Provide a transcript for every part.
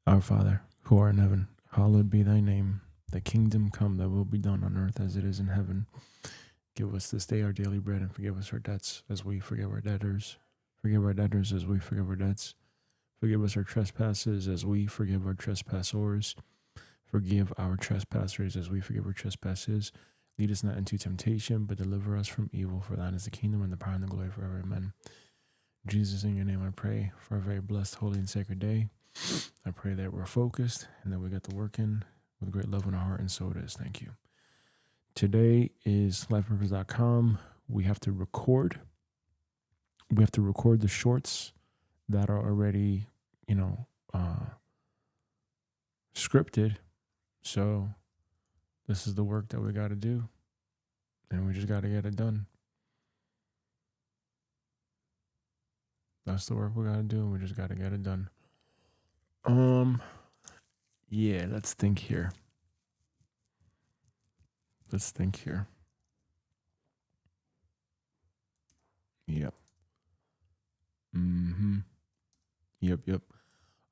Our Father, who art in heaven, hallowed be thy name. Thy kingdom come, thy will be done on earth as it is in heaven. Give us this day our daily bread, and forgive us our debts as we forgive our debtors. Forgive our debtors as we forgive our debts. Forgive us our trespasses as we forgive our trespassors. Forgive our trespassers as we forgive our trespasses. Lead us not into temptation, but deliver us from evil. For thine is the kingdom and the power and the glory forever. Amen. Jesus, in your name I pray for a very blessed, holy, and sacred day. I pray that we're focused and that we get the work in with great love in our heart, and so it is. Thank you. Today is lifepurpose.com. We have to record. We have to record the shorts that are already, scripted. So this is the work that we got to do, and we just got to get it done. That's the work we got to do, and we just got to get it done. Yeah, let's think here. Yep. Yep.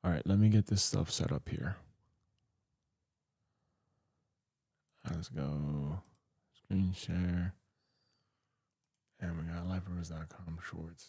All right, let me get this stuff set up here. Let's go. Screen share. And we got lifepurpose.com shorts.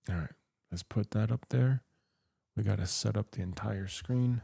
All right, let's put that up there. We got to set up the entire screen.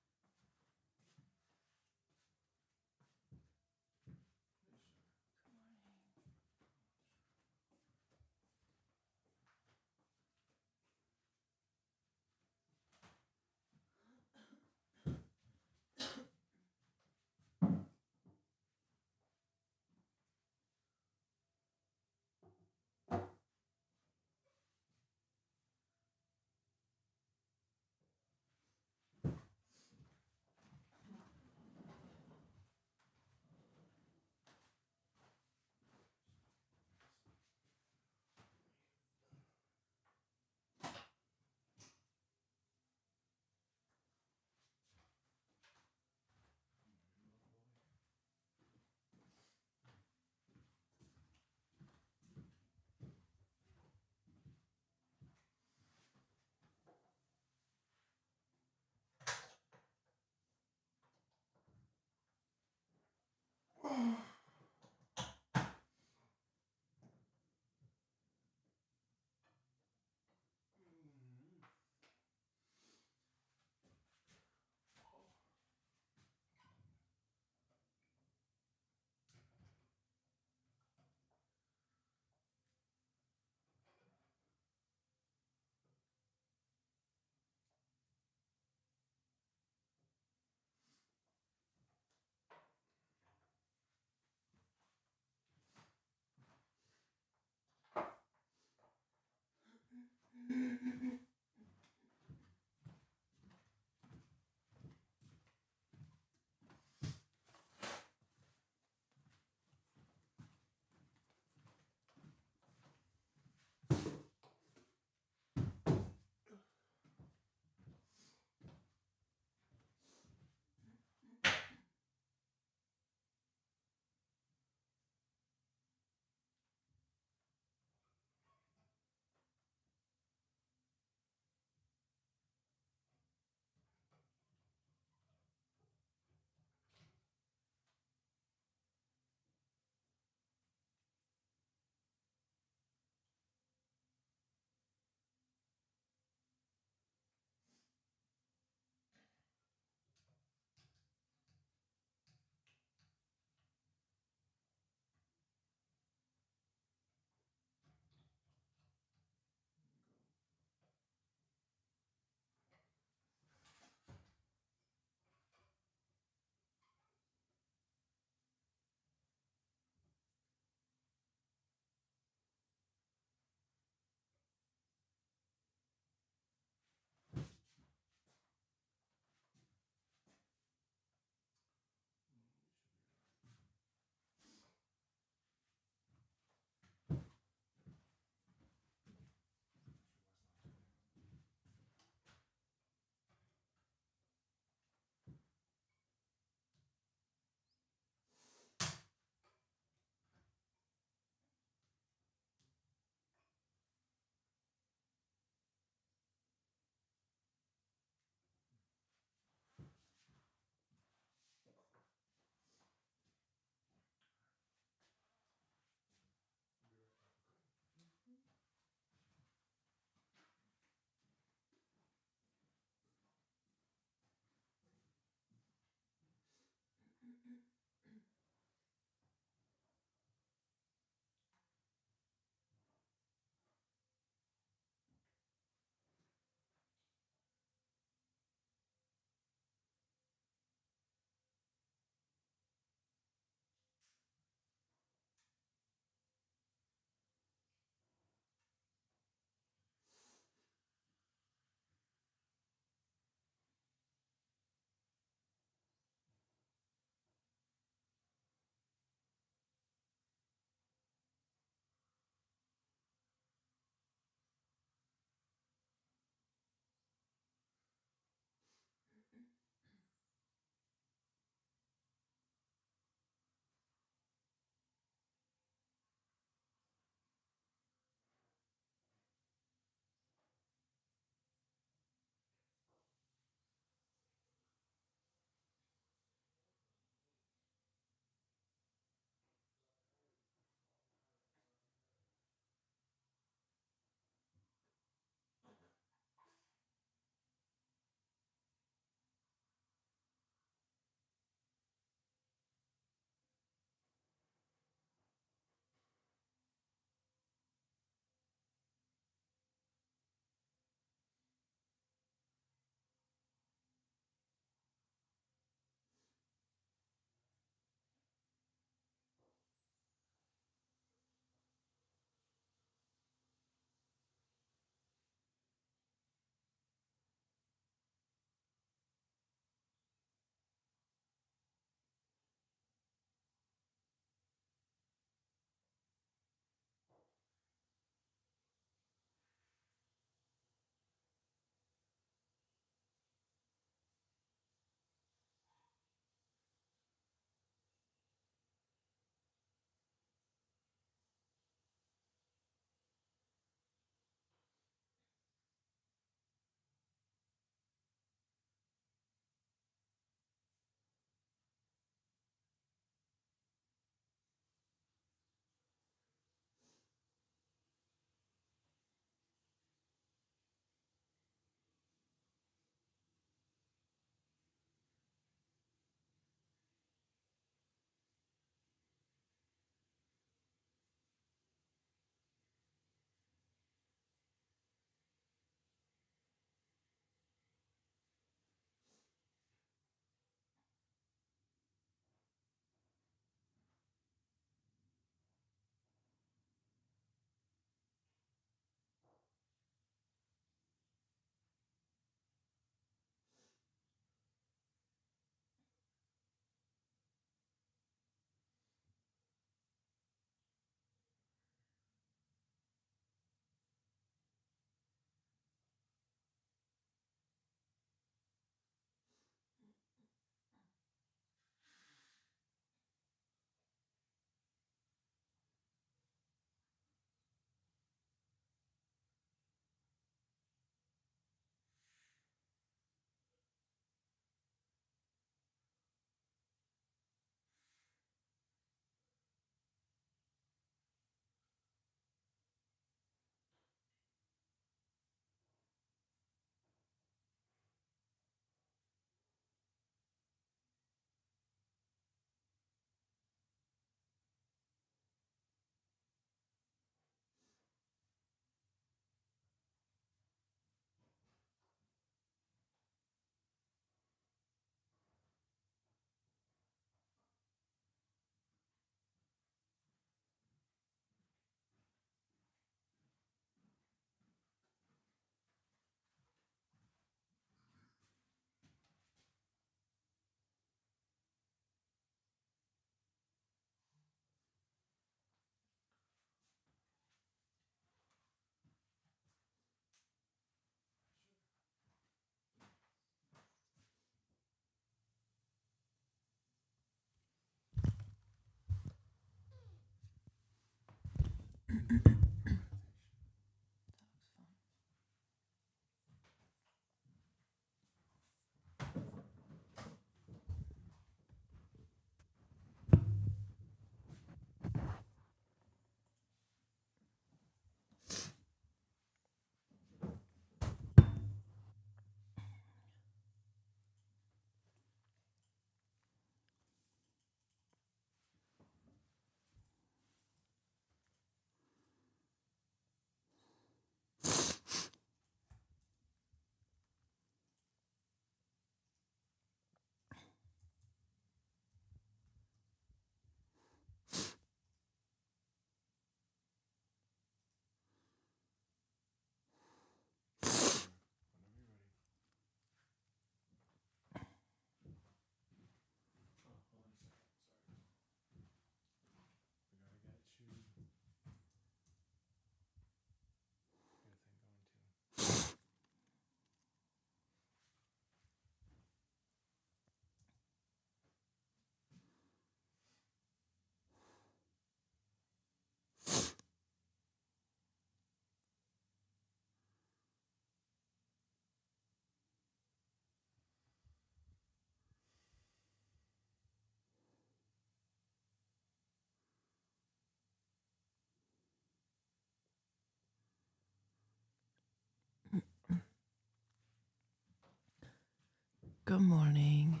Good morning.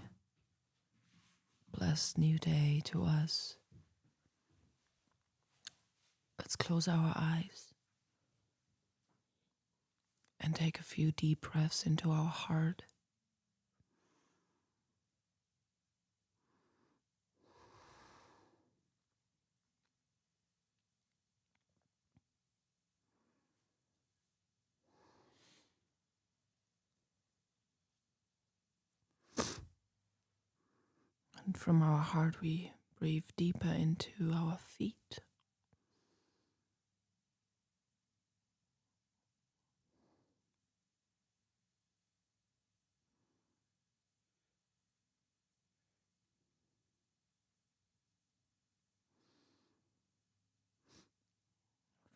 Blessed new day to us. Let's close our eyes and take a few deep breaths into our heart. And from our heart, we breathe deeper into our feet.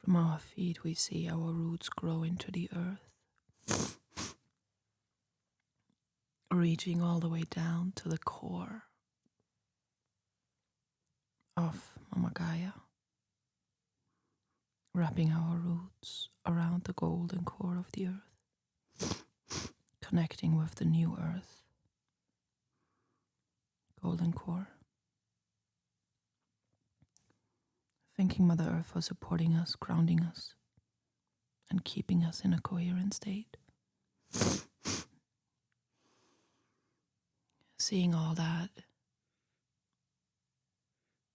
From our feet, we see our roots grow into the earth, reaching all the way down to the core of Mama Gaia, wrapping our roots around the golden core of the earth, connecting with the new earth, golden core. Thanking Mother Earth for supporting us, grounding us, and keeping us in a coherent state. Seeing all that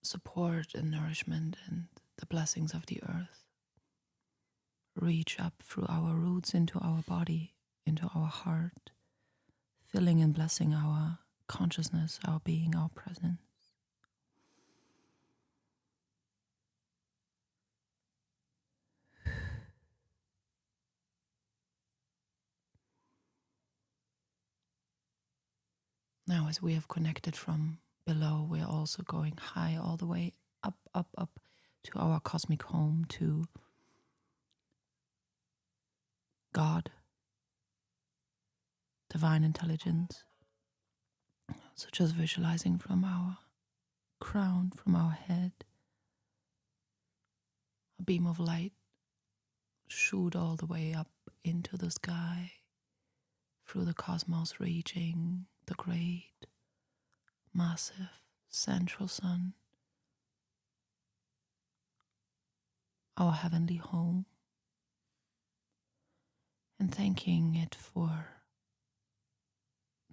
support and nourishment and the blessings of the earth reach up through our roots into our body, into our heart, filling and blessing our consciousness, our being, our presence. Now, as we have connected from below, we're also going high all the way up, up, up to our cosmic home, to God, divine intelligence. So just visualizing from our crown, from our head, a beam of light shoot all the way up into the sky, through the cosmos, reaching the great, massive central sun, our heavenly home, and thanking it for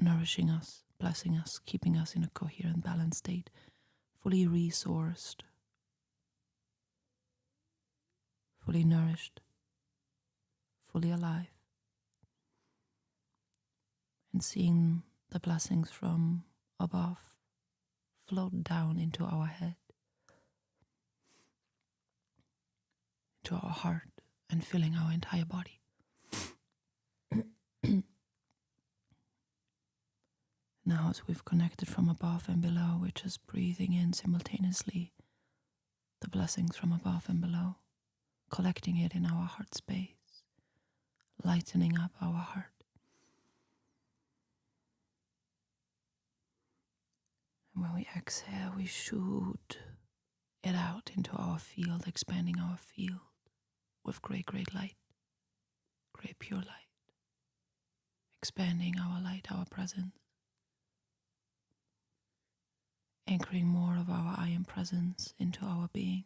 nourishing us, blessing us, keeping us in a coherent, balanced state, fully resourced, fully nourished, fully alive, and seeing the blessings from above float down into our head, into our heart, and filling our entire body. Now, as we've connected from above and below, we're just breathing in simultaneously the blessings from above and below, collecting it in our heart space, lightening up our heart. And when we exhale, we shoot it out into our field, expanding our field with great, great light, great pure light, expanding our light, our presence, anchoring more of our I am presence into our being,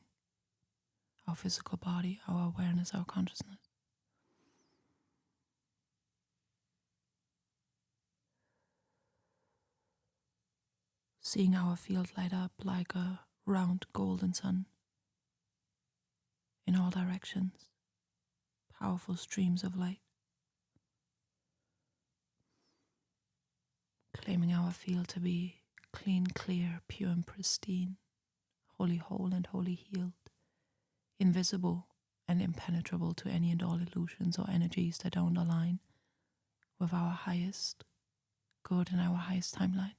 our physical body, our awareness, our consciousness. Seeing our field light up like a round golden sun in all directions, powerful streams of light, claiming our field to be clean, clear, pure and pristine, wholly whole and wholly healed, invisible and impenetrable to any and all illusions or energies that don't align with our highest good and our highest timeline.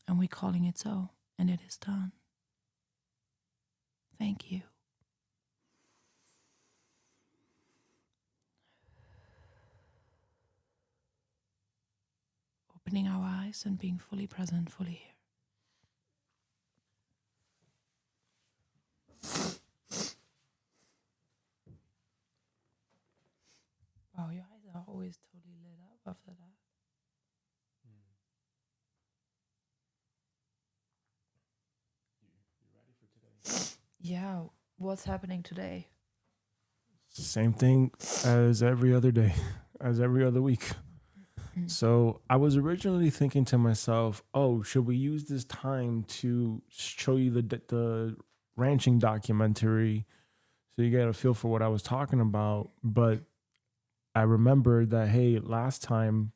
And we're calling it so, and it is done. Thank you. Opening our eyes and being fully present, fully here. Wow, your eyes are always totally lit up after that. Yeah. What's happening today? Same thing as every other day, as every other week. So I was originally thinking to myself, oh, should we use this time to show you the ranching documentary so you get a feel for what I was talking about? But I remembered that, hey, last time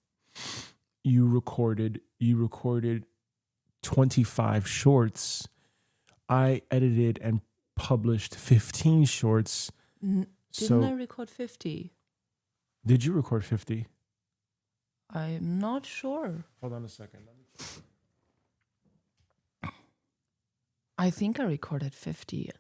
you recorded 25 shorts. I edited and published 15 shorts. Didn't I So record 50? did you record 50? I'm not sure. Hold on a second. Let me check. I think I recorded 50.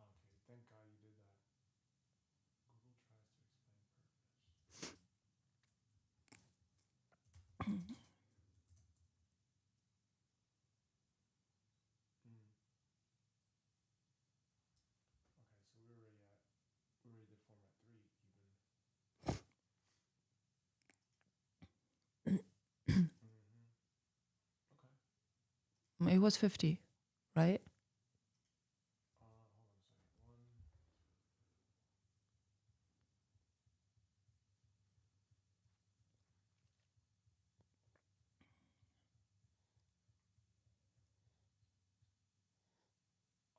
Okay, thank God you did that. Google tries to explain purpose. Mm. Okay, so we're already at format 3 even. Okay. It was 50, right? Hold on a second. One.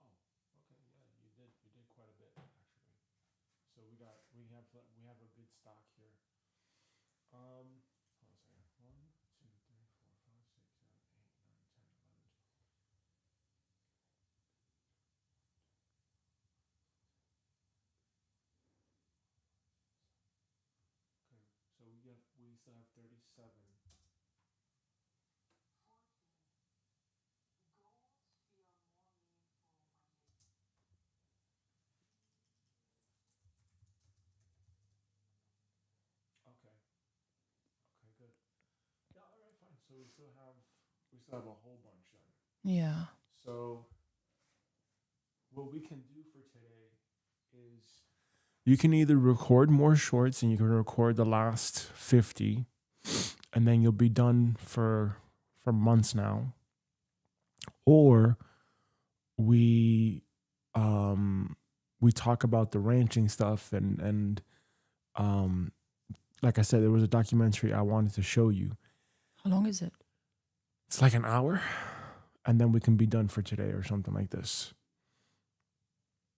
Oh, okay. Yeah, you did. You did quite a bit actually. So we have a good stock here. Hold on a second. 1, 2, 3, 4, 5, 6, 7, 8, 9, 10, 11. Okay, so we still have 37. Okay. Okay, good. Yeah, all right, fine. So we still have a whole bunch then. Yeah. So what we can do for today is you can either record more shorts and you can record the last 50 and then you'll be done for months now, or we we talk about the ranching stuff and um like I said, there was a documentary I wanted to show you. How long is it? It's like an hour, and then we can be done for today or something like this.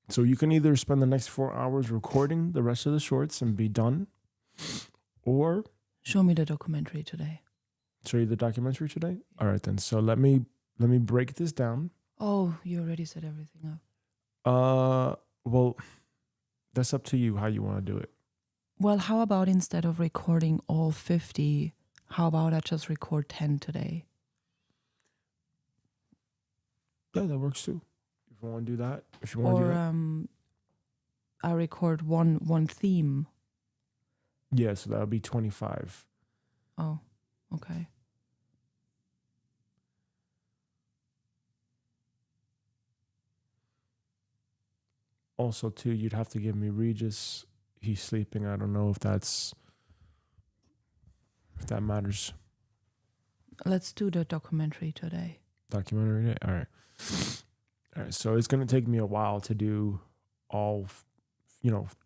So you can either spend the next 4 hours recording the rest of the shorts and be done, or Show me the documentary today. show you the documentary today. All right, then. So let me break this down. Oh, you already set everything up. Well, that's up to you how you want to do it. Well, how about instead of recording all 50, how about I just record 10 today? Yeah, that works too. If you want to do that, if you want to do Or that, I record one theme. yeah. So that'll be 25. Oh, okay. Also, too, you'd have to give me Regis. He's sleeping. I don't know if that matters. Let's do the documentary today. Documentary day. All right. All right. So it's gonna take me a while to do all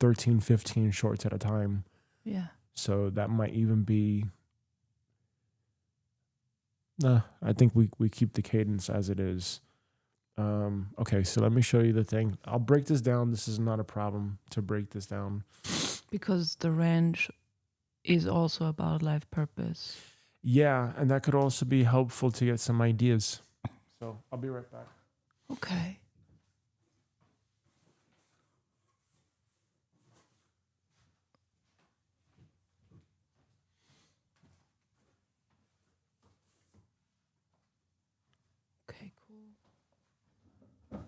13, 15 shorts at a time. Yeah. So that might even be. Nah, I think we keep the cadence as it is. Okay, so let me show you the thing. I'll break this down. This is not a problem to break this down. Because the ranch is also about life purpose. Yeah, and that could also be helpful to get some ideas. So I'll be right back. Okay. Okay, cool.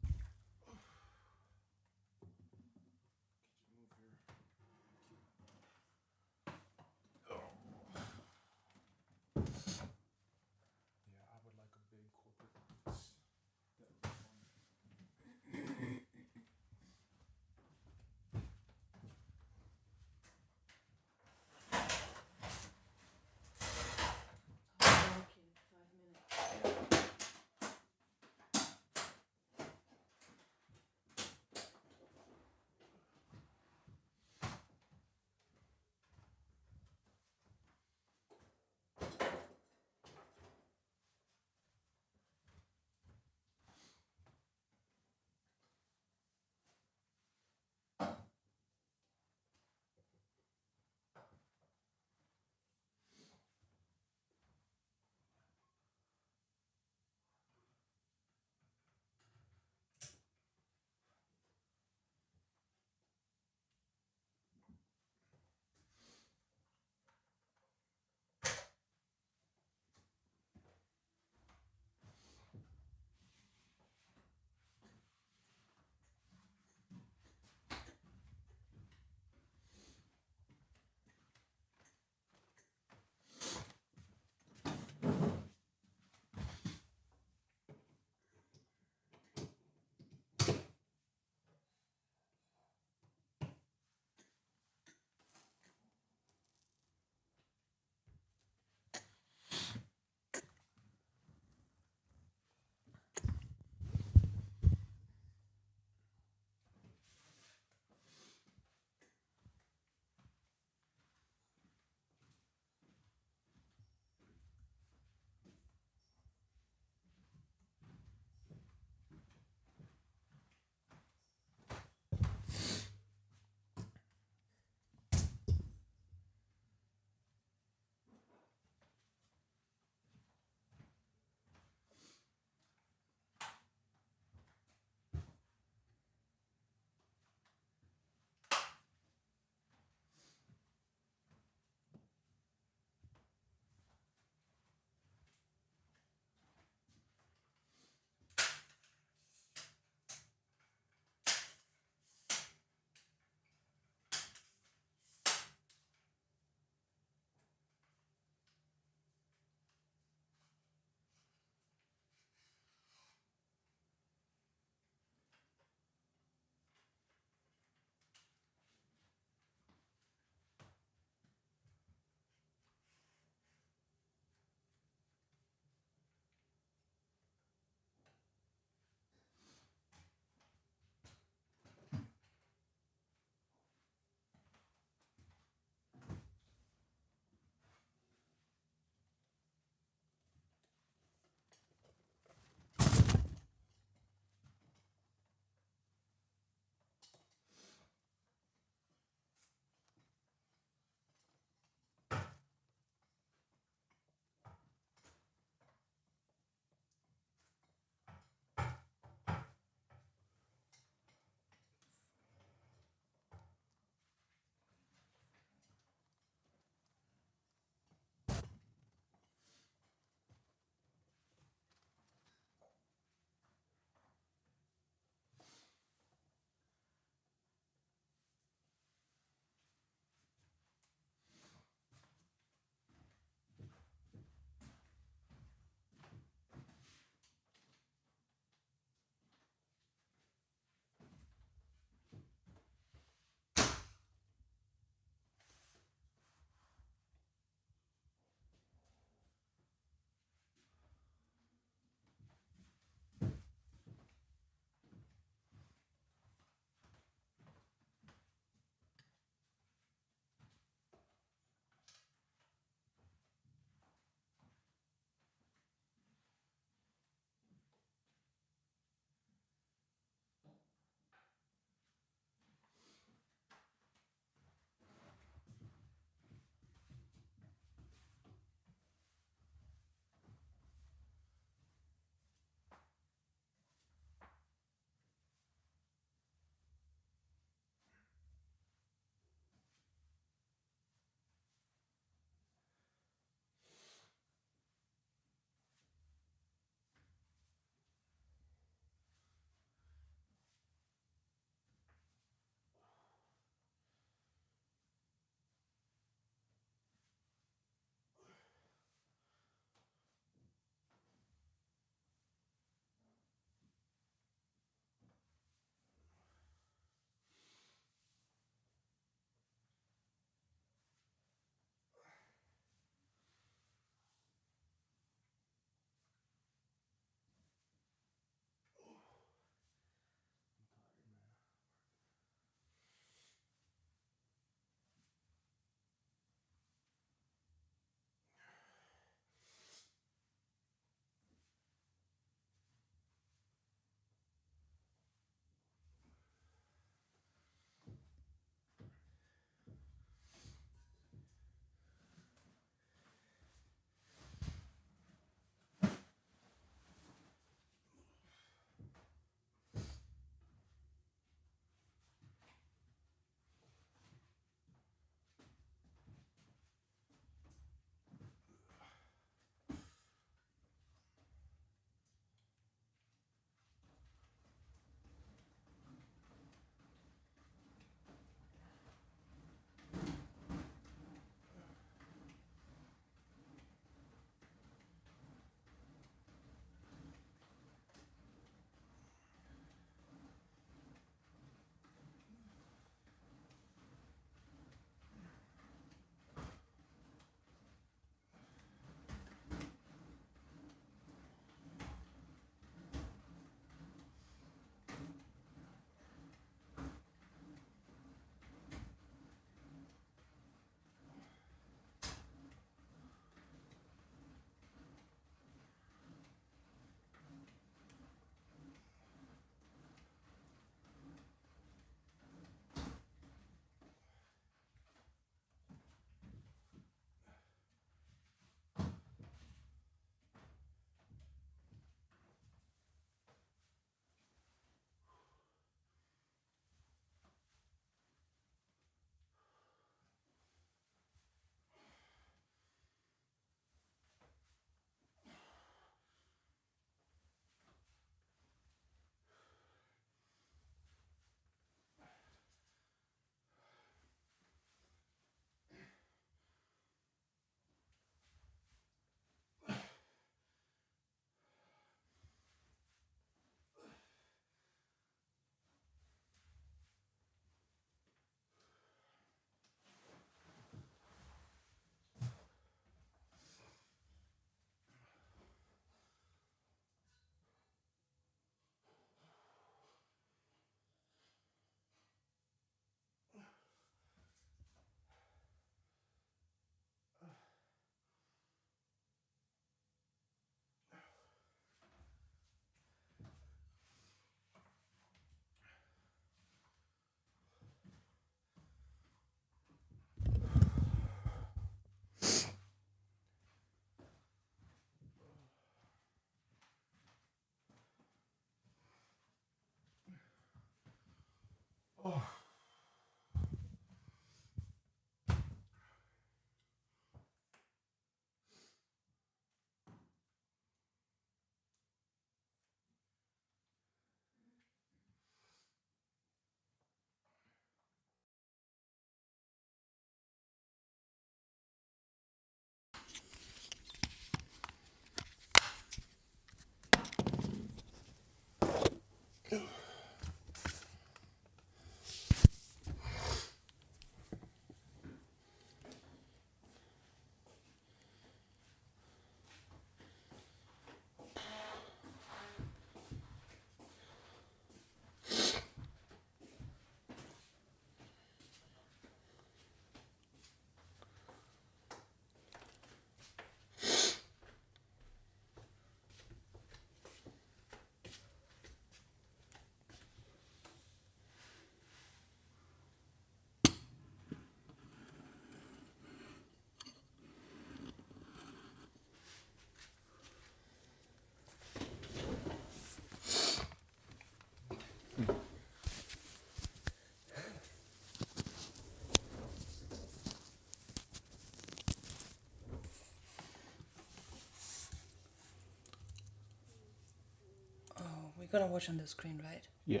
gonna watch on the screen, right? Yeah.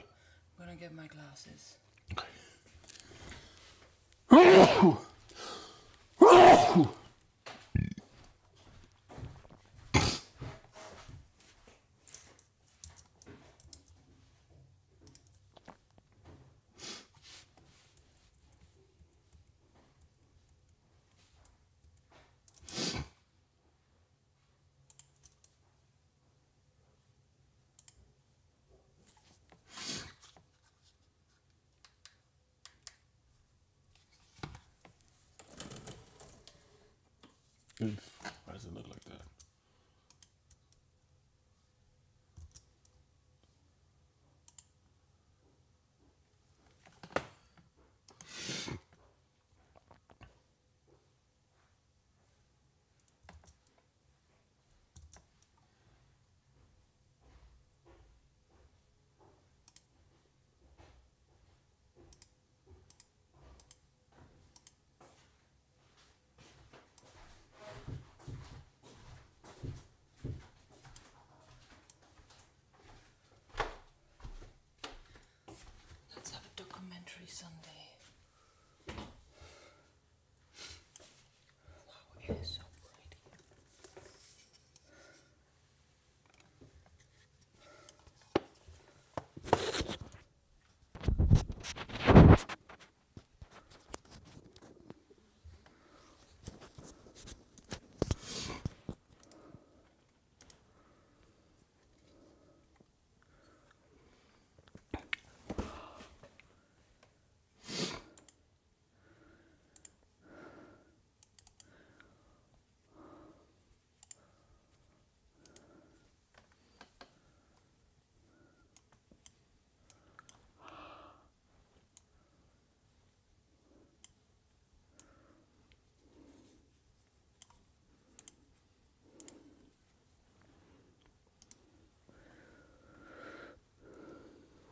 I'm gonna get my glasses. Okay. Why does it look like that? Let's have a documentary Sunday. Wow, it is so pretty.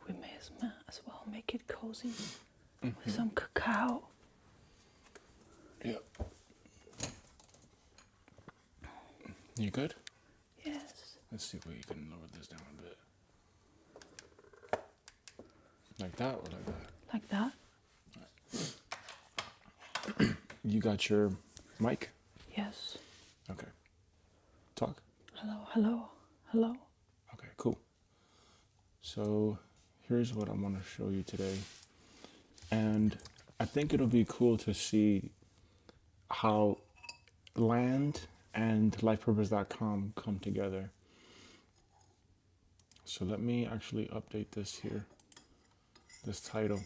We may as well make it cozy with some cacao. Yeah. You good? Yes. Let's see if we can lower this down a bit. Like that or like that? Like that? You got your mic? Yes. Okay. Talk. Hello, hello, hello. Okay, cool. So here's what I want to show you today. And I think it'll be cool to see how land and lifepurpose.com come together. So let me actually update this here, this title,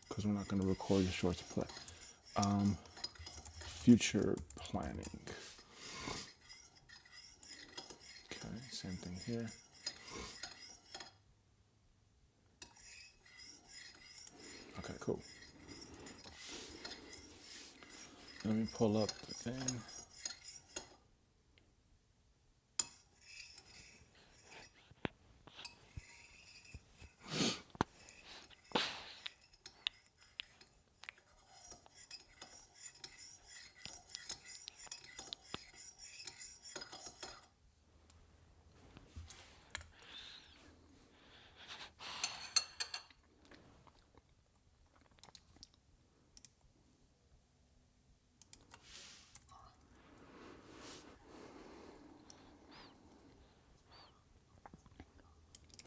because we're not going to record the shorts play. Future planning. Okay, same thing here. Okay, cool. Let me pull up the thing.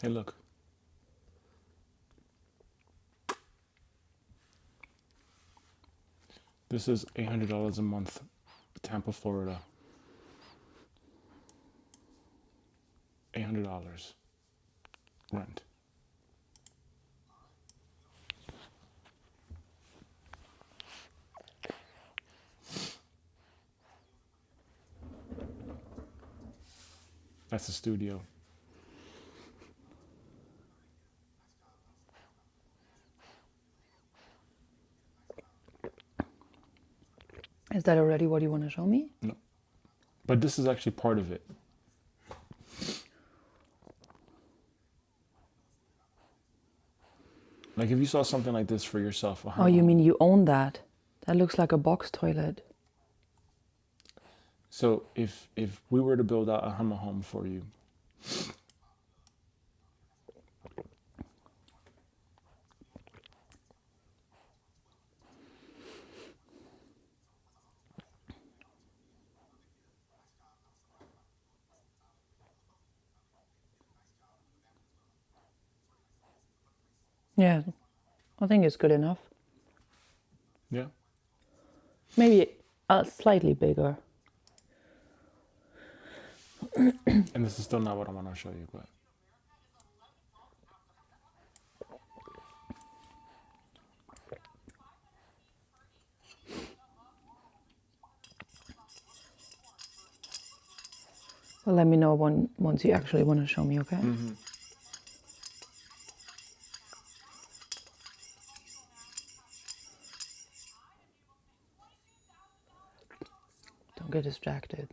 Hey, look. This is $800 a month, Tampa, Florida. $800 rent. That's the studio. Is that already what you want to show me? No. But this is actually part of it. Like if you saw something like this for yourself. Oh, you mean you own that? That looks like a box toilet. So if we were to build out a Hummer home for you, Yeah, I think it's good enough. Yeah. Maybe slightly bigger. And this is still not what I want to show you, but Well, let me know once you actually want to show me, okay? Don't get distracted.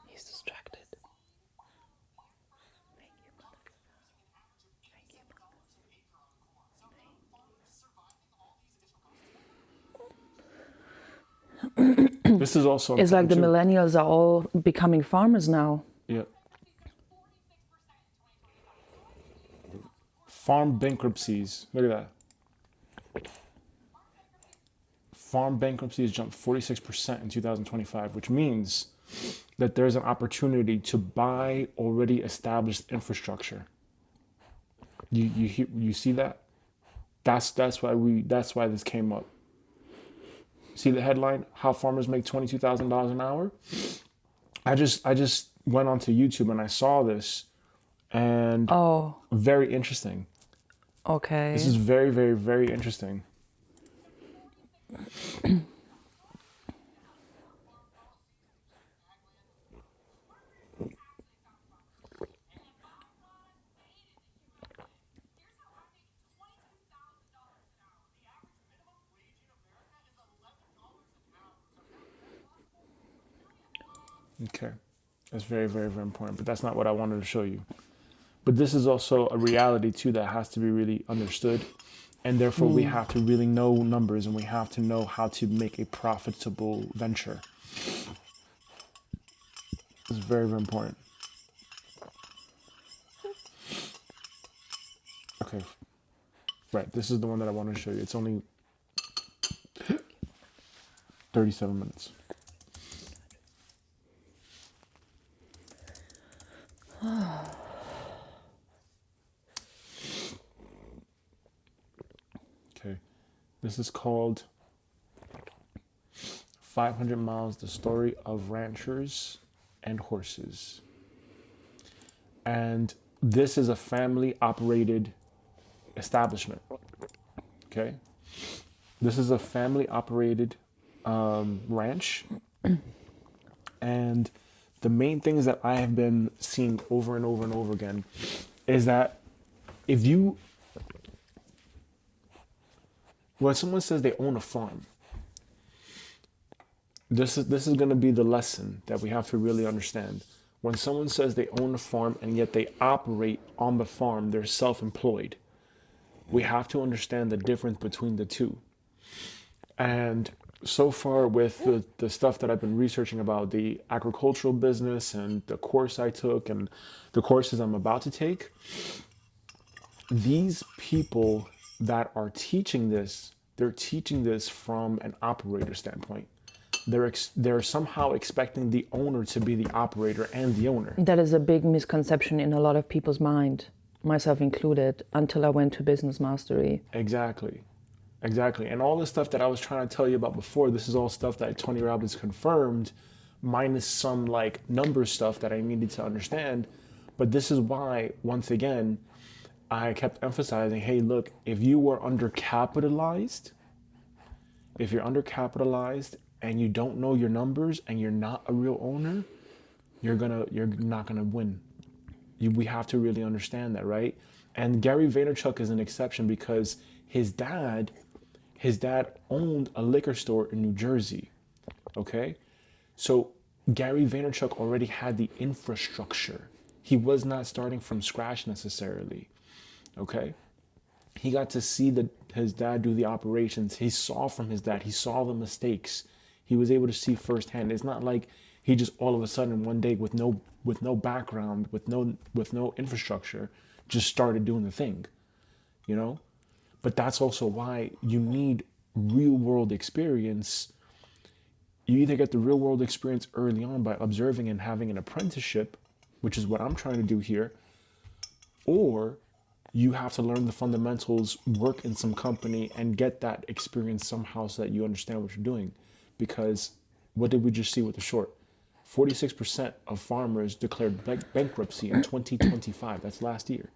He's distracted. this is also It's like important the too. millennials are all becoming farmers now. Yeah. Farm bankruptcies. Look at that. Farm bankruptcies jumped 46% in 2025, which means that there's an opportunity to buy already established infrastructure. You see that? That's why this came up. See the headline? How farmers make $22,000 an hour. I just went onto YouTube and I saw this, and Oh, very interesting. okay. This is very, very, very interesting. Okay, that's very, very, very important. But that's not what I wanted to show you. But this is also a reality too that has to be really understood, and therefore we have to really know numbers and we have to know how to make a profitable venture. It's very, very important. Okay, right. This is the one that I want to show you. It's only 37 minutes. Okay, this is called 500 Miles, the Story of Ranchers and Horses. And this is a family operated establishment. Okay, this is a family operated ranch, and the main things that I have been seeing over and over and over again is that if you, when someone says they own a farm, this is going to be the lesson that we have to really understand. When someone says they own a farm and yet they operate on the farm, they're self-employed. We have to understand the difference between the two. And so far with the stuff that I've been researching about the agricultural business and the course I took and the courses I'm about to take, these people that are teaching this, they're teaching this from an operator standpoint. They're somehow expecting the owner to be the operator and the owner. That is a big misconception in a lot of people's mind, myself included, until I went to Business Mastery. Exactly. And all the stuff that I was trying to tell you about before, this is all stuff that Tony Robbins confirmed, minus some like number stuff that I needed to understand. But this is why, once again, I kept emphasizing, hey, look, if you were undercapitalized, if you're undercapitalized and you don't know your numbers and you're not a real owner, you're not gonna win. We have to really understand that, right? And Gary Vaynerchuk is an exception because his dad owned a liquor store in New Jersey. Okay, so Gary Vaynerchuk already had the infrastructure. He was not starting from scratch necessarily. Okay, he got to see his dad do the operations. He saw from his dad. He saw the mistakes. He was able to see firsthand. It's not like he just all of a sudden one day with no background, with no infrastructure, just started doing the thing, you know. But that's also why you need real world experience. You either get the real world experience early on by observing and having an apprenticeship, which is what I'm trying to do here, or you have to learn the fundamentals, work in some company, and get that experience somehow so that you understand what you're doing. Because what did we just see with the short? 46% of farmers declared bankruptcy in 2025. That's last year.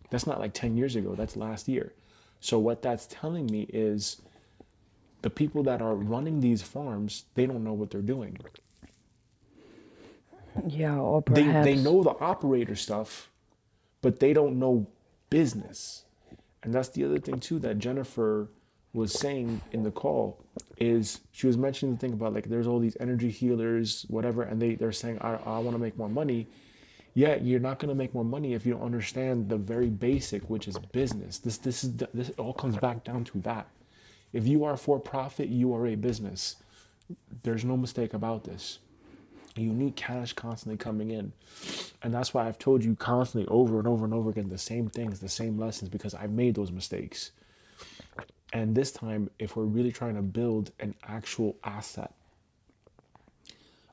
That's not like 10 years ago. That's last year. So what that's telling me is the people that are running these farms, they don't know what they're doing. Yeah, or They perhaps. know the operator stuff, but they don't know business. And that's the other thing too that Jennifer was saying in the call, is she was mentioning the thing about like there's all these energy healers, whatever, and they're saying I want to make more money. Yeah, you're not going to make more money if you don't understand the very basic, which is business. This all comes back down to that. If you are for profit, you are a business. There's no mistake about this. You need cash constantly coming in. And that's why I've told you constantly over and over and over again the same things, the same lessons, because I've made those mistakes. And this time, if we're really trying to build an actual asset,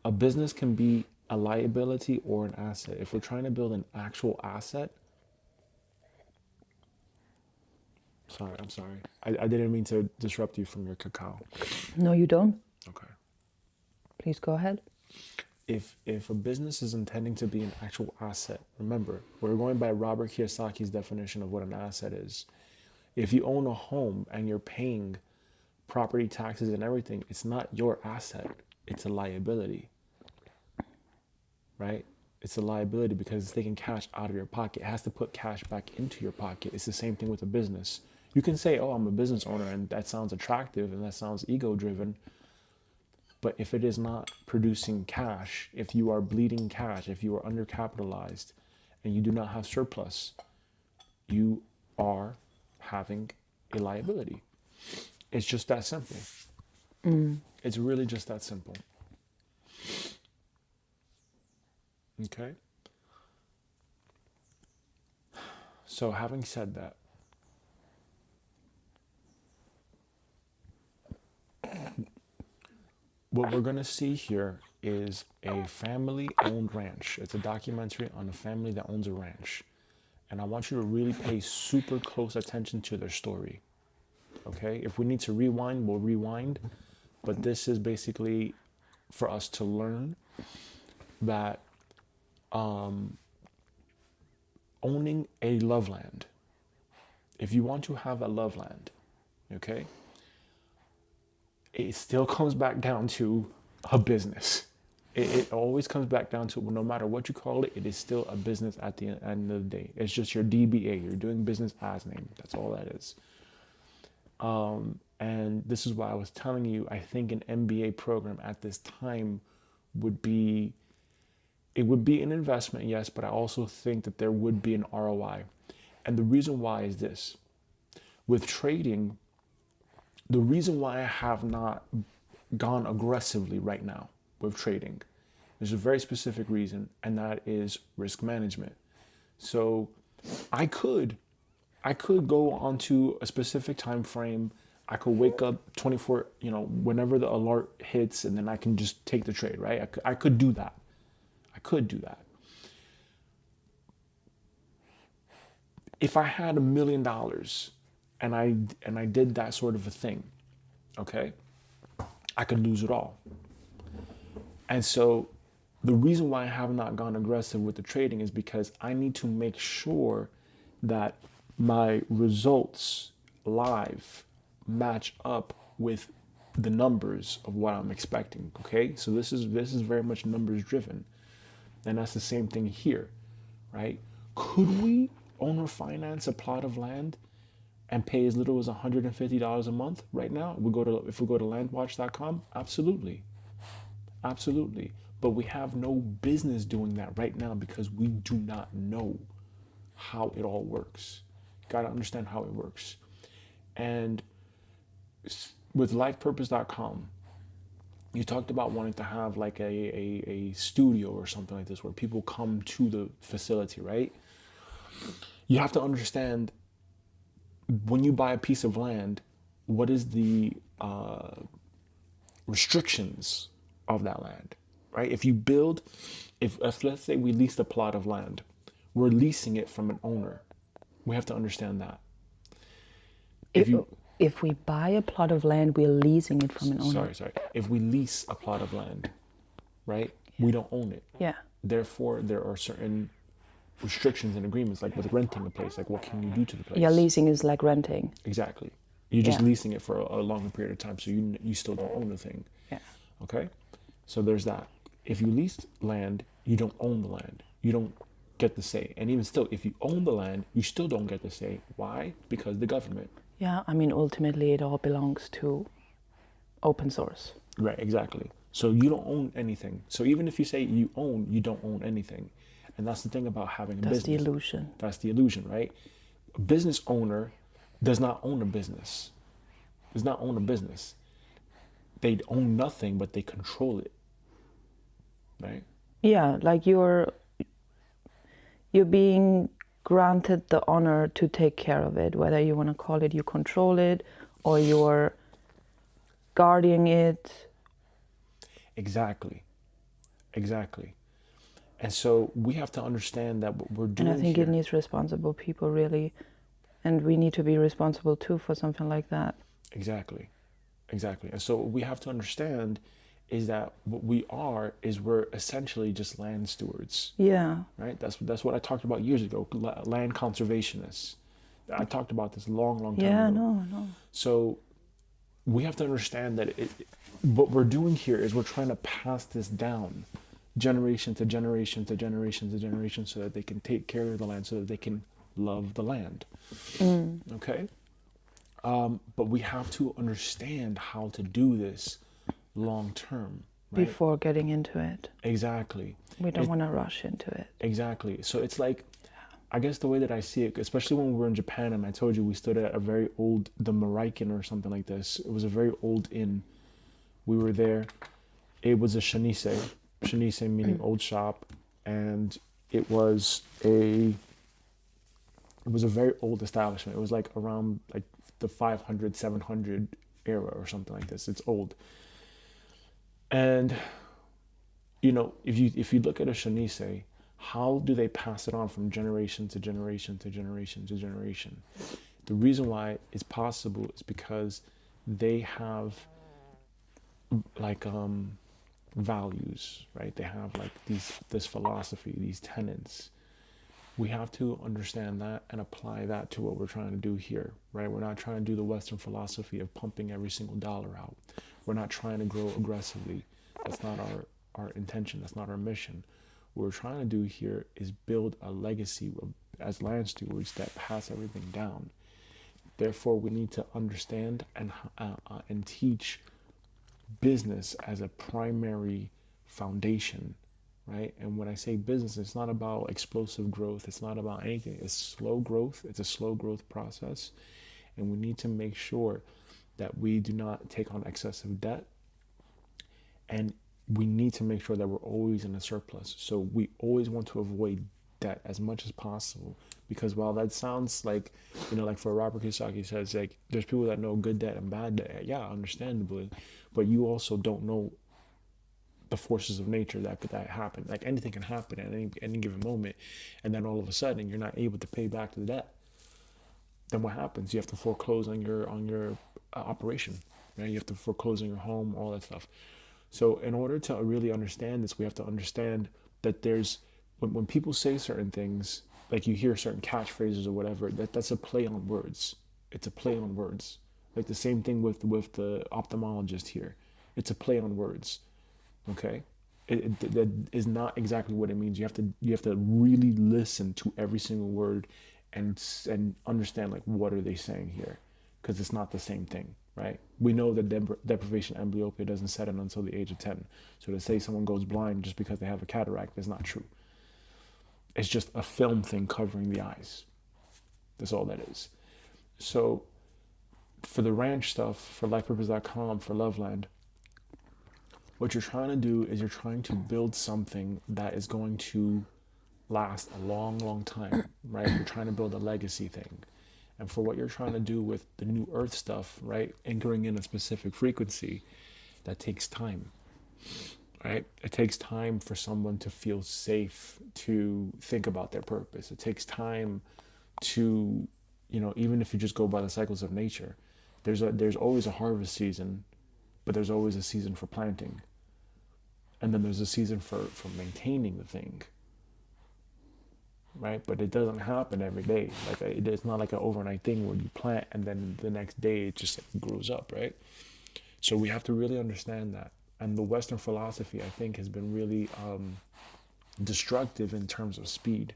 a business can be a liability or an asset. If we're trying to build an actual asset, I'm sorry. I didn't mean to disrupt you from your cacao. No, you don't. Okay. Please go ahead. If a business is intending to be an actual asset, remember, we're going by Robert Kiyosaki's definition of what an asset is. If you own a home and you're paying property taxes and everything, it's not your asset, it's a liability, right? It's a liability because it's taking cash out of your pocket. It has to put cash back into your pocket. It's the same thing with a business. You can say, oh, I'm a business owner, and that sounds attractive and that sounds ego driven. But if it is not producing cash, if you are bleeding cash, if you are undercapitalized and you do not have surplus, you are having a liability. It's just that simple. It's really just that simple. Okay? So having said that, what we're going to see here is a family-owned ranch. It's a documentary on a family that owns a ranch. And I want you to really pay super close attention to their story. Okay? If we need to rewind, we'll rewind. But this is basically for us to learn that owning a love land, if you want to have a love land, okay, it still comes back down to a business. It always comes back down to, no matter what you call it, it is still a business at the end of the day. It's just your DBA. You're doing business as name. That's all that is. And this is why I was telling you, I think an MBA program at this time would be, it would be an investment, yes, but I also think that there would be an ROI. And the reason why is this. With trading, the reason why I have not gone aggressively right now with trading, there's a very specific reason, and that is risk management. So I could go onto a specific time frame. I could wake up 24, whenever the alert hits, and then I can just take the trade, right? I could do that. I could do that. If I had $1 million and I did that sort of a thing, okay, I could lose it all. And so the reason why I have not gone aggressive with the trading is because I need to make sure that my results live match up with the numbers of what I'm expecting. Okay, so this is very much numbers driven, and that's the same thing here, right? Could we owner finance a plot of land and pay as little as $150 a month right now? If we go to landwatch.com, absolutely. Absolutely. But we have no business doing that right now because we do not know how it all works. Got to understand how it works. And with lifepurpose.com, you talked about wanting to have like a studio or something like this where people come to the facility, right? You have to understand, when you buy a piece of land, what is the restrictions of that land, right? If let's say we leased a plot of land, We're leasing it from an owner. We have to understand that. If we buy a plot of land, we're leasing it from an owner. Sorry. If we lease a plot of land, right, we don't own it. Yeah. Therefore, there are certain restrictions and agreements, like with renting a place. Like, what can you do to the place? Yeah, leasing is like renting. Exactly. You're just Yeah. leasing it for a longer period of time, so you still don't own the thing. Yeah. Okay? So there's that. If you lease land, you don't own the land. You don't get the say. And even still, if you own the land, you still don't get the say. Why? Because the government. Yeah, I mean, ultimately, it all belongs to open source. Right, exactly. So you don't own anything. So even if you say you own, you don't own anything. And that's the thing about having a That's business. the illusion. That's the illusion, right? A business owner does not own a business. Does not own a business. They own nothing, but they control it. Right? Yeah, like you're being granted the honor to take care of it, whether you want to call it you control it or you're guarding it. Exactly. And so we have to understand that what we're doing And I think here, it needs responsible people, really. And we need to be responsible too for something like that. Exactly. And so what we have to understand is that what we are is we're essentially just land stewards. Yeah. Right? That's what I talked about years ago, land conservationists. I talked about this long time Yeah, ago. no. So we have to understand that what we're doing here is we're trying to pass this down generation to generation to generation to generation so that they can take care of the land, so that they can love the land. Okay? But we have to understand how to do this long term. Right? Before getting into it. Exactly. We don't want to rush into it. Exactly. So it's like, I guess the way that I see it, especially when we were in Japan, and I told you we stood at a very old, the Maraikin or something like this. It was a very old inn. We were there. It was a shanise meaning old shop, and it was a very old establishment. It was like around like the 500, 700 era or something like this. It's old. And if you look at a shanise, how do they pass it on from generation to generation to generation to generation? The reason why it's possible is because they have like values, right? They have like this philosophy, these tenets. We have to understand that and apply that to what we're trying to do here, right? We're not trying to do the Western philosophy of pumping every single dollar out. We're not trying to grow aggressively. That's not our intention. That's not our mission. What we're trying to do here is build a legacy as land stewards that pass everything down. Therefore, we need to understand and teach business as a primary foundation, right? And when I say business, it's not about explosive growth. It's not about anything. It's slow growth. It's a slow growth process. And we need to make sure that we do not take on excessive debt. And we need to make sure that we're always in a surplus. So we always want to avoid debt as much as possible. Because while that sounds like, like for Robert Kiyosaki says, like, there's people that know good debt and bad debt. Yeah, understandably. But you also don't know the forces of nature that happen. Like anything can happen at any given moment. And then all of a sudden you're not able to pay back the debt. Then what happens? You have to foreclose on your operation. Right? You have to foreclose on your home, all that stuff. So in order to really understand this, we have to understand that there's, when people say certain things, like you hear certain catchphrases or whatever, that's a play on words. It's a play on words. Like the same thing with the ophthalmologist here. It's a play on words. Okay? That is not exactly what it means. You have to really listen to every single word and understand, like, what are they saying here? Because it's not the same thing, right? We know that deprivation amblyopia doesn't set in until the age of 10. So to say someone goes blind just because they have a cataract is not true. It's just a film thing covering the eyes. That's all that is. So for the ranch stuff, for lifepurpose.com, for Loveland, what you're trying to do is you're trying to build something that is going to last a long, long time, right? You're trying to build a legacy thing. And for what you're trying to do with the new earth stuff, right? Anchoring in a specific frequency, that takes time. right? It takes time for someone to feel safe to think about their purpose. It takes time to, even if you just go by the cycles of nature, there's always a harvest season, but there's always a season for planting, and then there's a season for maintaining the thing, right? But it doesn't happen every day. Like it's not like an overnight thing where you plant and then the next day it just grows up, right? So we have to really understand that. And the Western philosophy, I think, has been really destructive in terms of speed,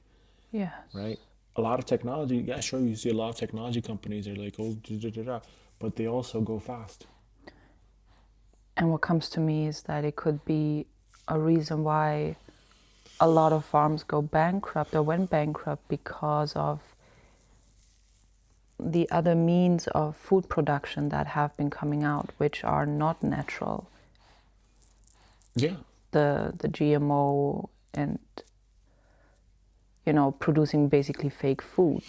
Yes. right? A lot of technology, yeah, sure, you see a lot of technology companies are like, oh, da, da, da, da, but they also go fast. And what comes to me is that it could be a reason why a lot of farms go bankrupt or went bankrupt because of the other means of food production that have been coming out, which are not natural. Yeah. The GMO and, producing basically fake food.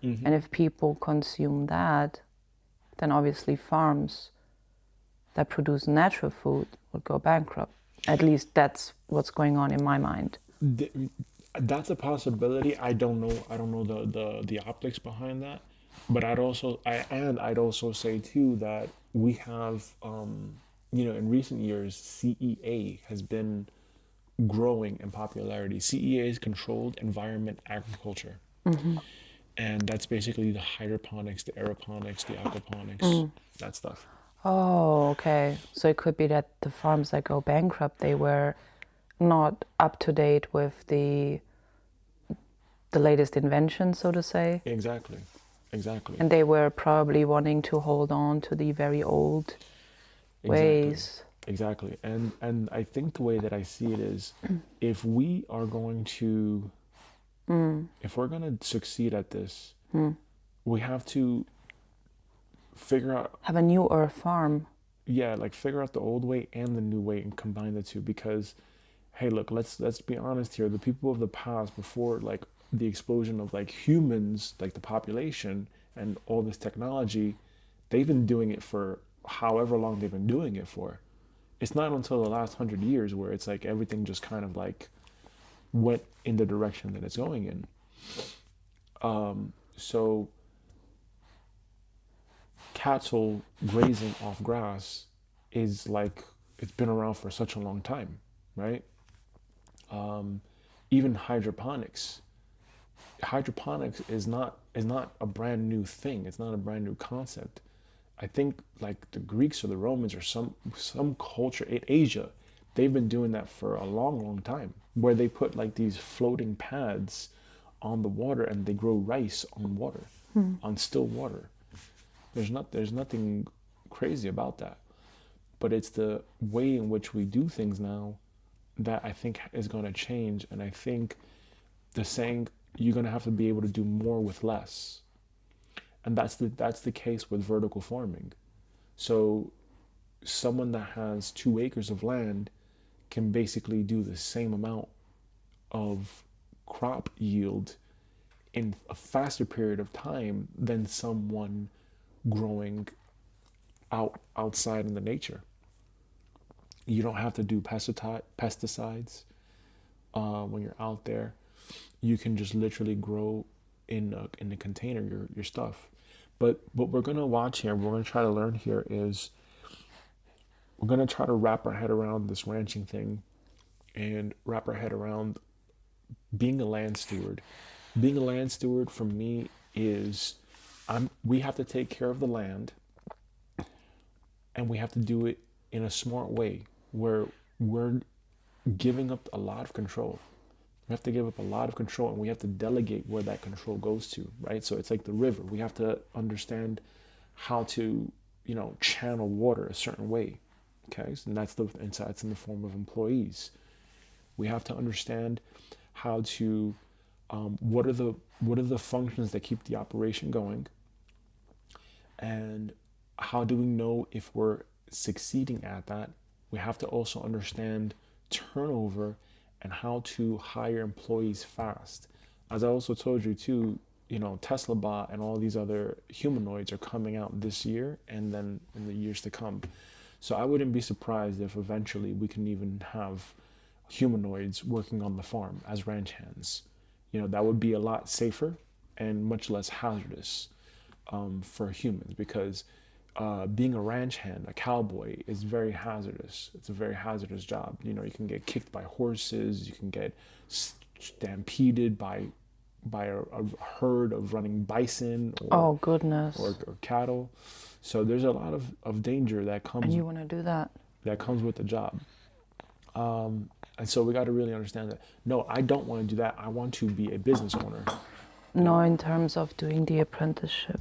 Mm-hmm. And if people consume that, then obviously farms that produce natural food would go bankrupt. At least that's what's going on in my mind. That's a possibility. I don't know the optics behind that, but I'd also say too that we have in recent years CEA has been growing in popularity. CEA is controlled environment agriculture. Mm-hmm. And that's basically the hydroponics, the aeroponics, the aquaponics, that stuff. Oh, okay. So it could be that the farms that go bankrupt, they were not up to date with the latest invention, so to say. Exactly. Exactly. And they were probably wanting to hold on to the very old Exactly. ways. Exactly. And I think the way that I see it is if we are going to if we're going to succeed at this, we have to figure out Have a new earth farm. yeah, like figure out the old way and the new way and combine the two because hey, look, let's be honest here. The people of the past before like the explosion of like humans, like the population and all this technology, they've been doing it for however long they've been doing it for. It's not until the last 100 years where it's like everything just kind of like went in the direction that it's going in. So cattle grazing off grass is like it's been around for such a long time, right? Even hydroponics is not a brand new thing. It's not a brand new concept. I think like the Greeks or the Romans or some culture in Asia, they've been doing that for a long, long time, where they put like these floating pads on the water and they grow rice on water, on still water. There's nothing crazy about that, but it's the way in which we do things now that I think is going to change. And I think the saying you're going to have to be able to do more with less, and that's the case with vertical farming. So someone that has 2 acres of land can basically do the same amount of crop yield in a faster period of time than someone growing outside in the nature. You don't have to do pesticides when you're out there. You can just literally grow in the container your stuff. But what we're gonna watch here, we're gonna try to learn here is we're gonna try to wrap our head around this ranching thing and wrap our head around being a land steward. Being a land steward for me is we have to take care of the land and we have to do it in a smart way where we're giving up a lot of control. We have to give up a lot of control and we have to delegate where that control goes to, right? So it's like the river. We have to understand how to, channel water a certain way. Okay. So and that's the insights in the form of employees. We have to understand how to what are the functions that keep the operation going, and how do we know if we're succeeding at that? We have to also understand turnover and how to hire employees fast. As I also told you too, Tesla bot and all these other humanoids are coming out this year and then in the years to come. So I wouldn't be surprised if eventually we can even have humanoids working on the farm as ranch hands. That would be a lot safer and much less hazardous for humans, because being a ranch hand, a cowboy, is very hazardous. It's a very hazardous job. You can get kicked by horses. You can get stampeded by a herd of running bison Oh, goodness. or cattle. So there's a lot of danger that And comes you want to do that? with the job. And so we got to really understand that. No, I don't want to do that. I want to be a business owner. No, in terms of doing the apprenticeship.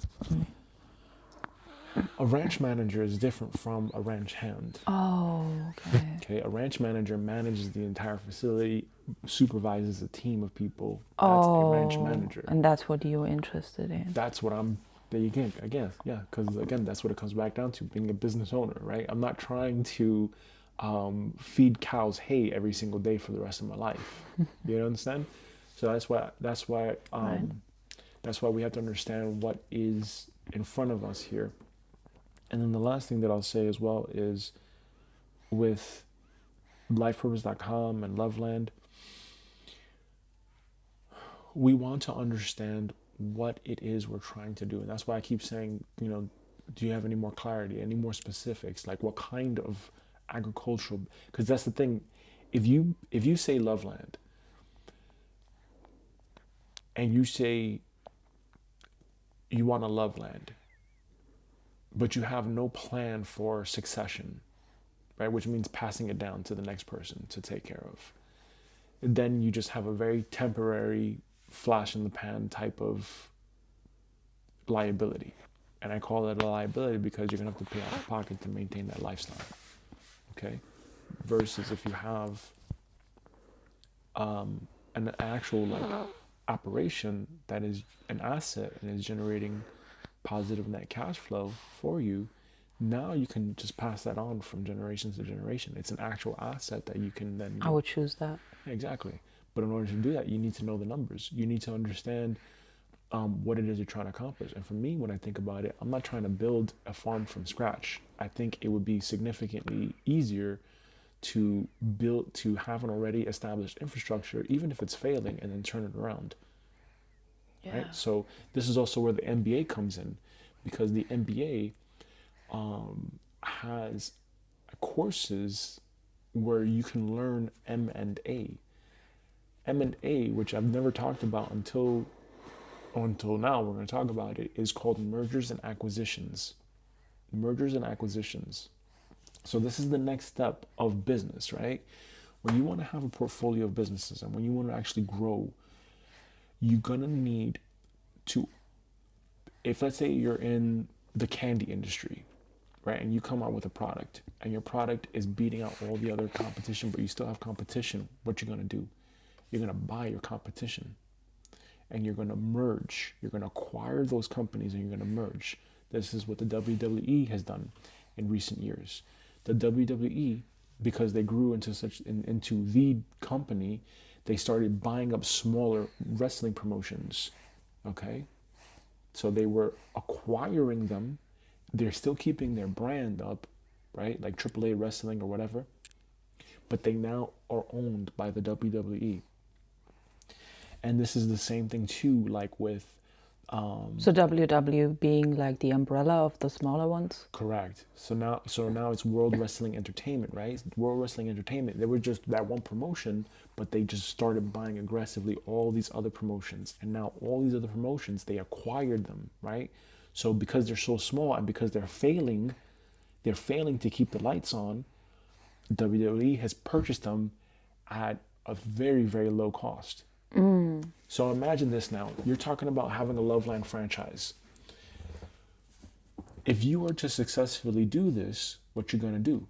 A ranch manager is different from a ranch hand. Oh, okay. Okay, a ranch manager manages the entire facility, supervises a team of people. That's Oh, a ranch manager. and that's what you're interested in. That's what I'm. There you go. Again, yeah, because again, that's what it comes back down to: being a business owner, right? I'm not trying to feed cows hay every single day for the rest of my life. You understand? So that's why Right. that's why we have to understand what is in front of us here. And then the last thing that I'll say as well is, with lifepurpose.com and Loveland, we want to understand what it is we're trying to do. And that's why I keep saying, do you have any more clarity, any more specifics? Like, what kind of agricultural, because that's the thing. If you say Loveland and you say you want a Loveland, but you have no plan for succession, right? Which means passing it down to the next person to take care of. Then you just have a very temporary flash in the pan type of liability. And I call it a liability because you're gonna have to pay out of pocket to maintain that lifestyle. Okay? Versus if you have an actual operation that is an asset and is generating positive net cash flow for you, now you can just pass that on from generation to generation. It's an actual asset that you can then I would choose that. Exactly. But in order to do that, you need to know the numbers. You need to understand what it is you're trying to accomplish. And for me, when I think about it, I'm not trying to build a farm from scratch. I think it would be significantly easier to have an already established infrastructure, even if it's failing, and then turn it around. Yeah. Right? So this is also where the MBA comes in, because the MBA has courses where you can learn M&A. M&A, which I've never talked about until now, we're going to talk about it, is called mergers and acquisitions. Mergers and acquisitions. So this is the next step of business, right? When you want to have a portfolio of businesses and when you want to actually grow, you're going to need to, if let's say you're in the candy industry, right, and you come out with a product and your product is beating out all the other competition, but you still have competition, what you're going to do? You're going to buy your competition and you're going to merge. You're going to acquire those companies and you're going to merge. This is what the WWE has done in recent years. The WWE, because they grew into the company, they started buying up smaller wrestling promotions. Okay? So they were acquiring them. They're still keeping their brand up, right? Like AAA wrestling or whatever. But they now are owned by the WWE. And this is the same thing too, like with So WW being like the umbrella of the smaller ones? correct. So now it's World Wrestling Entertainment, right? World Wrestling Entertainment. They were just that one promotion, but they just started buying aggressively all these other promotions. And now all these other promotions, they acquired them, right? So because they're so small and because they're failing to keep the lights on, WWE has purchased them at a very, very low cost. So imagine this now. You're talking about having a Loveland franchise. If you were to successfully do this, what you're going to do?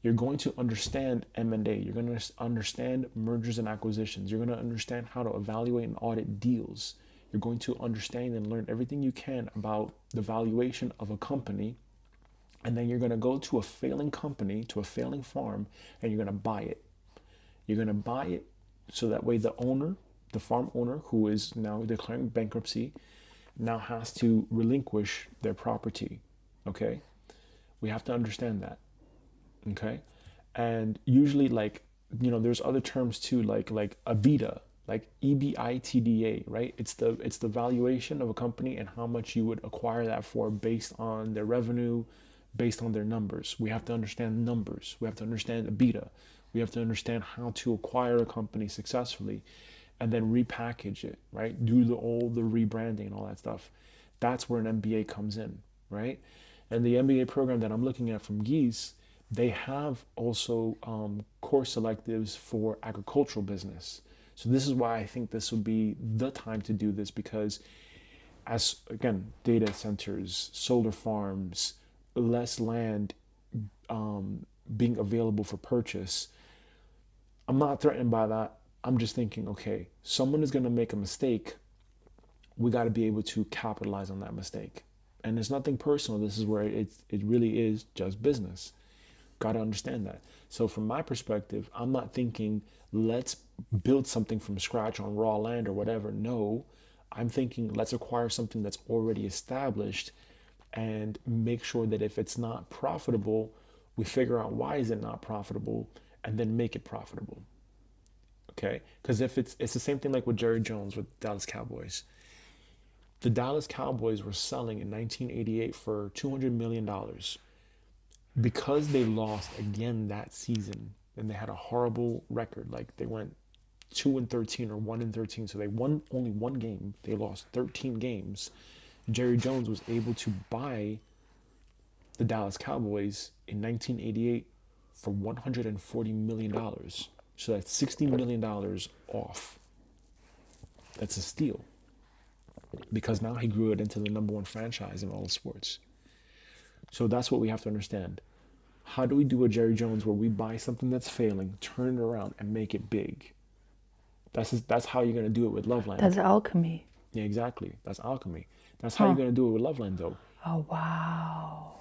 You're going to understand M&A. You're going to understand mergers and acquisitions. You're going to understand how to evaluate and audit deals. You're going to understand and learn everything you can about the valuation of a company. And then you're going to go to a failing company, to a failing farm, and you're going to buy it. You're going to buy it so that way the farm owner, who is now declaring bankruptcy, now has to relinquish their property. Okay? We have to understand that. Okay. And usually, like, there's other terms too, like EBITDA, like EBITDA, right? It's the valuation of a company and how much you would acquire that for based on their revenue, based on their numbers. We have to understand numbers. We have to understand EBITDA. We have to understand how to acquire a company successfully and then repackage it, right? Do all the rebranding and all that stuff. That's where an MBA comes in, right? And the MBA program that I'm looking at from Geese, they have also course selectives for agricultural business. So this is why I think this would be the time to do this, because as again, data centers, solar farms, less land being available for purchase, I'm not threatened by that. I'm just thinking, okay, someone is going to make a mistake. We got to be able to capitalize on that mistake. And it's nothing personal. This is where it really is just business. Got to understand that. So from my perspective, I'm not thinking let's build something from scratch on raw land or whatever. No, I'm thinking let's acquire something that's already established and make sure that if it's not profitable, we figure out why is it not profitable and then make it profitable. Okay? Because if it's the same thing like with Jerry Jones with Dallas Cowboys. The Dallas Cowboys were selling in 1988 for $200 million. Because they lost again that season and they had a horrible record, like they went 2-13 or 1-13, so they won only one game, they lost 13 games. Jerry Jones was able to buy the Dallas Cowboys in 1988 for $140 million. So that's $60 million off. That's a steal, because now he grew it into the number one franchise in all of sports. So that's what we have to understand. How do we do a Jerry Jones where we buy something that's failing, turn it around, and make it big? That's how you're going to do it with Loveland. That's alchemy. Yeah, exactly. That's alchemy. That's how you're going to do it with Loveland, though. Oh, wow.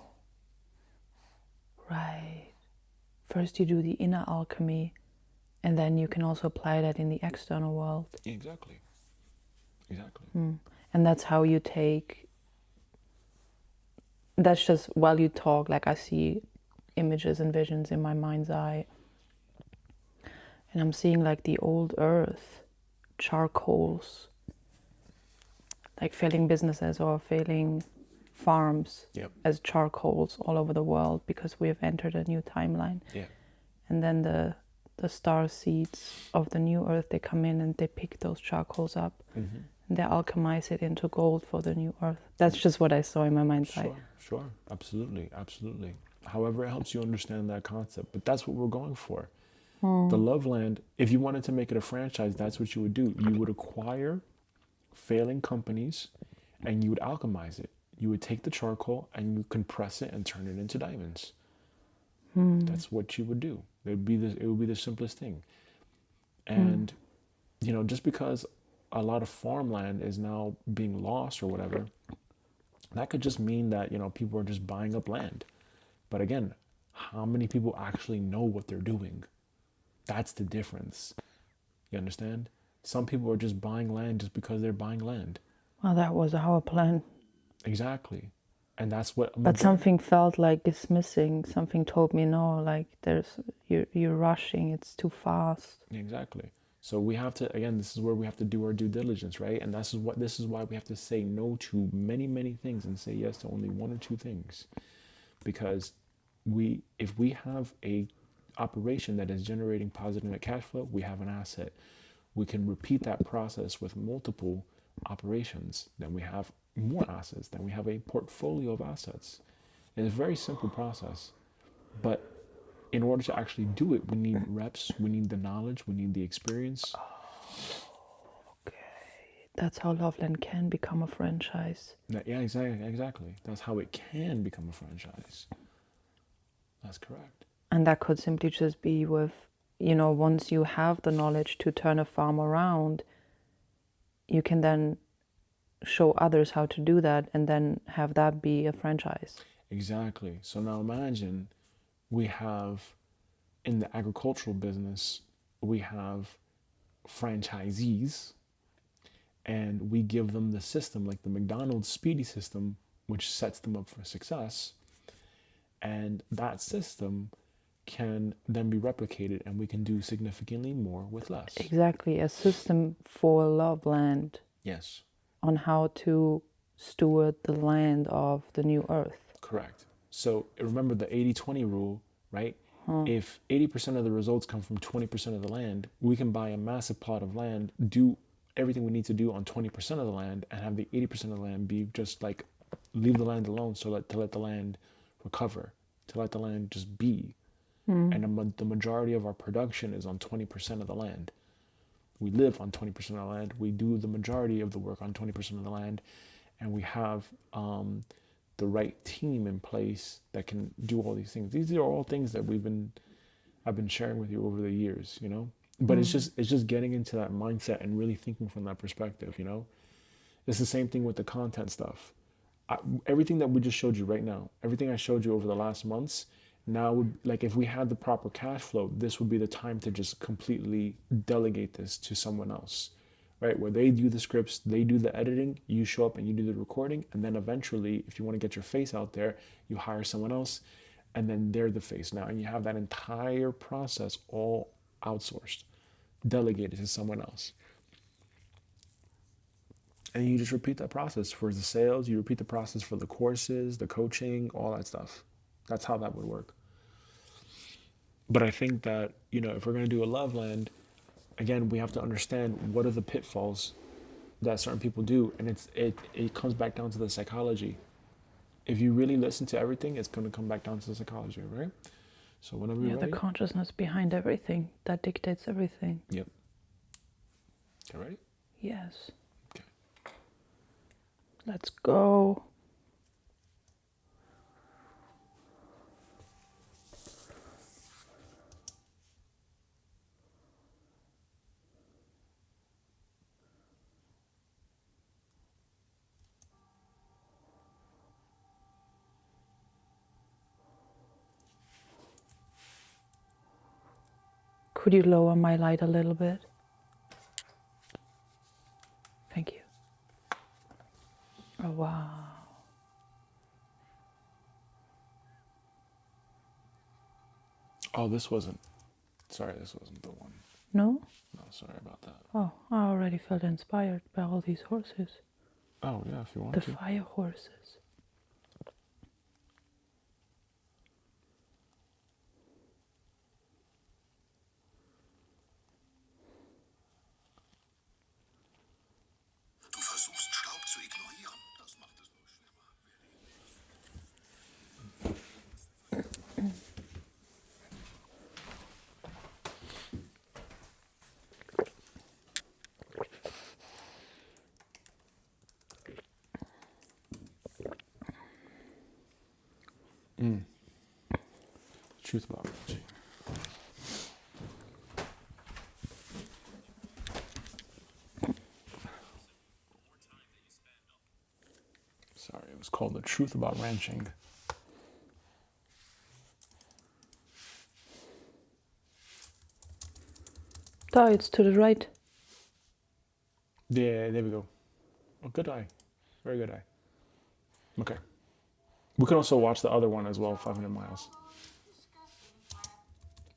Right. First you do the inner alchemy, and then you can also apply that in the external world. Yeah, exactly. Exactly. And that's how you take... That's just while you talk, like I see images and visions in my mind's eye. And I'm seeing like the old earth, charcoals, like failing businesses or failing farms as charcoals all over the world, because we have entered a new timeline. Yeah. And then the star seeds of the new earth, they come in and they pick those charcoals up. Mm-hmm. And they alchemize it into gold for the new earth. That's just what I saw in my mind's eye. Sure. Absolutely. However, it helps you understand that concept. But that's what we're going for. The Loveland, if you wanted to make it a franchise, that's what you would do. You would acquire failing companies and you would alchemize it. You would take the charcoal and you compress it and turn it into diamonds. That's what you would do. It would be the simplest thing. And just because a lot of farmland is now being lost or whatever, that could just mean that people are just buying up land. But again, how many people actually know what they're doing? That's the difference. You understand? Some people are just buying land just because they're buying land. Well, that was our plan. Exactly. And that's what... But something felt like it's missing. Something told me, no, like you're rushing. It's too fast. Exactly. So we have to, again, this is where we have to do our due diligence, right? And this is why we have to say no to many, many things and say yes to only one or two things. Because if we have a operation that is generating positive net cash flow, we have an asset. We can repeat that process with multiple operations. Then we have more assets. Then we have a portfolio of assets. It's a very simple process. But in order to actually do it, we need reps, we need the knowledge, we need the experience. Okay. That's how Loveland can become a franchise. Yeah, exactly. That's how it can become a franchise. That's correct. And that could simply just be with, once you have the knowledge to turn a farm around, you can then show others how to do that and then have that be a franchise. Exactly. So now imagine we have, in the agricultural business, we have franchisees and we give them the system, like the McDonald's Speedy system, which sets them up for success. And that system can then be replicated, and we can do significantly more with less. Exactly, a system for love land. Yes. On how to steward the land of the new earth. Correct. So remember the 80-20 rule, right? If 80% of the results come from 20% of the land, we can buy a massive plot of land, do everything we need to do on 20% of the land, and have the 80% of the land be just like, leave the land alone, so to let the land recover, to let the land just be. And the majority of our production is on 20% of the land. We live on 20% of the land. We do the majority of the work on 20% of the land, and we have the right team in place that can do all these things. These are all things that I've been sharing with you over the years, you know. But it's just getting into that mindset and really thinking from that perspective, you know. It's the same thing with the content stuff. Everything that we just showed you right now, everything I showed you over the last months, now like if we had the proper cash flow, this would be the time to just completely delegate this to someone else, right? Where they do the scripts, they do the editing, you show up and you do the recording, and then eventually, if you want to get your face out there, you hire someone else, and then they're the face now, and you have that entire process all outsourced, delegated to someone else. And you just repeat that process for the sales, you repeat the process for the courses, the coaching, all that stuff. That's how that would work. But I think that, you know, if we're going to do a love land, again, we have to understand what are the pitfalls that certain people do. And it comes back down to the psychology. If you really listen to everything, it's going to come back down to the psychology, right? So whenever you're ready. The consciousness behind everything that dictates everything. Yep. You ready? Yes. Okay. Let's go. Could you lower my light a little bit? Thank you. Oh, wow. Oh, this wasn't the one. No? No, sorry about that. Oh, I already felt inspired by all these horses. Oh, yeah, if you want The to. fire horses. Du versuchst Staub zu ignorieren. Das macht es nur schlimmer. Truth about religion. Sorry, it was called The Truth About Ranching. Oh, it's to the right. Yeah, there we go. Oh, good eye. Very good eye. Okay. We can also watch the other one as well, 500 Miles.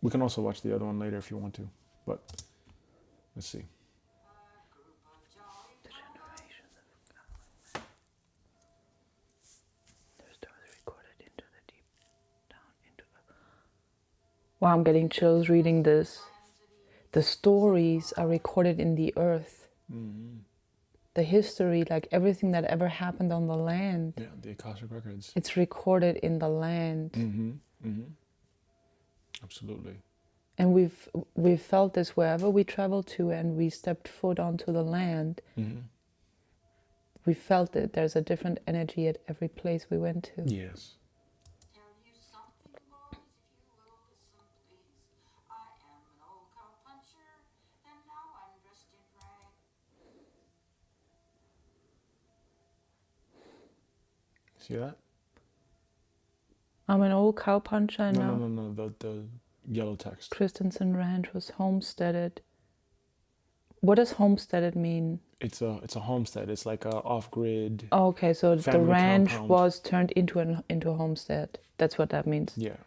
We can also watch the other one later if you want to. But let's see. The generations of their stories recorded into the deep down into the... Wow, I'm getting chills reading this. The stories are recorded in the earth. Mm-hmm. The history, like everything that ever happened on the land. Yeah, the Akashic Records. It's recorded in the land. Mm-hmm. Mm-hmm. Absolutely. And we've felt this wherever we traveled to and we stepped foot onto the land. Mm-hmm. We felt it. There's a different energy at every place we went to. Yes. Tell you something, boys, if you will listen, please. I am an old cowpuncher, and now I'm dressed in rag. See that? I'm an old cowpuncher now. No. The yellow text. Christensen Ranch was homesteaded. What does homesteaded mean? It's a homestead. It's like a off-grid. Oh, okay, so the Family ranch compound. was turned into a homestead. That's what that means. Yeah.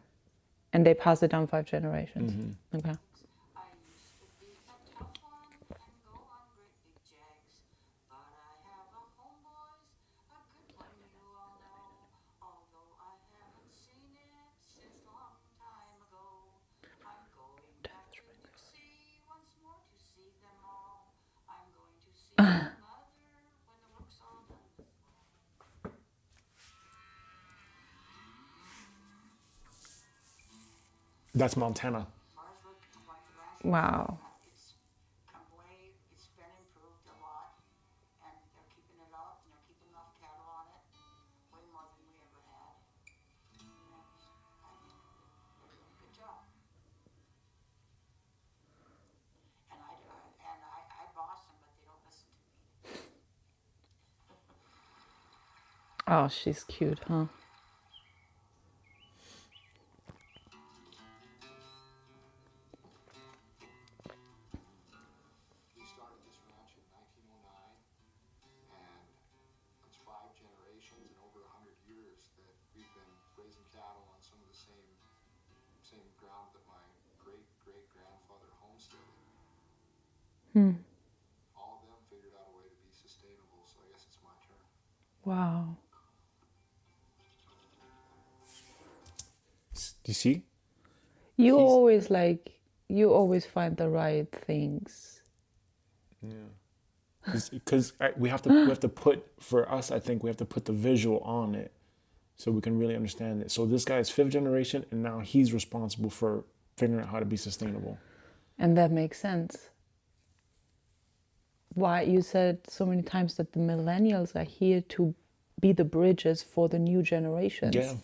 And they pass it down 5 generations. Mm-hmm. Okay. I used to be a tough one and go on great big jags, but I have a homeboys, a good one you all know. Although I haven't seen it since long time ago, I'm going back to Dixie once more to see them all. I'm going to see my mother when the work's all done this fall. That's Montana. Wow. It's come way, it's been improved a lot, and they're keeping it up, and they're keeping enough cattle on it, way more than we ever had. And I think they're doing a good job. And I boss them, but they don't listen to me. Oh, she's cute, huh? We started this ranch in 1909, and it's 5 generations and over 100 years that we've been raising cattle on some of the same ground that my great-great-grandfather homesteaded. All of them figured out a way to be sustainable, so I guess it's my turn. Wow. Do you see? You He's- always you always find the right things. Yeah. Because we have to put, for us, I think we have to put the visual on it so we can really understand it. So this guy is 5th generation, and now he's responsible for figuring out how to be sustainable. And that makes sense. Why you said so many times that the millennials are here to be the bridges for the new generations. Yeah.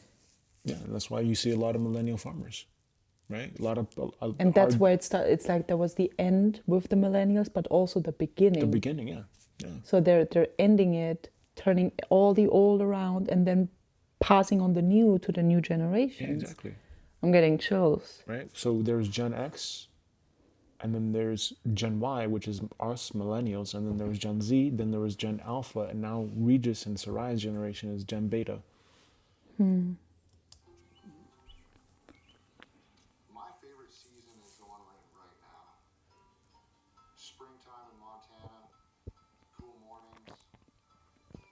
Yeah, that's why you see a lot of millennial farmers, right? A lot of And that's where it started. It's like there was the end with the millennials, but also the beginning. the beginning. Yeah, yeah, So they're ending it, turning all the old around, and then passing on the new to the new yeah, generations. exactly. I'm getting chills. Right. So there's Gen X, and then there's Gen Y, which is us millennials, and then there was Gen Z, then there was Gen Alpha, and now Regis and Sarai's generation is Gen Beta. My favorite season is the one we're in right now. Springtime in Montana, cool mornings,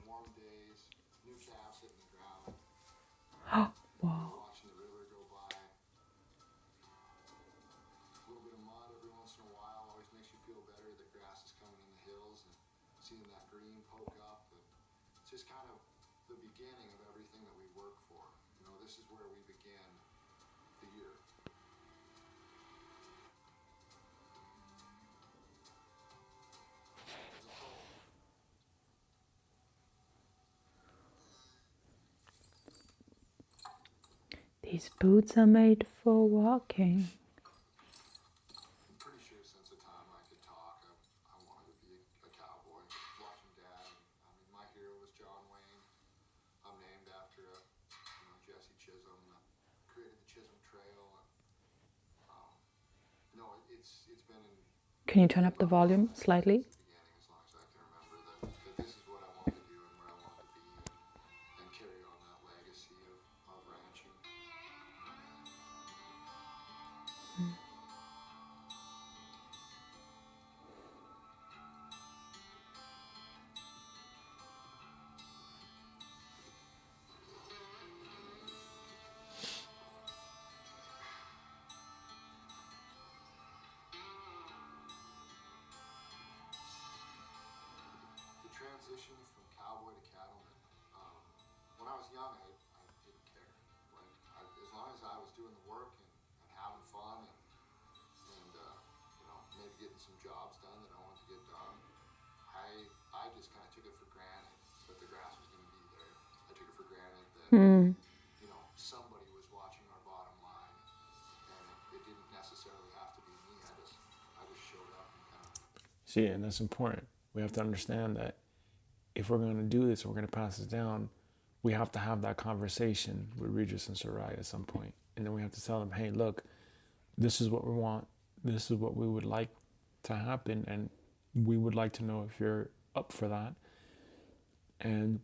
warm days, new calves hitting the ground, Wow. watching the river go by. A little bit of mud every once in a while always makes you feel better. The grass is coming in the hills and seeing that green poke up. But it's just kind of the beginning of everything that we work for. You know, this is where we begin the year. These boots are made for walking. I'm pretty sure since the time I could talk, I wanted to be a cowboy. Watching Dad, I mean, my hero was John Wayne. I'm named after Jesse Chisholm that created the Chisholm Trail. No, it's been in Can you turn up the volume slightly? the beginning as long as I can remember that this is what I wanted to do and where I wanted to be and carry on that legacy of ranching. The transition from cowboy to cattleman. When I was young, I didn't care. As long as I was doing the work and having fun and maybe getting some jobs done that I wanted to get done, I just kind of took it for granted that the grass was going to be there. I took it for granted that somebody was watching our bottom line, and it didn't necessarily have to be me. I just showed up and kind of. See, and that's important. We have to understand that if we're going to do this, we're going to pass this down, we have to have that conversation with Regis and Sarai at some point. And then we have to tell them, hey, look, this is what we want. This is what we would like to happen. And we would like to know if you're up for that. And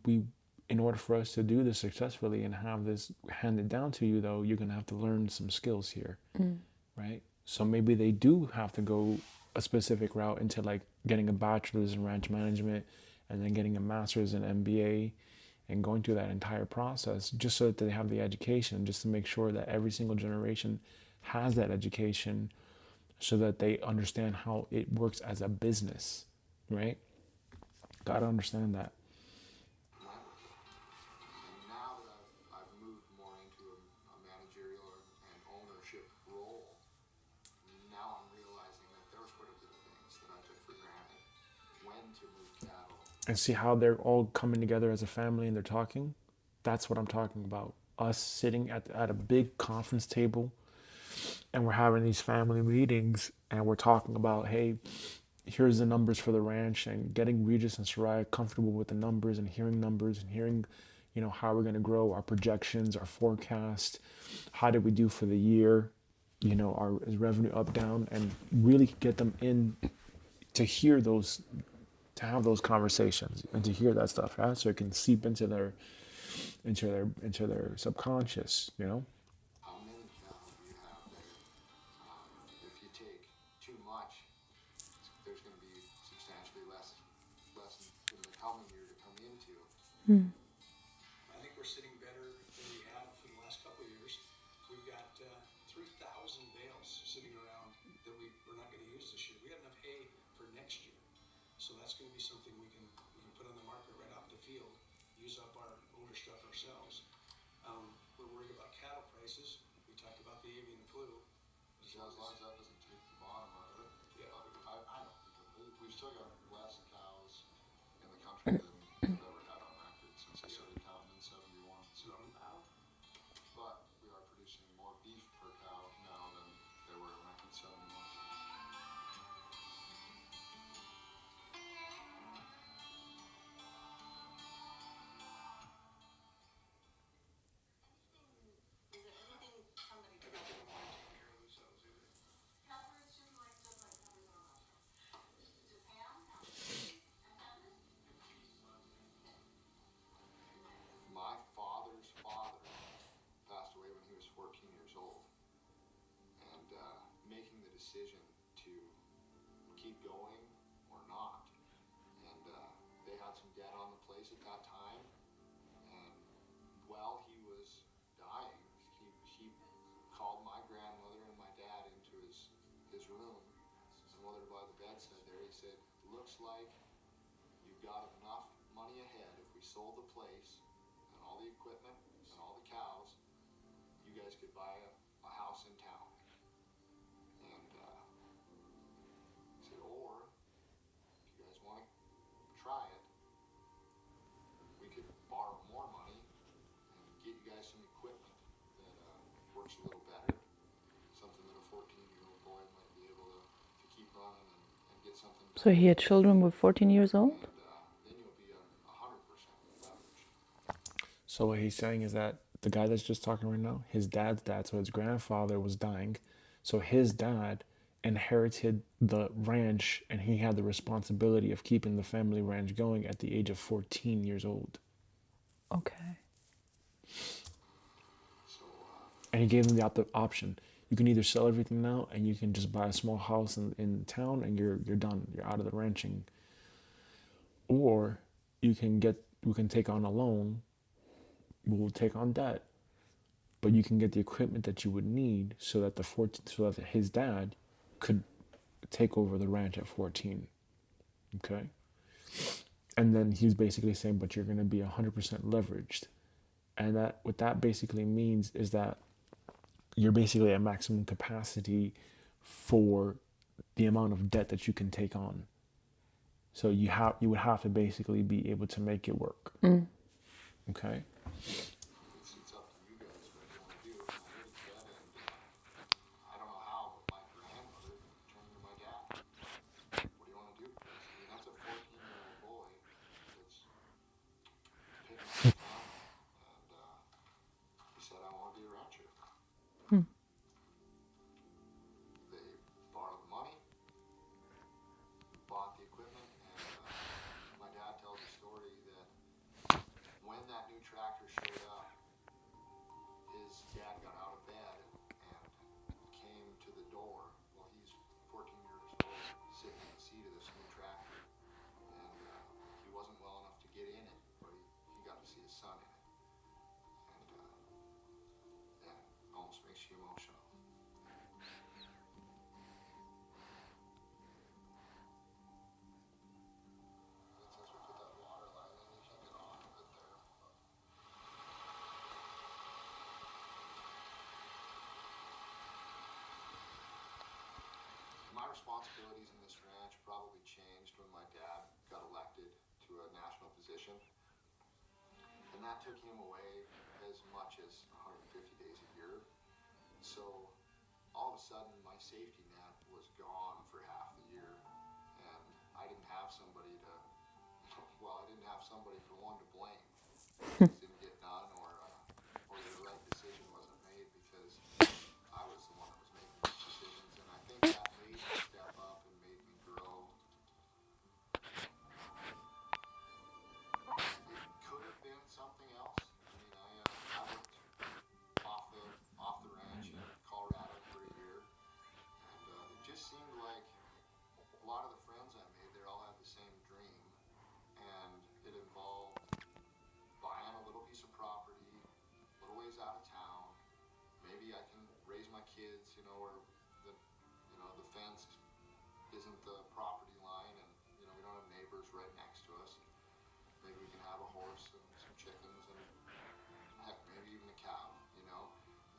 in order for us to do this successfully and have this handed down to you, though, you're going to have to learn some skills here, right? So maybe they do have to go a specific route into like getting a bachelor's in ranch management and then getting a master's in MBA and going through that entire process just so that they have the education, just to make sure that every single generation has that education so that they understand how it works as a business, right? Gotta understand that. went with it. And now that I've moved more into a managerial and ownership role, now I'm realizing that there was quite a bit of things that I took for granted. When to move cattle. And see how they're all coming together as a family and they're talking? That's what I'm talking about. Us sitting at a big conference table and we're having these family meetings and we're talking about, hey, here's the numbers for the ranch, and getting Regis and Soraya comfortable with the numbers and hearing, how we're going to grow, our projections, our forecast, how did we do for the year, our is revenue up, down, and really get them in to hear those, to have those conversations and to hear that stuff, right? So it can seep into their subconscious. How many cattle do you have there? If you take too much, there's going to be substantially less in the coming year to come into. I think we're sitting better than we have for the last couple of years. We've got 3,000 bales sitting around that we're not going to use this year. We have enough hay for next year. So that's going to be something we can put on the market right off the field, use up our older stuff ourselves. We're worried about cattle prices. We talked about the avian flu. As long as that doesn't take the bottom out of it. Yeah. I know. We've still got less cows in the country than we've ever had on record since I started counting in 71. So, but we are producing more beef per cow now than they were in 1971. Is there anything somebody I bet they don't mind taking care of themselves either. Peppers just like peppers on mushrooms. Japan, My father's father passed away when he was 14 years old, and making the decision to keep going or not. And they had some debt on the place at that time, and while he was dying, he called my grandmother and my dad into his room, and while they were by the bedside there, he said, "Looks like you've got enough money ahead. If we sold the place and all the equipment and all the cows, you guys could buy a house in town." And he said, "Or if you guys want to try it, we could borrow more money and get you guys some equipment that works a little better, something that a 14-year-old boy might be able to keep running and get something done. So he had children with 14 years old? And then you'll be 100% leveraged." So what he's saying is that the guy that's just talking right now, his dad's dad, so his grandfather was dying, so his dad inherited the ranch and he had the responsibility of keeping the family ranch going at the age of 14 years old. Okay. So And he gave them the option. You can either sell everything now and you can just buy a small house in town and you're done. You're out of the ranching. Or we can take on a loan. We'll take on debt. But you can get the equipment that you would need so that his dad could take over the ranch at 14. Okay? And then he's basically saying, but you're going to be 100% leveraged. And what that basically means is that you're basically at maximum capacity for the amount of debt that you can take on. So you would have to basically be able to make it work. Okay? it's up to you guys what you want to do. And I already said, and I don't know how, but my grandmother turned to my dad. "What do you want to do, Chris?" I mean, that's a 14-year-old boy that's picking up the family. And he said, "I want to be a rancher." They borrowed the money, bought the equipment, and my dad tells a story that when that responsibilities in this ranch probably changed when my dad got elected to a national position. And that took him away as much as 150 days a year. So all of a sudden my safety net was gone for half the year. And I didn't have somebody to, well, I didn't have somebody for one to blame. Things didn't get done or the right decision wasn't made because I was the one that was making those decisions. And I think that made me step up and made me grow. It could have been something else. I mean, I worked off the ranch in Colorado for a year, and it just seemed like a lot of the friends I made there all had the same dream, and it involved buying a little piece of property, a little ways out of town. Maybe I can raise my kids, where the fence isn't the property line, and we don't have neighbors right next to us. Maybe we can have a horse and some chickens and heck, maybe even a cow,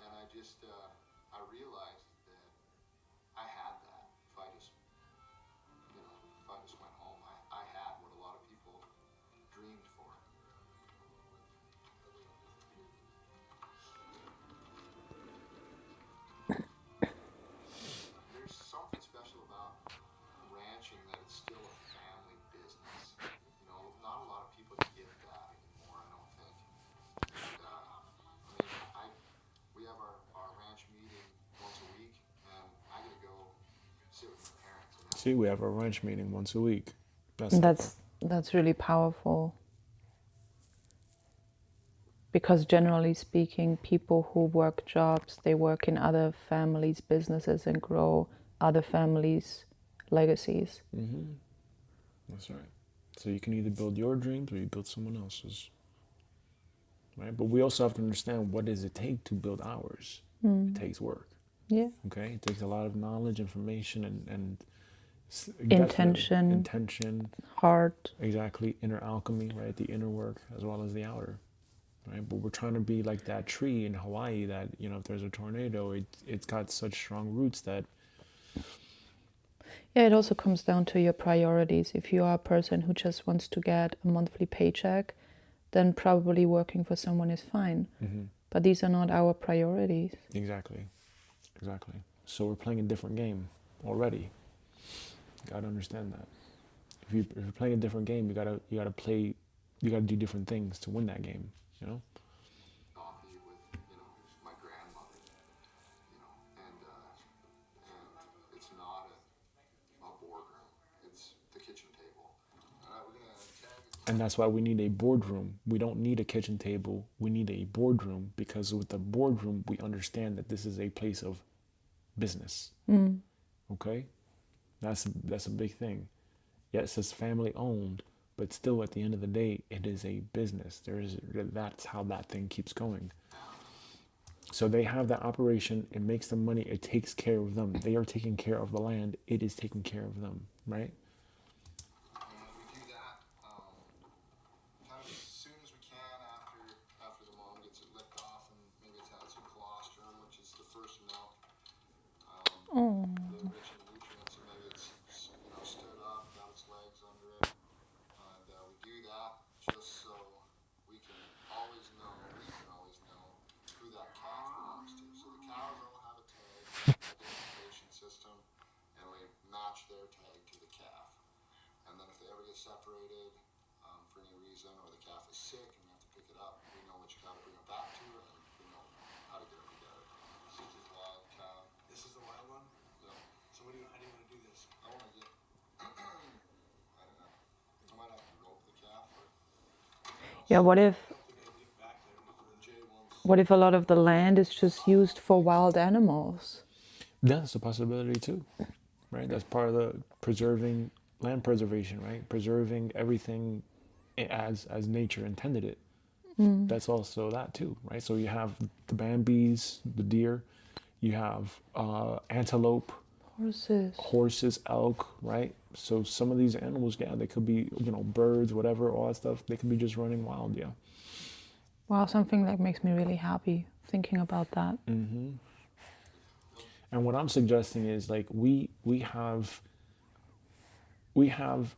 And I just, I realized that I had that. If I just, if I just went home, I had what a lot of people dreamed for. There's something special about ranching that it's still a family business. Not a lot of people get that anymore, I don't think. And, we have our ranch meeting once a week, and I gotta go sit with my parents. See, we have our ranch meeting once a week. That's really powerful. Because generally speaking, people who work jobs, they work in other families' businesses and grow other families' legacies. Mm-hmm. That's right. So you can either build your dreams or you build someone else's. Right? But we also have to understand, what does it take to build ours? It takes work. Yeah. Okay? It takes a lot of knowledge, information, and Intention, heart. Exactly. Inner alchemy, right? The inner work as well as the outer. Right? But we're trying to be like that tree in Hawaii that, if there's a tornado, it's got such strong roots that... Yeah, it also comes down to your priorities. If you are a person who just wants to get a monthly paycheck, then probably working for someone is fine. Mm-hmm. But these are not our priorities. Exactly. So we're playing a different game already. You gotta understand that. If you're playing a different game, you gotta do different things to win that game. Coffee with, my grandmother, and it's not a boardroom, it's the kitchen table. All right, we're gonna tag. And that's why we need a boardroom. We don't need a kitchen table. We need a boardroom, because with the boardroom, we understand that this is a place of business. Okay? That's a big thing. Yes, it's family owned, but still, at the end of the day, it is a business. That's how that thing keeps going. So they have that operation. It makes them money. It takes care of them. They are taking care of the land. It is taking care of them, right? We do that kind of as soon as we can after the mom gets it licked off and maybe it's had some colostrum, which is the first milk. The rich in nutrients, and maybe it's stood up, got its legs under it, and we do that just so we can always know who that calf belongs to. So the cows all have a tag identification system, and we match their tag to the calf. And then if they ever get separated for any reason, or the calf is sick and we have to pick it up, we know which cow to bring it back to, and we know how to get it together. This is a wild cow. This is the wild one? Yeah. So how do you want to do this? I want to get, I don't know, I might have to rope the calf, or Yeah, what if a lot of the land is just used for wild animals? That's a possibility too, right? That's part of the land preservation, right? Preserving everything as nature intended it. That's also that too, right? So you have the Bambis, the deer, you have antelope, horses, elk, right? So some of these animals, yeah, they could be, birds, whatever, all that stuff. They could be just running wild, yeah. Wow, something that makes me really happy thinking about that. Mm-hmm. And what I'm suggesting is like we have I'm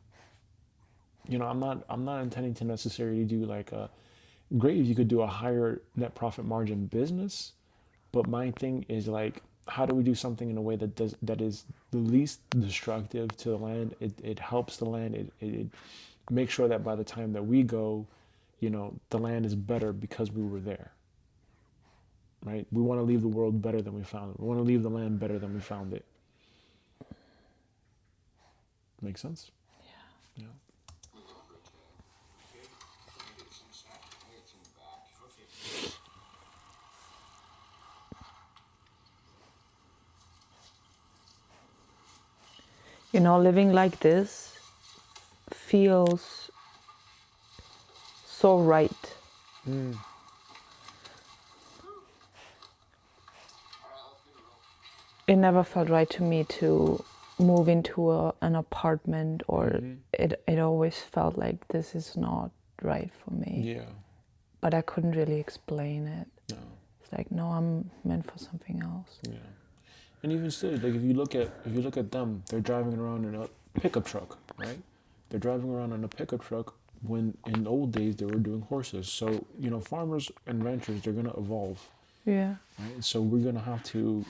not intending to necessarily do like a great if you could do a higher net profit margin business, but my thing is like how do we do something in a way that is the least destructive to the land? It helps the land. It makes sure that by the time that we go, the land is better because we were there. Right? We want to leave the world better than we found it. We want to leave the land better than we found it. Make sense? Yeah. Okay, can I get some snack? I think it's in the back. Okay. Living like this feels so right. It never felt right to me to move into an apartment, or it always felt like this is not right for me. Yeah. But I couldn't really explain it. No. It's like, no, I'm meant for something else. Yeah. And even still, like if you look at them, they're driving around in a pickup truck, right? They're driving around in a pickup truck when in the old days they were doing horses. So, farmers and ranchers, they're gonna evolve. Yeah. Right? So we're gonna have to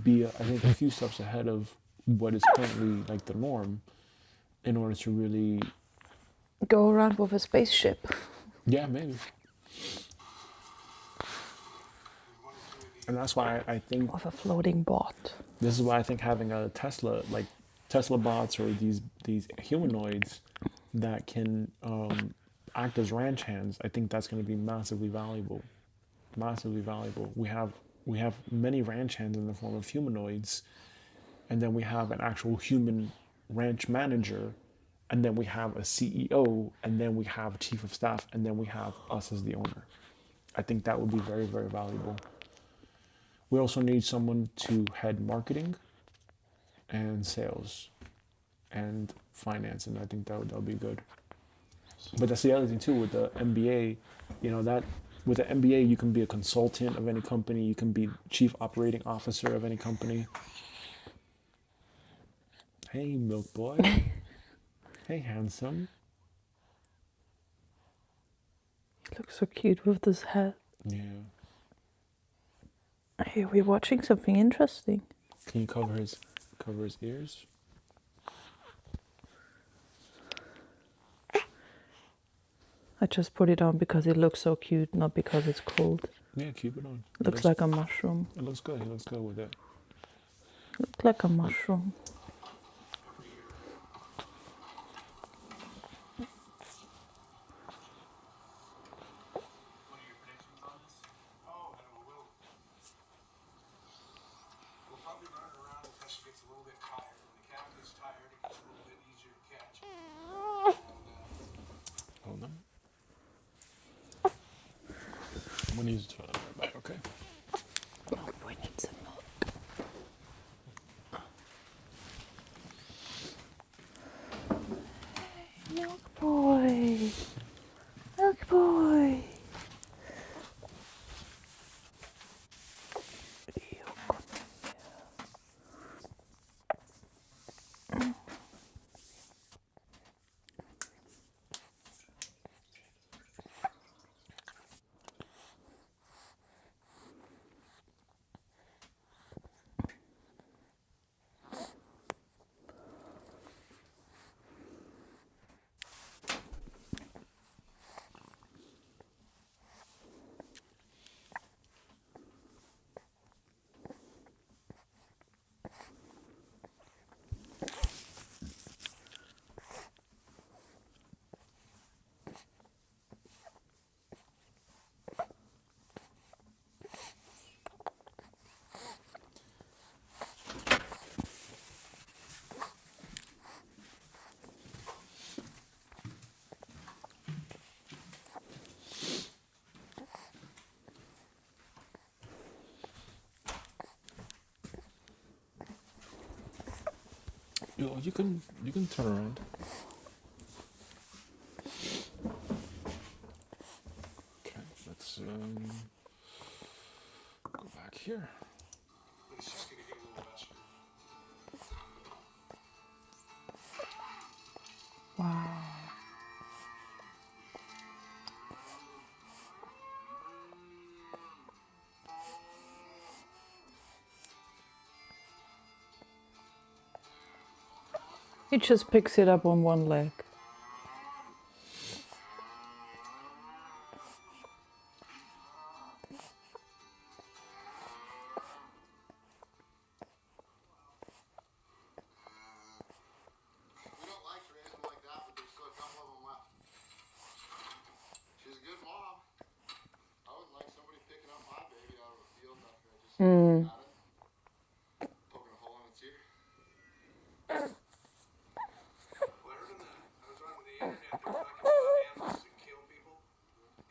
be, I think, a few steps ahead of what is currently like the norm, in order to really, Go around with a spaceship. yeah, maybe. And that's why I think With a floating bot. this is why I think having a Tesla, like Tesla bots or these humanoids that can act as ranch hands, I think that's going to be massively valuable. Massively valuable. We have many ranch hands in the form of humanoids, and then we have an actual human ranch manager, and then we have a CEO, and then we have a chief of staff, and then we have us as the owner. I think that would be very, very valuable. We also need someone to head marketing and sales and finance, and I think that'll be good. But that's the other thing too with the MBA, that with the MBA you can be a consultant of any company, you can be chief operating officer of any company. Hey, milk boy. Hey, handsome. He looks so cute with this hat. Yeah. Hey, we're watching something interesting. Can you cover his ears? I just put it on because it looks so cute, not because it's cold. Yeah, keep it on. Looks like a mushroom. It looks good. He looks good with it. Looks like a mushroom. What are your predictions on this? Oh, and we'll probably run it around until she gets a little bit tired. When the cat gets tired, it gets a little bit easier to catch. And, Hold on. When he's back, okay. Oh, boy needs some milk. Milk boy. Milk boy. You can turn around. Okay, let's go back here. but it's just going to get a little better. He just picks it up on one leg. We don't like to raise them like that, but there's still a couple of them left. She's a good mom. I wouldn't like somebody picking up my baby out of a field after I just had it, poking a hole in its ear. Well, I heard I was on the internet, they're talking about animals that kill people,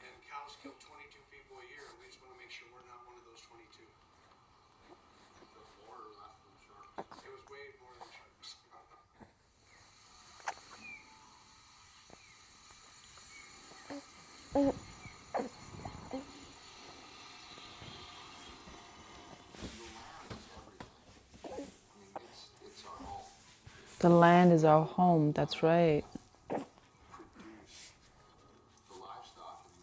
and cows kill 22 people a year, and we just want to make sure we're not one of those 22. More or less than sharks. It was way more than sharks. It's our home. The land is our home, that's right. Produce the livestock, and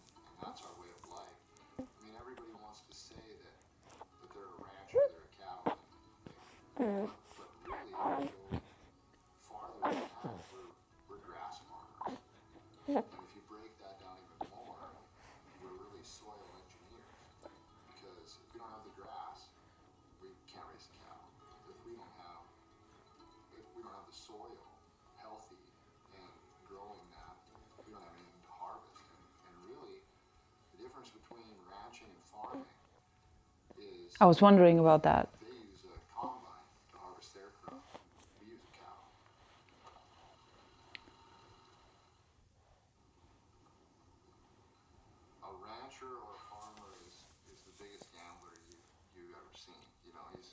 that's our way of life. I mean, everybody wants to say that they're a rancher, they're a cattleman, but really, if you go farther than that, we're grass farmers. And if you break that down even more, we're really soil engineers. Because if we don't have the grass, we can't raise the cattle. If we don't have the soil healthy and growing that, we don't have anything to harvest. And really, the difference between ranching and farming is I was wondering about that. they use a combine to harvest their crop. We use a cow. A rancher or a farmer is the biggest gambler you've ever seen. You know, he's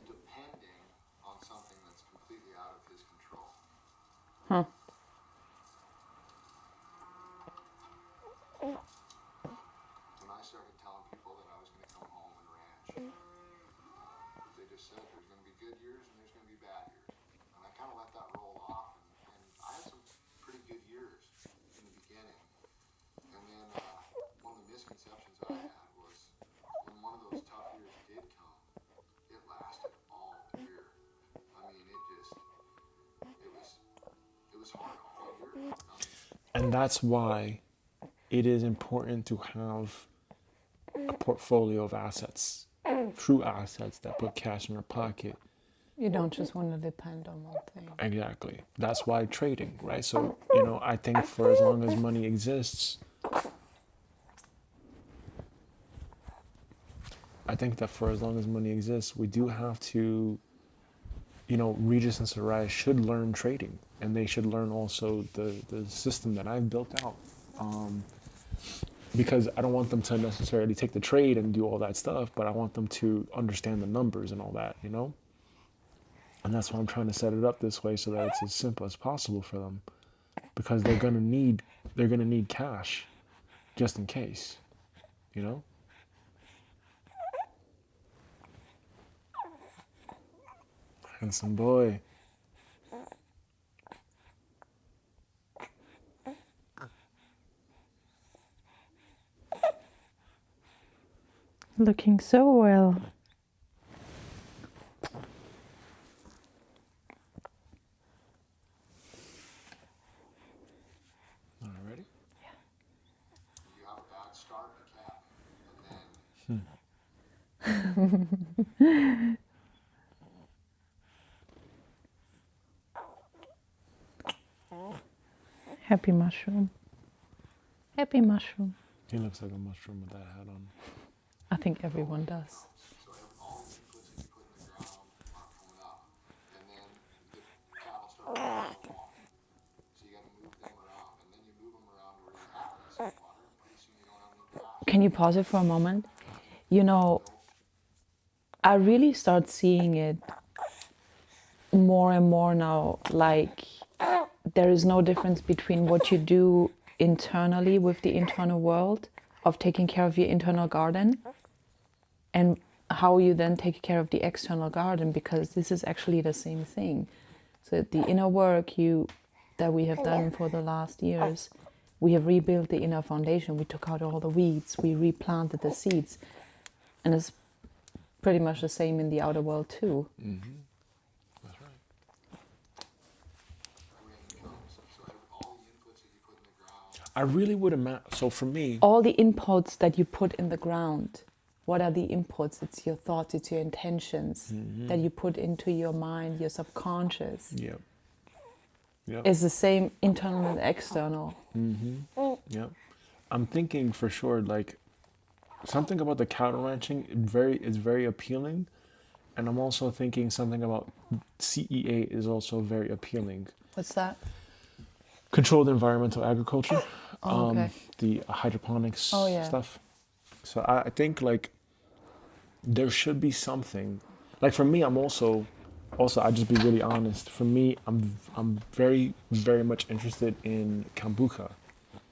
depending on something that's completely out of his control. Huh. When I started telling people that I was going to come home and ranch, they just said there's going to be good years and there's going to be bad years. And I kind of let that roll off, and I had some pretty good years in the beginning. And then one of the misconceptions I had was when one of those tough years did come, it lasted all year. I mean, it was hard all year. And that's why it is important to have a portfolio of assets, true assets that put cash in your pocket. You don't just want to depend on one thing. Exactly. That's why trading, right? So, I think for as long as money exists, we do have to, Regis and Soraya should learn trading, and they should learn also the system that I've built out. Because I don't want them to necessarily take the trade and do all that stuff, but I want them to understand the numbers and all that, And that's why I'm trying to set it up this way so that it's as simple as possible for them, because they're gonna need cash, just in case, Handsome boy. Looking so well. All right, ready? You have a bad start, a cat, and then Happy mushroom. Happy mushroom. He looks like a mushroom with that hat on. I think everyone does. so all the inputs that you put in the ground are coming up, and then the cattle start to walk. So you got to move them around, and then you move them around where you have some water, and pretty soon you don't have any grass. Can you pause it for a moment? I really start seeing it more and more now, like there is no difference between what you do internally with the internal world of taking care of your internal garden and how you then take care of the external garden, because this is actually the same thing. So the inner work that we have done for the last years, we have rebuilt the inner foundation. We took out all the weeds, we replanted the seeds, and it's pretty much the same in the outer world too. Mm-hmm. That's right. I really would imagine. So for me, All the inputs that you put in the ground, what are the inputs? It's your thoughts, it's your intentions that you put into your mind, your subconscious. yeah, yeah, Is the same internal and external. yeah. I'm thinking for sure, like something about the cattle ranching is very appealing, and I'm also thinking something about CEA is also very appealing. What's that? Controlled environmental agriculture, Oh, okay. the hydroponics Oh, yeah. stuff. So I think like there should be something. Like for me, I'm also I just be really honest. For me, I'm very much interested in kombucha.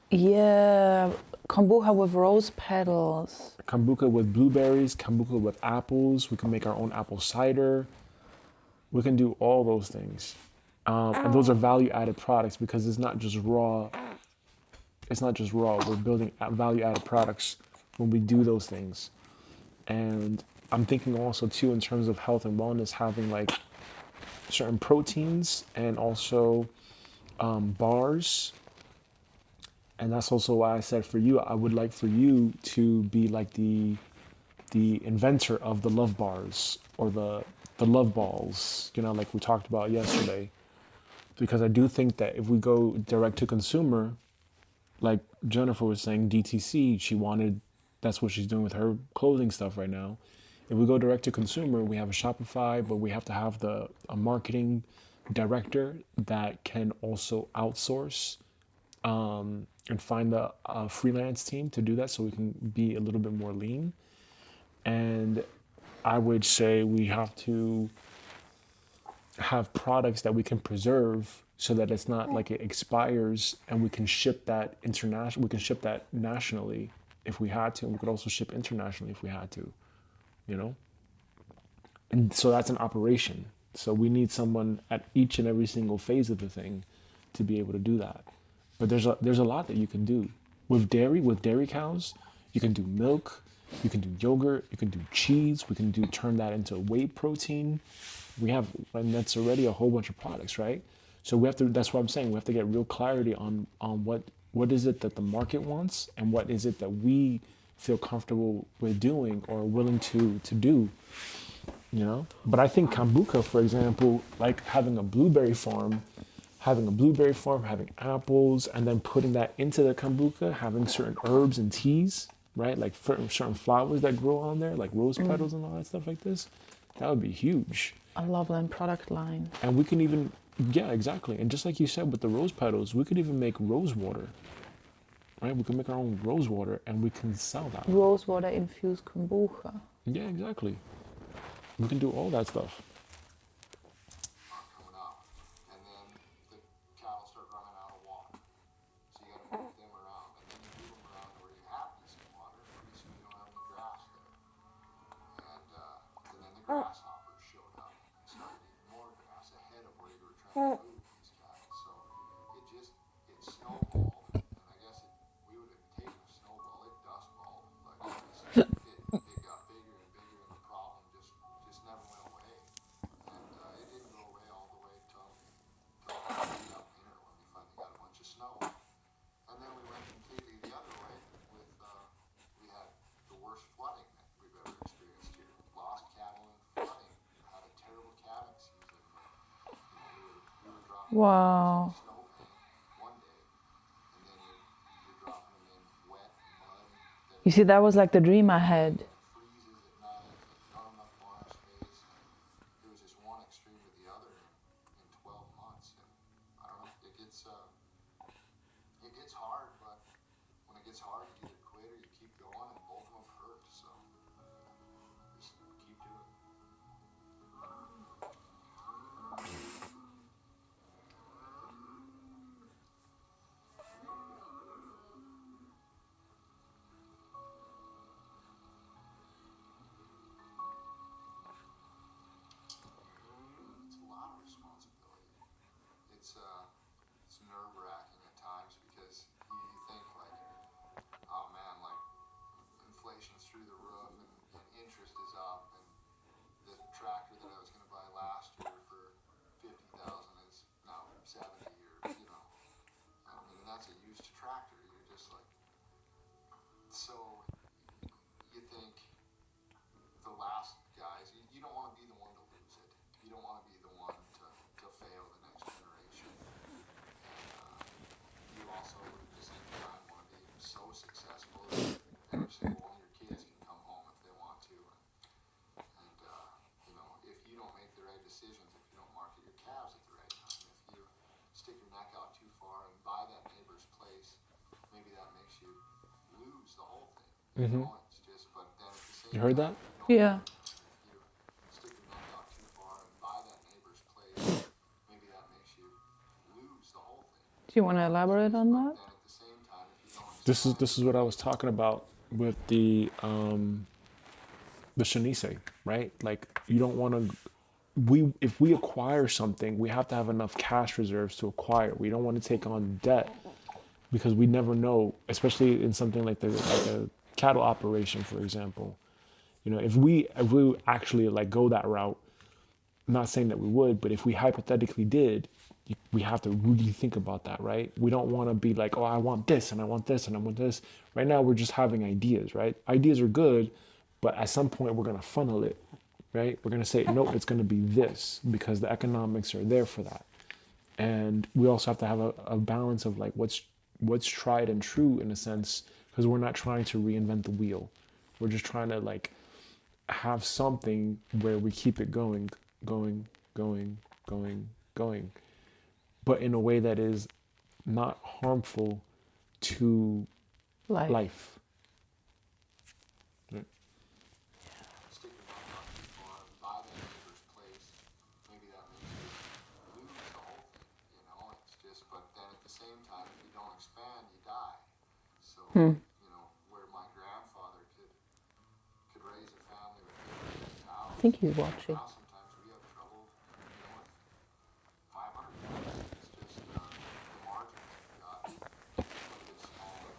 Yeah, kombucha with rose petals. Kombucha with blueberries, kombucha with apples. We can make our own apple cider. We can do all those things. And those are value added products because it's not just raw. It's not just raw. We're building value added products when we do those things. And I'm thinking also too in terms of health and wellness, having like certain proteins and also bars. And that's also why I said for you, I would like for you to be like the inventor of the love bars or the love balls, you know, like we talked about yesterday. Because I do think that if we go direct to consumer, like Jennifer was saying, DTC, that's what she's doing with her clothing stuff right now. If we go direct to consumer, we have a Shopify, but we have to have a marketing director that can also outsource and find a freelance team to do that so we can be a little bit more lean. And I would say we have to have products that we can preserve so that it's not like it expires and we can ship that international, we can ship that nationally if we had to, and we could also ship internationally if we had to, you know? And so that's an operation. So we need someone at each and every single phase of the thing to be able to do that. But there's a lot that you can do. With dairy cows, you can do milk, you can do yogurt, you can do cheese, we can turn that into whey protein. And that's already a whole bunch of products, right? So that's what I'm saying, we have to get real clarity on what is it that the market wants and what is it that we feel comfortable with doing or willing to do, you know? But I think kombucha, for example, like having a blueberry farm, having apples, and then putting that into the kombucha, having certain herbs and teas, right? Like certain flowers that grow on there, like rose petals and all that stuff like this. That would be huge. A Loveland product line. And we can even, yeah, exactly. And just like you said with the rose petals, we could even make rose water, right? We can make our own rose water and we can sell that. Rose water infused kombucha. Yeah, exactly. We can do all that stuff. coming up. And then the cattle start running out of water. So you gotta move them around. And then you move them around where you have decent water. Pretty soon you don't have any grass there. And then the grasshoppers showed up and started eating more grass ahead of where you were trying to move these cattle. So it snowballed. And I guess we would have taken a snowball, it dust balled. But it got bigger and bigger and the problem just never went away. And it didn't go away all the way till that winter when we finally got a bunch of snow. And then we went completely the other way with, we had the worst flooding that we've ever experienced here. Lost cattle and flooding. Had a terrible calving season. We were dropping Wow. snow one day, and then you're dropping them in wet mud that You see, that was like the dream I had. freezes at night, there's not enough barn space. It was just one extreme to the other in 12 months. And I don't know, it gets hard, but when it gets hard, you either quit or you keep going, and both of them hurt. So just keep doing it. decisions if you don't market your calves at the right time. If you stick your neck out too far and buy that neighbor's place, maybe that makes you lose the whole thing. You know, it's just, but then at the same You heard that? time, if you don't Yeah. if you stick your neck out too far and buy that neighbor's place, maybe that makes you lose the whole thing. Do you want to elaborate on that? Then at the same time, if you don't This is what I was talking about with the Shanice, right? Like you don't want to. If we acquire something, we have to have enough cash reserves to acquire. We don't want to take on debt because we never know, especially in something like a cattle operation, for example. You know, if we actually like go that route, I'm not saying that we would, but if we hypothetically did, we have to really think about that, right? We don't want to be like, oh, I want this and I want this and I want this. Right now, we're just having ideas, right? Ideas are good, but at some point, we're going to funnel it, right? We're going to say, no, it's going to be this because the economics are there for that. And we also have to have a balance of like what's tried and true in a sense, because we're not trying to reinvent the wheel. We're just trying to like have something where we keep it going, but in a way that is not harmful to life. Right. stick your neck out too far and buy that neighbor's place, maybe that makes you lose the whole thing. You know, it's just, but then at the same time, if you don't expand, you die. So, you know, where my grandfather could raise a family with 50 cows. I think he's watching. Now sometimes we have trouble, you know, with 500 cows. It's just the margins have got a little bit smaller.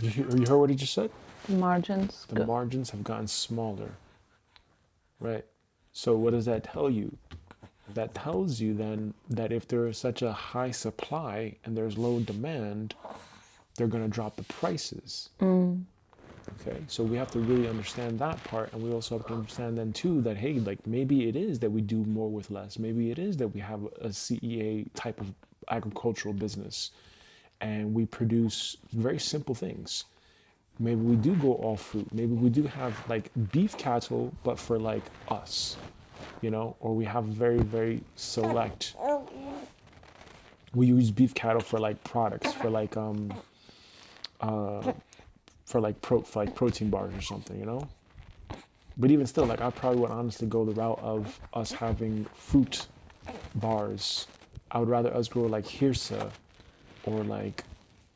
You heard what he just said? Margins. The margins have gotten smaller, right? So what does that tell you? That tells you then that if there is such a high supply and there's low demand, they're going to drop the prices. Okay, so we have to really understand that part, and we also have to understand then too that hey, like maybe it is that we do more with less. Maybe it is that we have a CEA type of agricultural business, and we produce very simple things. Maybe we do go all fruit. Maybe we do have like beef cattle, but for like us, you know, or we have very, very select. We use beef cattle for like products, for like protein bars or something, you know. But even still, like I probably would honestly go the route of us having fruit bars. I would rather us grow like hirsa or like,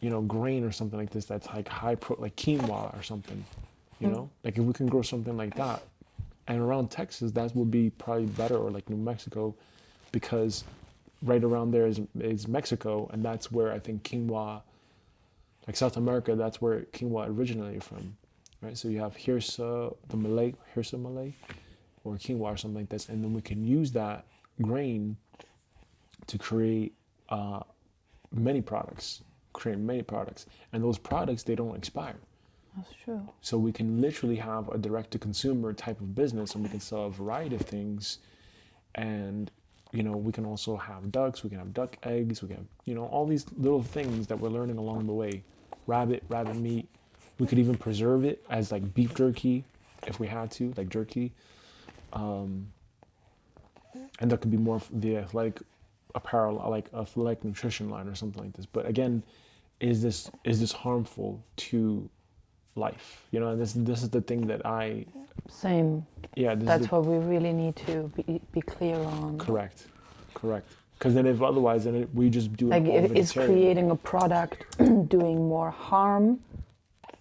you know, grain or something like this that's like like quinoa or something, you know? Like if we can grow something like that. And around Texas, that would be probably better, or like New Mexico, because right around there is Mexico, and that's where I think quinoa, like South America, that's where quinoa originated from, right? So you have hirsa, hirsa Malay, or quinoa or something like this, and then we can use that grain to create many products, and those products, they don't expire. That's true. So we can literally have a direct-to-consumer type of business, and we can sell a variety of things. And, you know, we can also have ducks, we can have duck eggs, we can have, you know, all these little things that we're learning along the way. Rabbit meat. We could even preserve it as like beef jerky if we had to, like jerky. And that could be more of the athletic apparel, like athletic nutrition line or something like this. But again, is this harmful to life? You know, and this is the thing that Same. That's what we really need to be clear on. Correct. Because then if otherwise, then we just do like it all is creating a product doing more harm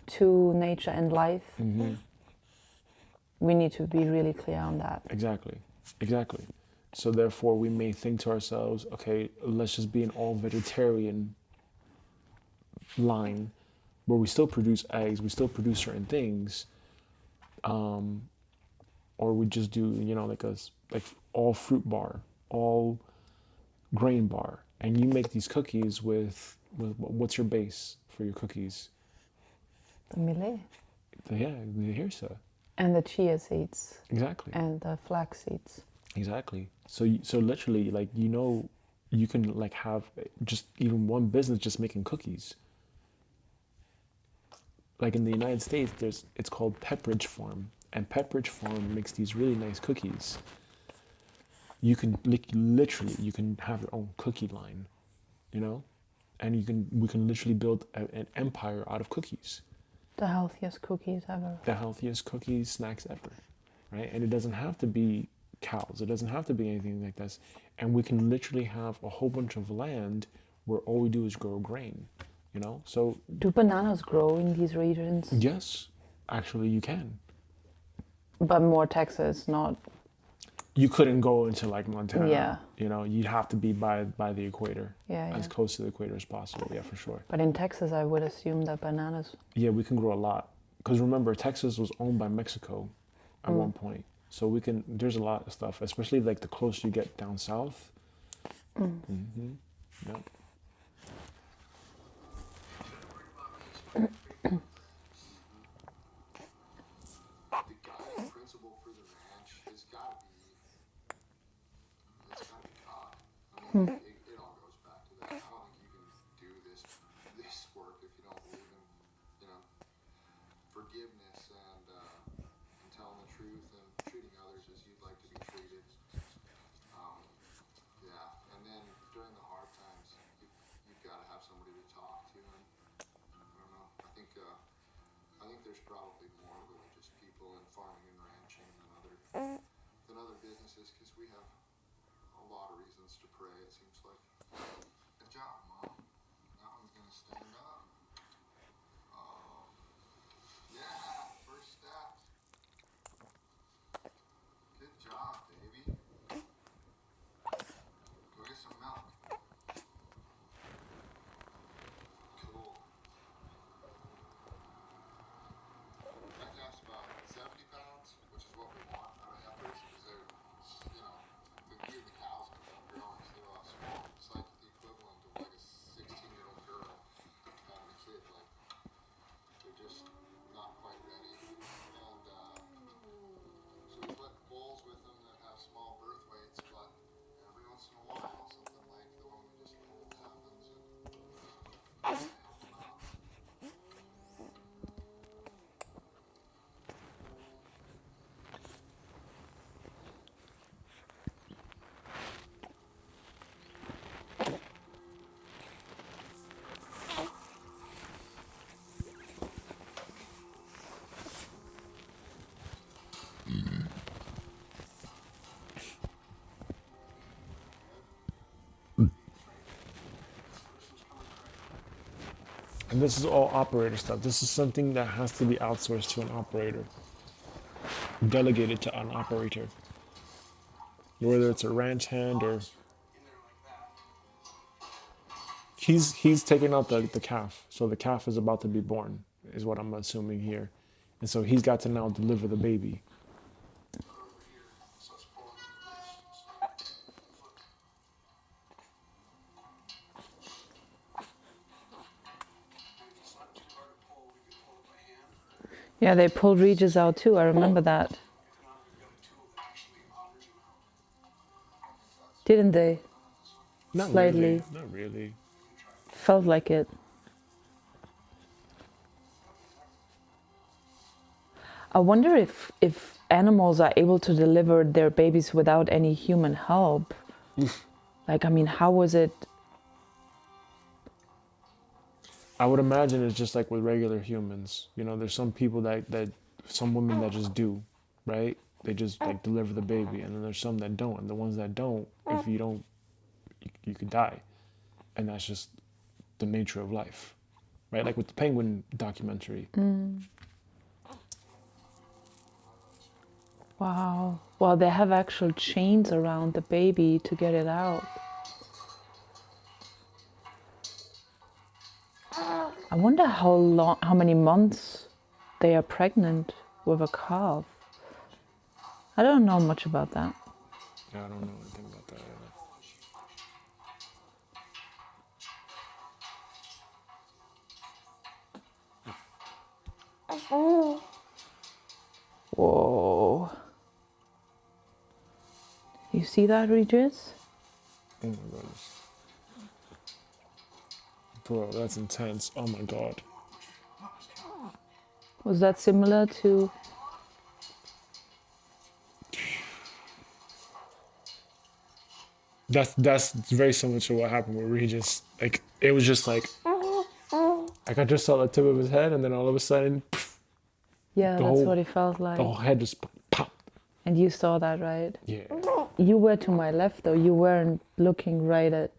to nature and life. We need to be really clear on that. Exactly. So therefore, we may think to ourselves, okay, let's just be an all vegetarian line where we still produce eggs, we still produce certain things, or we just do, you know, like all fruit bar, all grain bar, and you make these cookies with what's your base for your cookies? The millet. The hirsa. And the chia seeds. Exactly. And the flax seeds. Exactly. So literally, like, you know, you can like have just even one business just making cookies. Like in the United States, it's called Pepperidge Farm, And Pepperidge Farm makes these really nice cookies. You can literally, you can have your own cookie line, you know, and we can literally build an empire out of cookies. The healthiest cookies ever. The healthiest cookies, snacks ever, right? And it doesn't have to be cows. It doesn't have to be anything like this. And we can literally have a whole bunch of land where all we do is grow grain, you know? So Do bananas grow in these regions? yes, actually you can. But more Texas, not... You couldn't go into like Montana. Yeah. You know, you'd have to be by the equator. Yeah, As yeah. close to the equator as possible, yeah, for sure. But in Texas, I would assume that bananas... Yeah, we can grow a lot. Because remember, Texas was owned by Mexico at one point. So we can, there's a lot of stuff, especially like the closer you get down south. Mm-hmm. Yep. The guiding principle for the ranch has got to be, it's got to be God. I mean, it all goes back to that. I don't think you can do this work if you don't believe in, you know, forgiveness and telling the truth and treating others as you'd like to be treated. Yeah, and then during the hard times, you've got to have somebody to talk to. And I don't know. I think there's probably more religious people in farming and ranching than other businesses because we have a lot of reasons to pray. It seems like. Good job, Mom. That one's gonna stand up. Oh, yeah, first step. Good job, baby. Go get some milk. Cool. That calf's about 70 pounds, which is what we want out of heifers because they're, you know, the cows are growing, so they're a lot small. It's like the equivalent of like a 16-year-old girl having a kid. Like, they're just not quite ready. And so we put bulls with them that have small birth weights, but every once in a while, something like the one we just pulled happens and help them out. And this is all operator stuff. This is something that has to be outsourced to an operator, delegated to an operator, whether it's a ranch hand or he's taking out the calf. So the calf is about to be born, is what I'm assuming here, and so he's got to now deliver the baby. Yeah, they pulled Regis out too. I remember that. Didn't they? Not Slightly. really. Not really. Felt like it. I wonder if animals are able to deliver their babies without any human help. Like, I mean, how was it? I would imagine it's just like with regular humans. You know, there's some people that some women that just do, right? They just like deliver the baby, and then there's some that don't. And the ones that don't, if you don't, you could die, and that's just the nature of life, right? Like with the penguin documentary. Wow. Well, they have actual chains around the baby to get it out. I wonder how many months they are pregnant with a calf. I don't know much about that. Yeah, I don't know anything about that either. Whoa. You see that, Regis? Oh my goodness. Bro, that's intense. Oh my god. Was that similar to That's very similar to what happened where he just like it was just like I just saw the tip of his head and then all of a sudden Yeah, the that's whole what it felt the like. whole head just popped. And you saw that, right? Yeah. You were to my left, though. You weren't looking right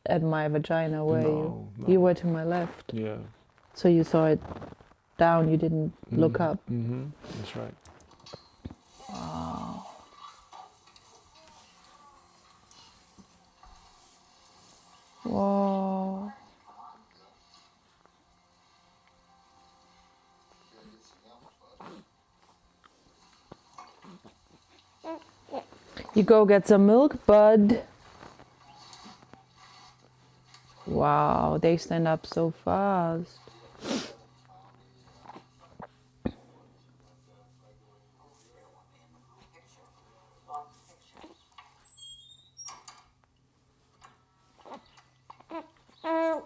at my vagina, were you? No. You were to my left. Yeah. So you saw it down. You didn't look up. Mm-hmm. That's right. Wow. Whoa. You go get some milk, bud. Wow, they stand up so fast. There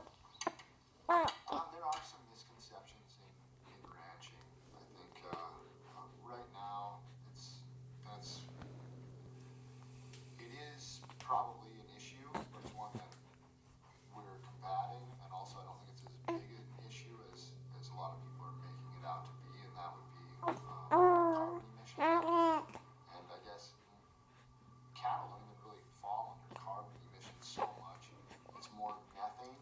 are some misconceptions in ranching. I think right now it is probably an issue, but it's one that we're combating, and also I don't think it's as big an issue as a lot of people are making it out to be, and that would be carbon emissions. And I guess cattle don't even really fall under carbon emissions so much. It's more methane,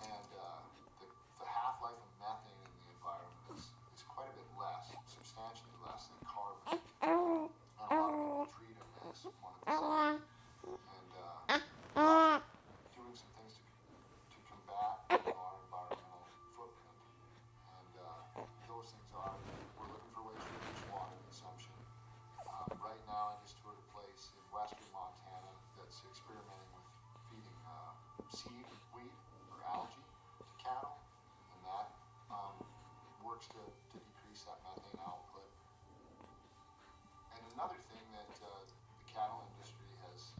and the half-life of methane in the environment is quite a bit less, substantially less than carbon. And a lot of people treat them as one of the same. And doing some things to combat our environmental footprint. And those things are, we're looking for ways to reduce water consumption. Right now, I just toured a place in western Montana that's experimenting with feeding seaweed or algae to cattle, and that works to decrease that methane output. And another thing that the cattle industry has,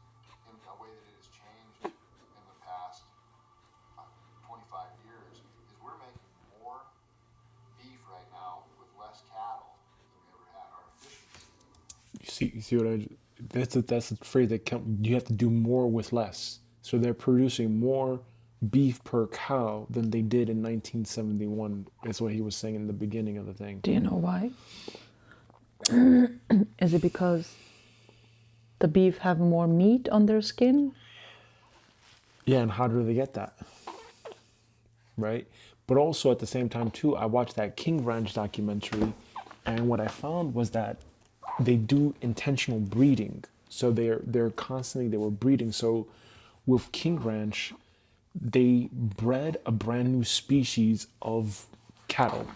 in a way that it has changed in the past 25 years, is we're making more beef right now with less cattle than we ever had. Our efficiency. You see what that's the phrase that you have to do more with less. So they're producing more beef per cow than they did in 1971. Is what he was saying in the beginning of the thing. Do you know why? Is it because the beef have more meat on their skin? Yeah, and how do they get that? Right? But also at the same time too, I watched that King Ranch documentary, and what I found was that they do intentional breeding. So they're constantly they were breeding. So with King Ranch, they bred a brand new species of cattle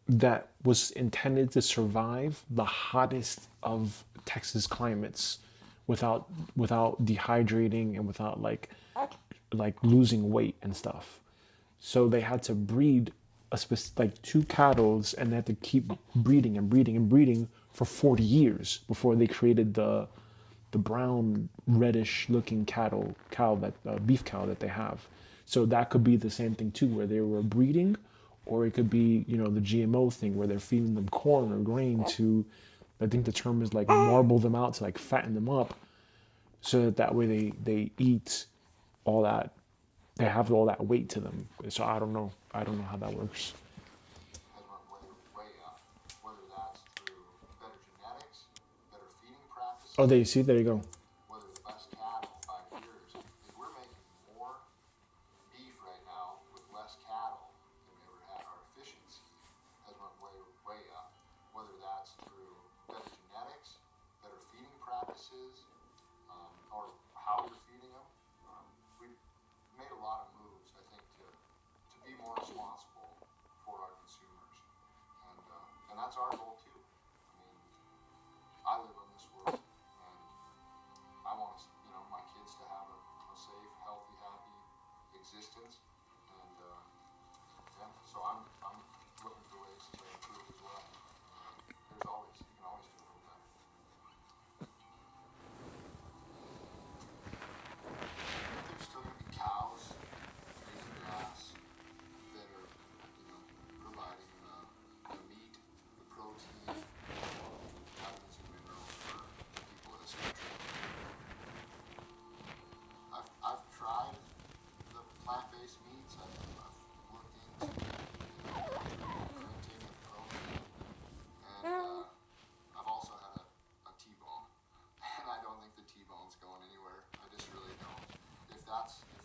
that was intended to survive the hottest of Texas climates without dehydrating and without like losing weight and stuff. So they had to breed like two cattle, and they had to keep breeding and breeding and breeding for 40 years before they created the brown reddish looking cow that beef cow that they have. So that could be the same thing too, where they were breeding, or it could be the GMO thing where they're feeding them corn or grain to, I think the term is like marble them out to like fatten them up, so that way they eat all that, they have all that weight to them. So I don't know how that works. Has went way up, whether that's through better genetics, better feeding practices. Oh, there you see, there you go. Whether it's less cattle, 5 years, is we're making more beef right now with less cattle than we ever had. Our efficiency has went way up, whether that's through better genetics, better feeding practices, or how we're feeding them. We've made a lot of moves, I think, to be more responsible for our consumers, and that's our goal too. I mean, I live in this world, and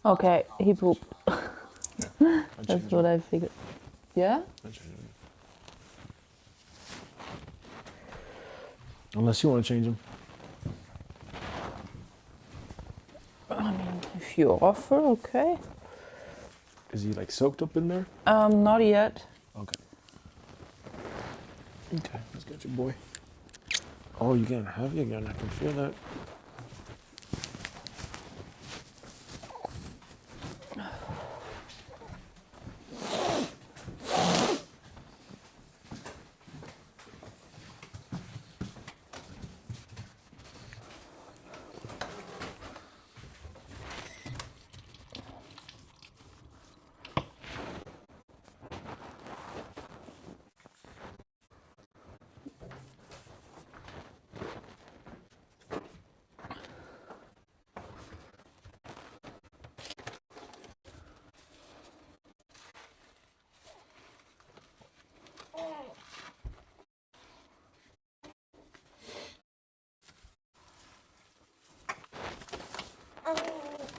Okay, he pooped. I'll That's change what him. I figured. Yeah? I'll change him. Unless you want to change him. I mean, if you offer, okay. Is he like soaked up in there? Not yet. Okay. Okay, let's get your boy. Oh, you're getting heavy again. I can feel that.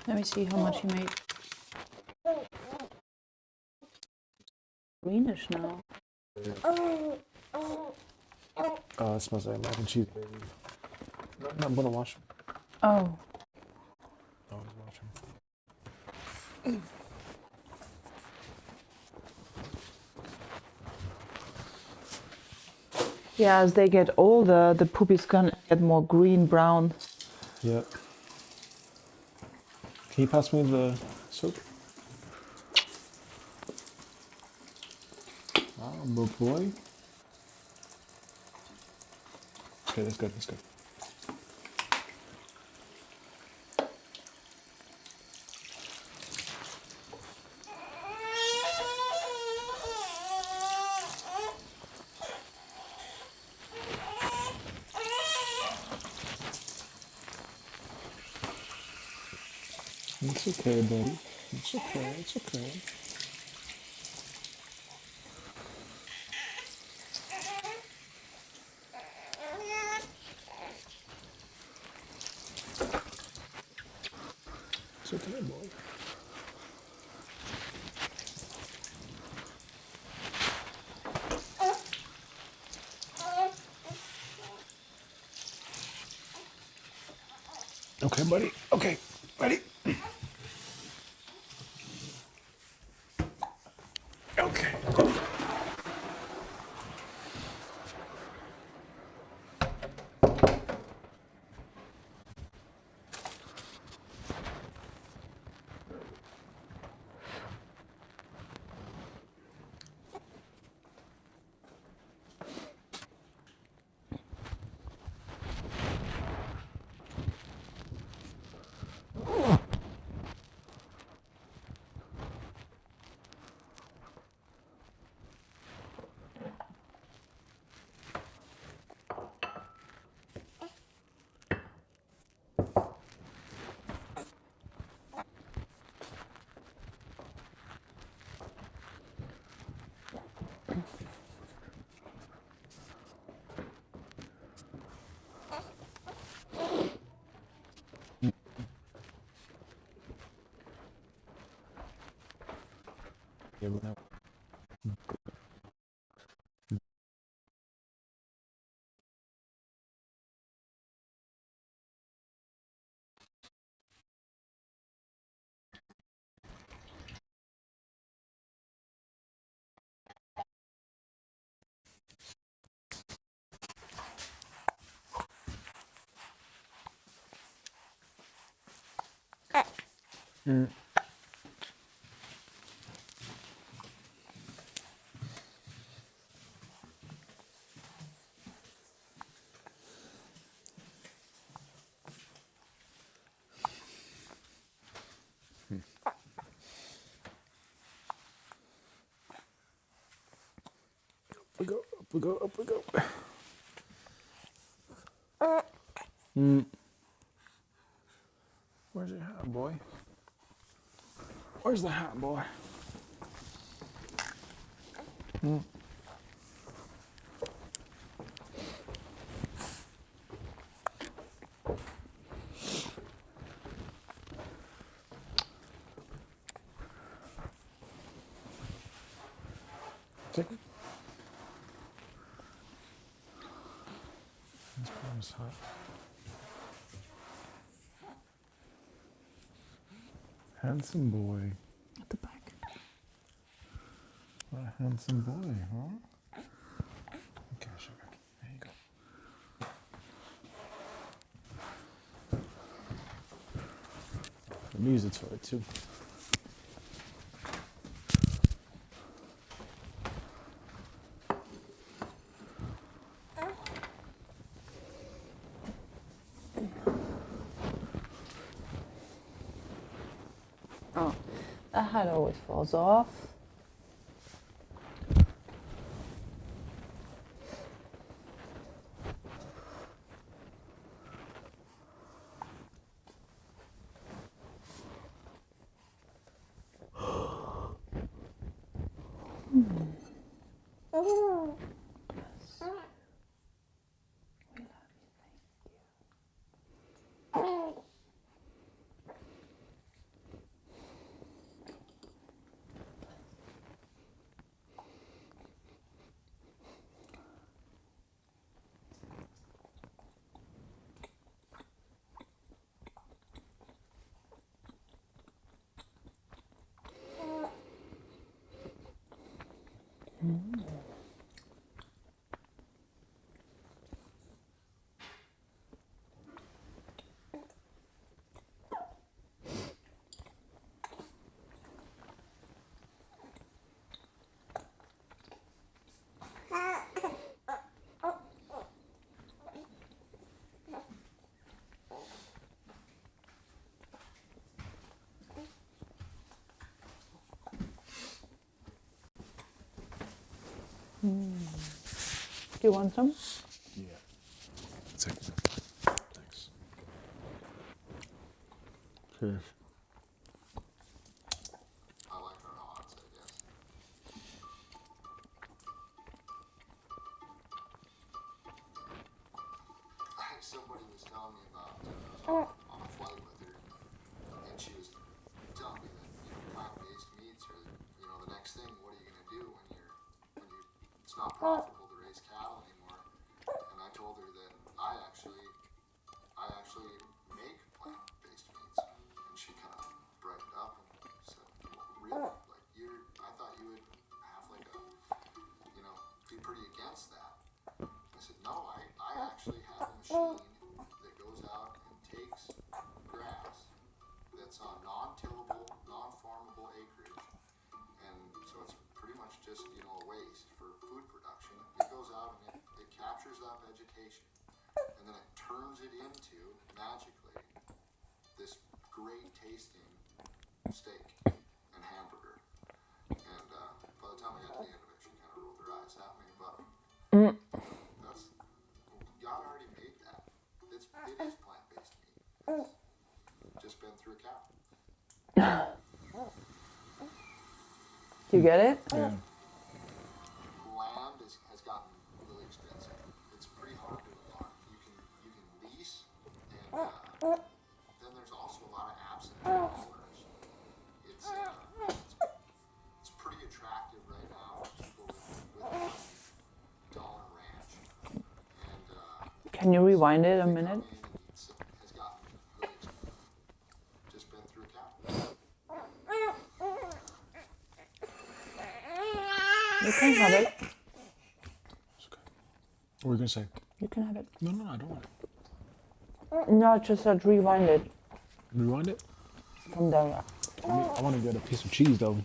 Let me see how much he made. Greenish now. It smells like mac and cheese. No, I'm gonna wash him. Oh. Always wash him. Yeah, as they get older, the poop is gonna get more green brown. Yeah. Can you pass me the soap? Oh, good boy. Okay, that's good. That's good. It's okay, buddy. It's okay. It's okay. It's okay, boy. Okay, buddy. Okay, ready? Okay. Yeah, but now. Up we go. Up we go. Up we go. Where's your hat, boy? Where's the hat, boy? Take it. This part is hot. Handsome boy. At the back. What a handsome boy, huh? Okay, sugar. There you go. The music's for it too. Oh, that hat always falls off. Do you want some? Yeah. Take it. Thanks. Cheers. I like our odds, I guess. Somebody was telling me about, I was on a flight with her, and she was telling me that, plant-based meats are, the next thing. What are you going to do when it's not profitable to raise cattle anymore? And I told her that I actually make plant-based meats. And she kind of brightened up and said, well, really? Like, I thought you would have like a, be pretty against that. I said, no, I actually have a machine that goes out and takes grass that's on non-tillable, non-farmable acreage, and so it's pretty much just, a waste for food production. It goes out and it captures that vegetation, and then it turns it into, magically, this great tasting steak and hamburger. And by the time I got to the end of it, she kind of rolled her eyes at me, but God already made that. It is plant-based meat. Just been through a cow. Do you get it? Yeah. Land has gotten really expensive. It's pretty hard to farm. You can lease, and then there's also a lot of absentee owners. It's pretty attractive right now for people with dollar ranch. And Can you rewind it a minute? has gotten really expensive. Just been through a cow. You can have it. It's okay. What were you gonna say? You can have it. No, I don't want it. No, just rewind it Rewind it. from there. I want to get a piece of cheese though.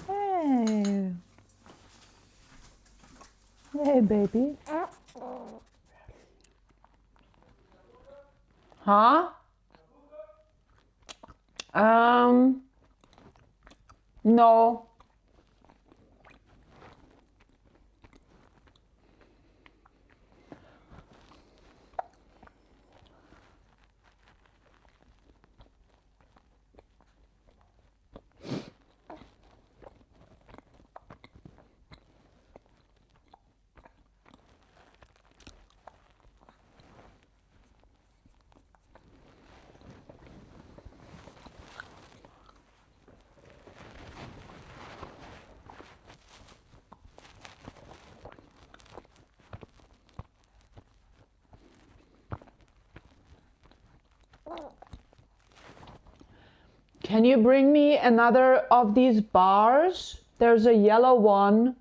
Hey. Hey, baby. Huh? No. Can you bring me another of these bars? There's a yellow one.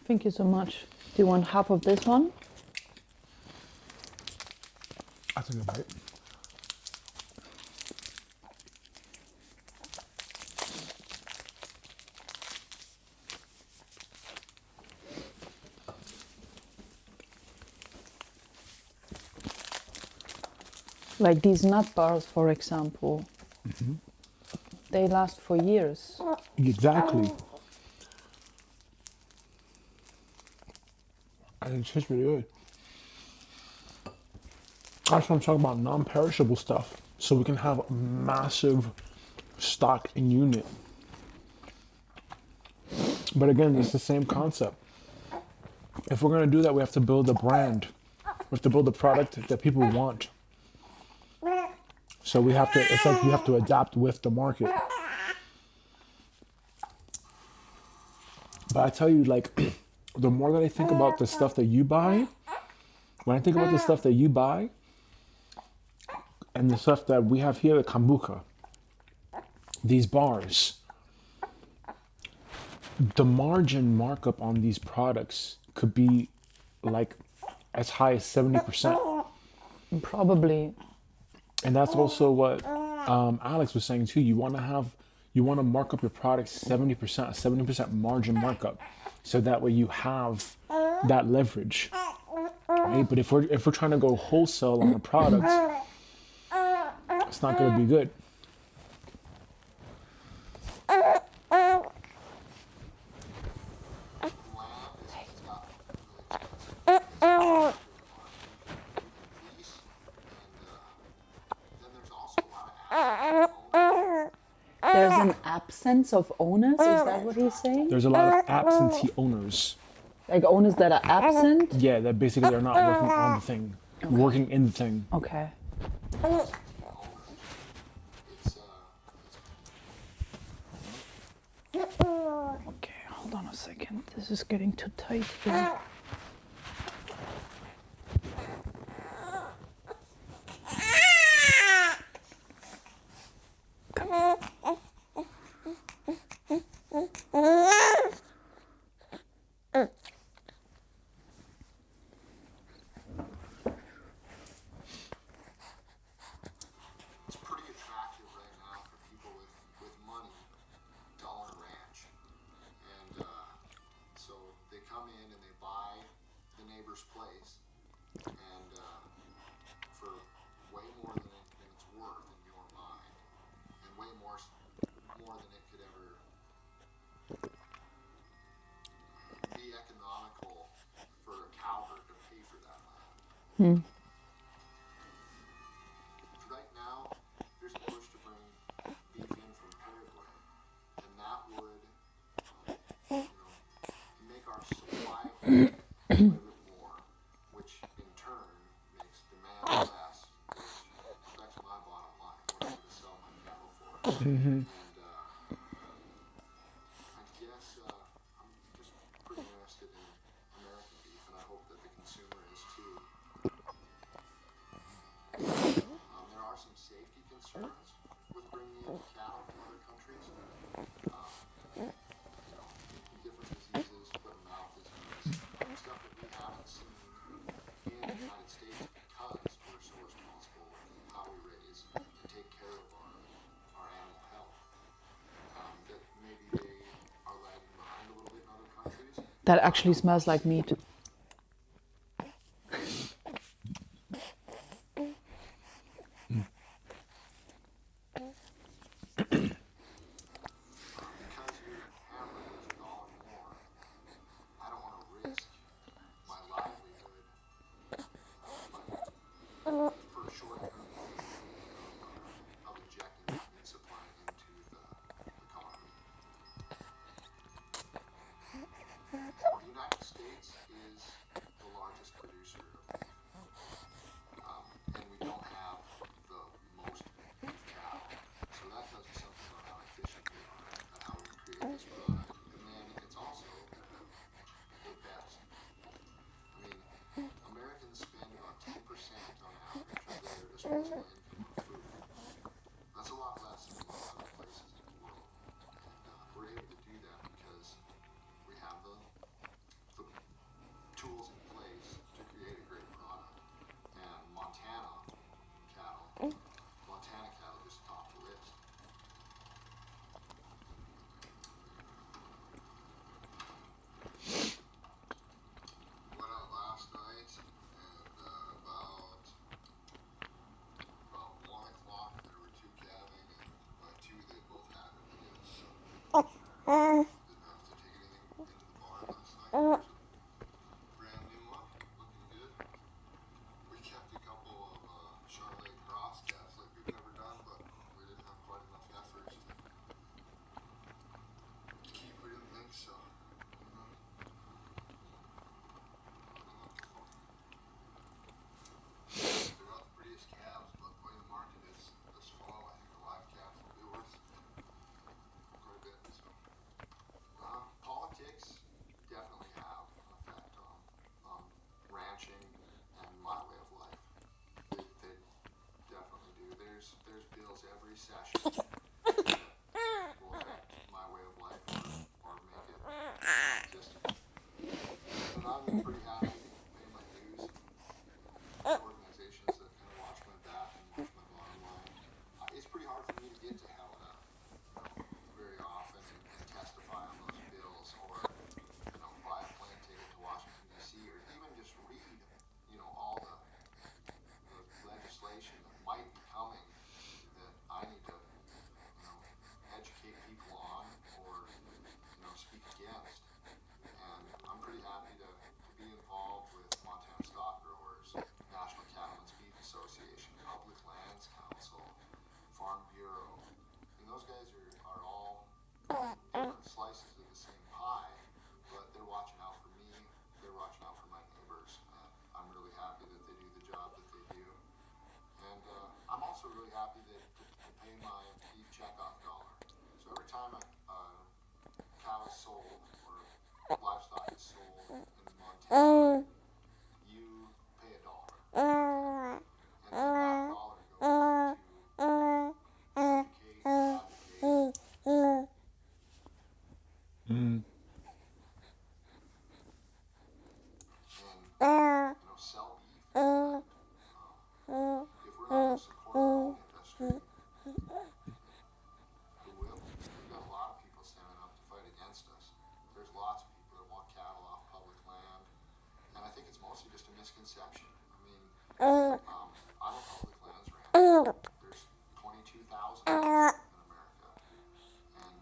Thank you so much. Do you want half of this one? I think a bite. Like these nut bars, for example. They last for years. Exactly. And it tastes really good. That's what I'm talking about, non-perishable stuff. So we can have massive stock in unit. But again, it's the same concept. If we're gonna do that, we have to build a brand. We have to build a product that people want. So we have to, it's like you have to adapt with the market. But I tell you, like, the more that I think about the stuff that you buy, when I think about the stuff that you buy, and the stuff that we have here at Kombucha, these bars, the margin markup on these products could be like as high as 70%. Probably. And that's also what Alex was saying too. You want to mark up your products 70%, a 70% margin markup, so that way you have that leverage, right? But if we're trying to go wholesale on a product, it's not going to be good. There's an absence of owners, is that what he's saying? There's a lot of absentee owners. Like owners that are absent? Yeah, that basically they're not working on the thing, working in the thing. Okay. Okay, hold on a second. This is getting too tight here. It's pretty attractive right now for people with money to own a ranch. And so they come in and they buy the neighbor's place, and for way more than it's worth in your mind, and way more than it could ever be economical for a cow herd to pay for that land. Right now, there's a push to bring beef in from Paraguay, and that would, make our supply a little bit more, which in turn makes demand less, which affects my bottom line. What I'm going to sell my cattle for. And I guess I'm just pretty interested in American beef, and I hope that the consumer is too. There are some safety concerns with bringing in cattle from other countries. Different diseases, foot and mouth disease, stuff that we haven't seen in the United States because we're so responsible with how we raise That actually smells like meat. Because your hamburger is $1 more, I don't want to risk my livelihood, for a short term gain of injecting that meat supply into the economy. The United States is the largest producer of beef, and we don't have the most beef cattle. So that tells you something about how efficient we are at how we create this product. And then it's also the best. I mean, Americans spend about 10% on average of their disposable income on food. That's a lot less than most other places in the world. And we're able to do that because we have the tools in place to create a great product. And Montana cattle just top the list. Went out last night, and about 1 o'clock there were two calving, and by 2 they both had it again. So didn't have to take anything into the barn last night. There's a brand new one, looking good. We kept a couple of Charolais cross calves like we've never done, but we didn't have quite enough heifers to keep. We didn't think so. They're not the prettiest calves, but the way the market is this fall, I think the live calves will be worth quite a bit. So, politics definitely have an effect on ranching and my way of life. They definitely do. There's bills every session that will affect my way of life or make it non-existent. And I'm pretty happy to pay my dues and organizations that kind of watch my back and watch my bottom line. It's pretty hard for me to get to Helena, very often and testify on those bills, or buy a plane ticket to Washington D.C., or even just read all the legislation that might be coming that I need to educate people on or speak against. And I'm pretty happy to be involved with Montana Stock Growers, National Cattlemen's Beef Association, Public Lands Council, Farm Bureau. And those guys are all different slices of the same pie, but they're watching out for me, they're watching out for my neighbors, and I'm really happy that they do the job that they do. And I'm also really happy to pay my beef checkoff dollar. So every time a cow is sold or livestock is sold in Montana, you pay $1. And then that dollar goes to educate, advocate, and sell beef. And, if we're not going to support our own industry, who will? We've got a lot of people standing up to fight against us. There's lots of people that want cattle off public land, and I think it's mostly just a misconception. I mean, I'm a public lands rancher. There's 22,000 in America, and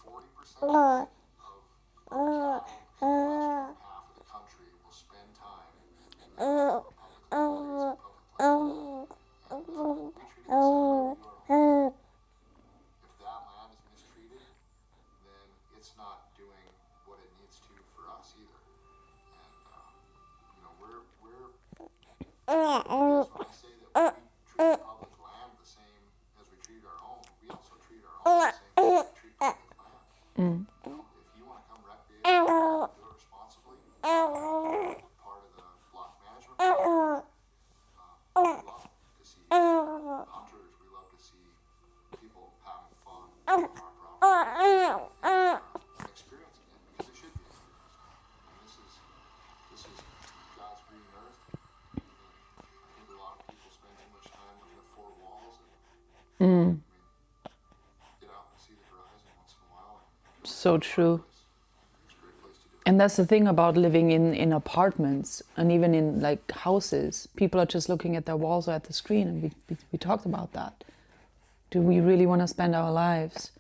40% of cattle in the western half of the country will spend time in the public land, public land. And we treat it the same way we do our own. If that land is mistreated, then it's not doing what it needs to for us either. And we're because when I say that we treat public land the same as we treat our own, we also treat our own the same as we treat public land. If you want to come recreate, do it responsibly. Part of the block management program. We love to see hunters. We love to see people having fun on our property and experiencing it, because it should be experienced. And this is God's green earth. I think a lot of people spend too much time looking at four walls. And get out and see the horizon once in a while. So true. It's a great place to do And that's the thing about living in apartments and even in like houses. People are just looking at their walls or at the screen, and we talked about that. Do we really want to spend our lives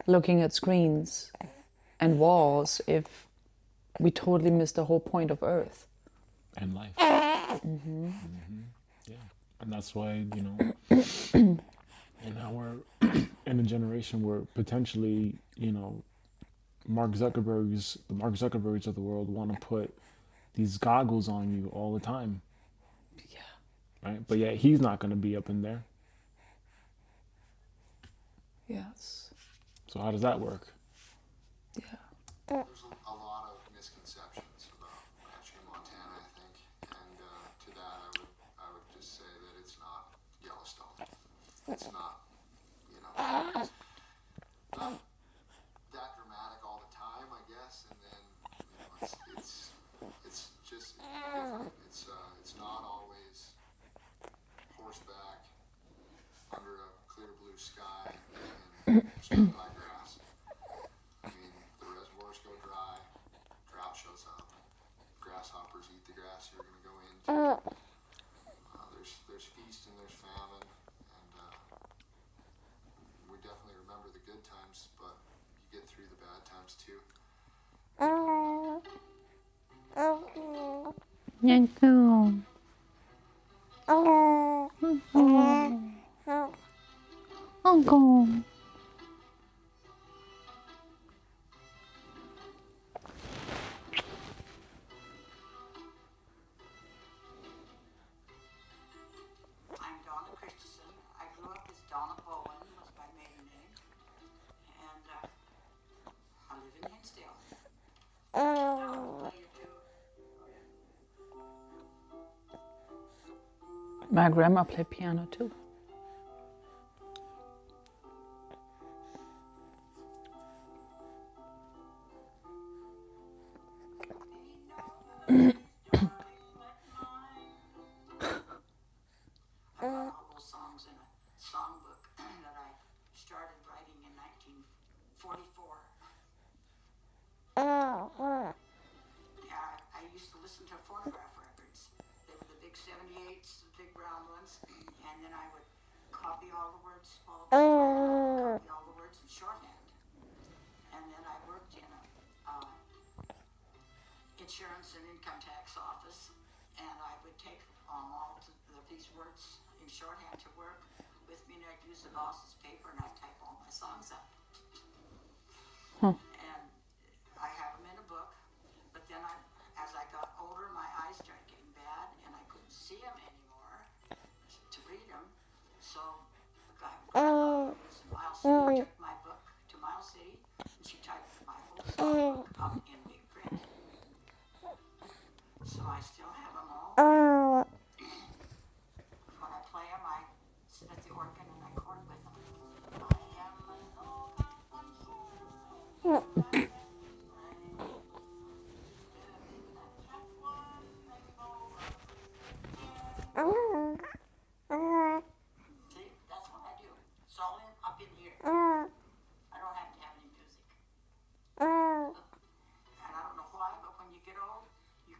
looking at screens and walls if we totally miss the whole point of Earth? And life. Yeah. And that's why, you know, and now we're in a generation where potentially, you know, the Mark Zuckerbergs of the world want to put these goggles on you all the time, Yeah. right? But yet he's not going to be up in there. Yes. So how does that work? Yeah. There's a lot of misconceptions about ranching in Montana, I think, and to that I would just say that it's not Yellowstone. It's not, you know, it's not that dramatic all the time, I guess, and then you know it's just different. It's not always horseback under a clear blue sky in snow high grass. I mean, the reservoirs go dry, drought shows up, grasshoppers eat the grass you're going to go into. There's feast and there's famine, and we definitely remember the good times, but you get through the bad times too. Uncle. I'm Donna Christensen. I grew up as Donna Bowen, was my maiden name, and I live in Hinsdale. I'll play you two. My grandma played piano too. I got all those songs in a songbook that I started writing in 1944. Yeah, I used to listen to phonograph records. They were the big 78s, the big brown ones, and then I would copy all the words, copy all the words in shorthand. And then I worked in a insurance and income tax office, and I would take these words in shorthand to work with me, and I'd use the boss's paper and I'd type all my songs up. And I have them in a book, but then as I got older, my eyes started getting bad and I couldn't see them anymore to read them. So the guy who was in Miles City took my book to Miles City, and she typed my whole songbook up in big print. So I still have them all. When I play them, I sit at the organ and I chord with them. I am an old See, that's what I do. It's all up in here. I don't have to have any music. And I don't know why, but when you get old, you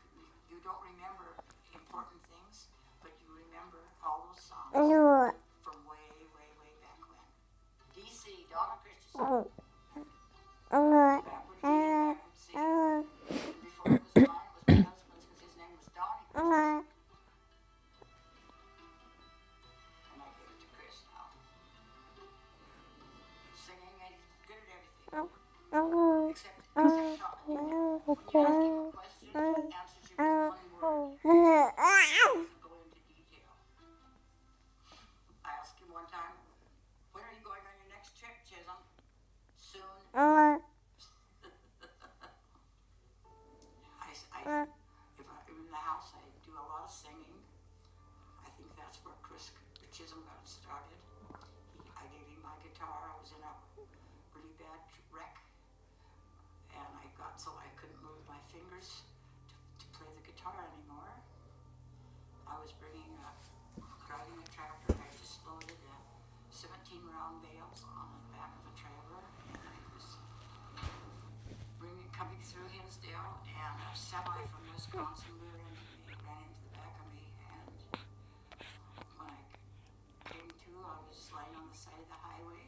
don't remember important things, but you remember all those songs from way, way, way back when. DC, Donna Christensen. Backward again, backward C. Before it was mine, it was my husband's, because his name was Donnie Christensen. And I gave it to Chris now. Singing, and he's good at everything. Except talking. You ask him a question, he answers you with one word. Doesn't go into detail. I asked him one time, when are you going on your next trip, Chisholm? Soon. If I'm in the house, I do a lot of singing. I think that's where Chris Chisholm got started. I gave him my guitar. I was in a really bad wreck, and I got so I couldn't move my fingers to play the guitar anymore. I was driving a tractor. I just loaded 17 round bales on the back of a trailer, and I was coming through Hinsdale, a semi from Wisconsin rear ended me, ran into the back of me, and when I came to, I was laying on the side of the highway,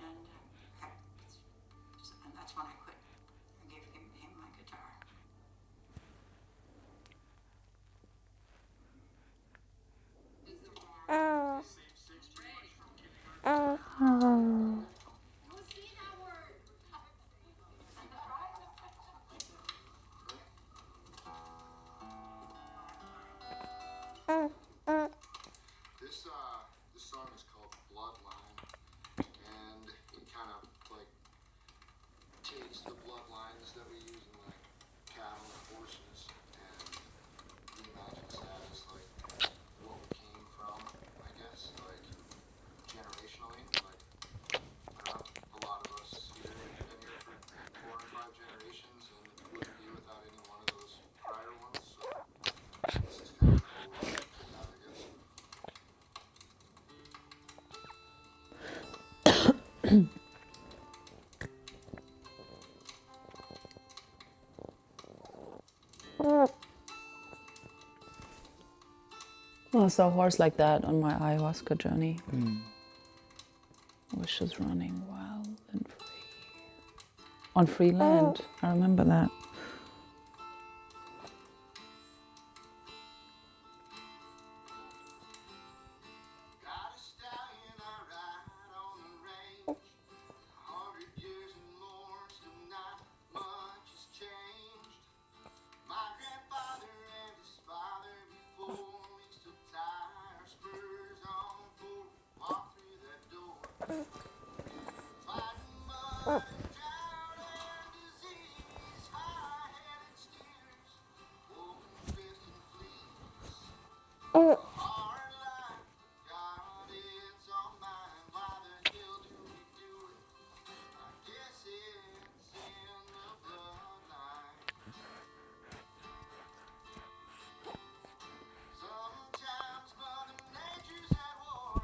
and that's when I quit. I gave him my guitar. This song is called Bloodline, and it kind of like takes the bloodlines that we use in like cattle and horses and reimagines that as like what we came from, I guess, like generationally. Like, I don't know, a lot of us here have been here for 4 or 5 generations and wouldn't be without any one of those prior ones. So this is kind of cool to that, I guess. I saw a horse like that on my ayahuasca journey. It was just running wild and free. On free land, I remember that. Got a stallion I ride on the range. 100 years and more, still not much has changed. My grandfather and his father before me still tie our spurs on before we walk through that door. Fighting mud and drought and disease, high-headed steers, open fist and fleas. Hard life, God, it's all mine. Why the hell do we do it? I guess it's in the bloodline. Sometimes Mother Nature's at war.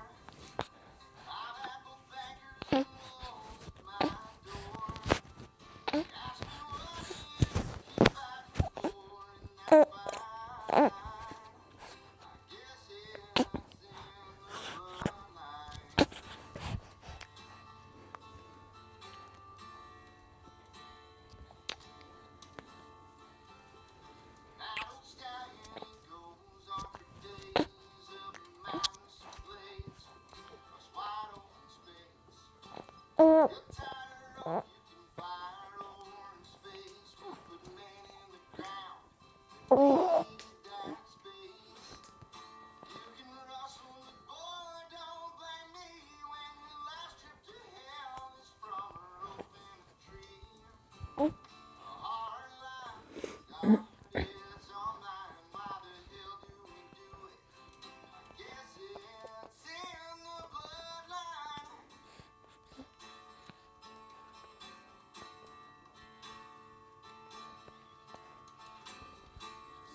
I've had both bankers and wolves at my door. Ask me what it is to keep fighting for, and that's fine. I guess it's in the bloodline. That old stallion goes on for days up mountains and blades across wide open space. You're tired of rope, you can fire over his face. We put men in the ground that need that space. You can rustle, but boy, don't blame me when your last trip to hell is from a rope in a tree. A hard life, God, it's all mine. Why the hell do we do it? I guess it's in the bloodline.